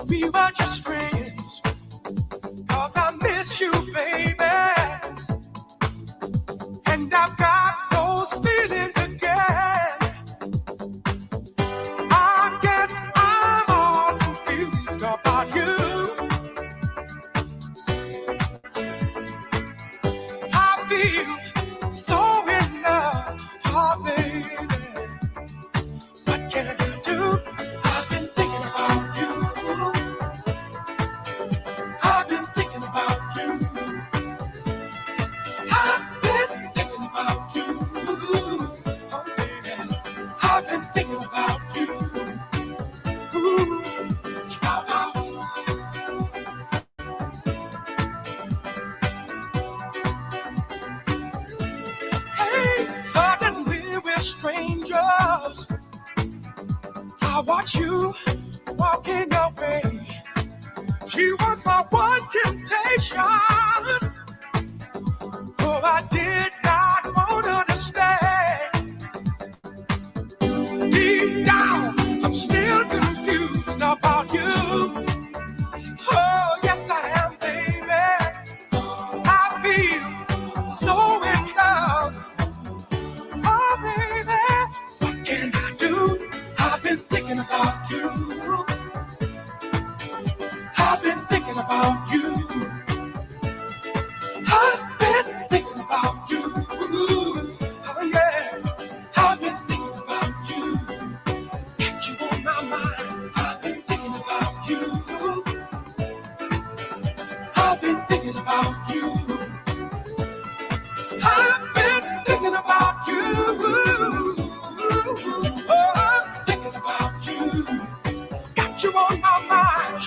we were just friends, 'cause I miss you, baby. And I've got those feelings again. I guess I'm all confused about you. I feel so in love, oh baby. What can I do? I've been thinking about you. I've been thinking about you. I've been thinking about you. Oh baby, I've been thinking about you. Ooh. Hey, suddenly we're strangers. I watch you walking away. She was my one temptation. Oh, I did not want her to stay. Deep down, I'm still confused about you. Oh, yes, I am, baby. I feel so in love. Oh, baby, what can I do? I've been thinking about you. I've been thinking about you. I've been thinking about you. Oh, yeah. I've been thinking about you. Got you on my mind. I've been thinking about you. I've been thinking about you. I've been thinking about you. Oh, I'm thinking about you. Got you on my mind.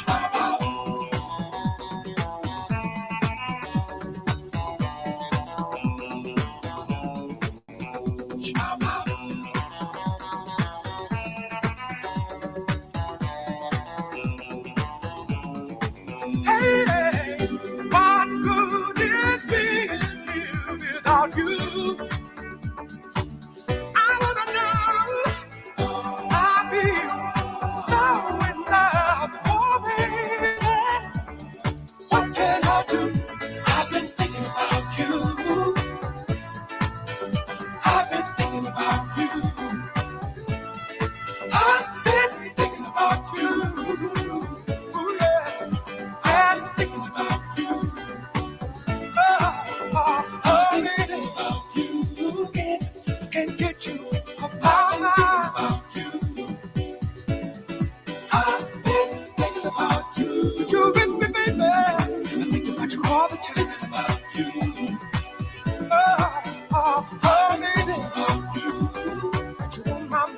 Hey, what good is being here without you? I wanna know. I feel so in love, oh baby. What can I do? I've been thinking about you. I've been thinking about you. I've been thinking about you. Ooh, yeah. I've been thinking about you. Baby. Can't get you off my mind. I've been thinking about you. You with me, baby. I think about you all the time. About you. Baby. Got you on my mind.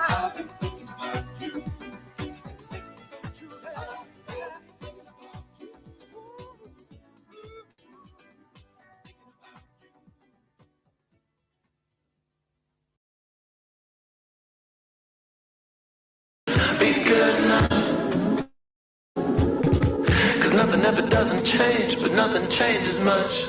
I've been thinking about you. Be good now. 'Cause nothing ever doesn't change, but nothing changes much.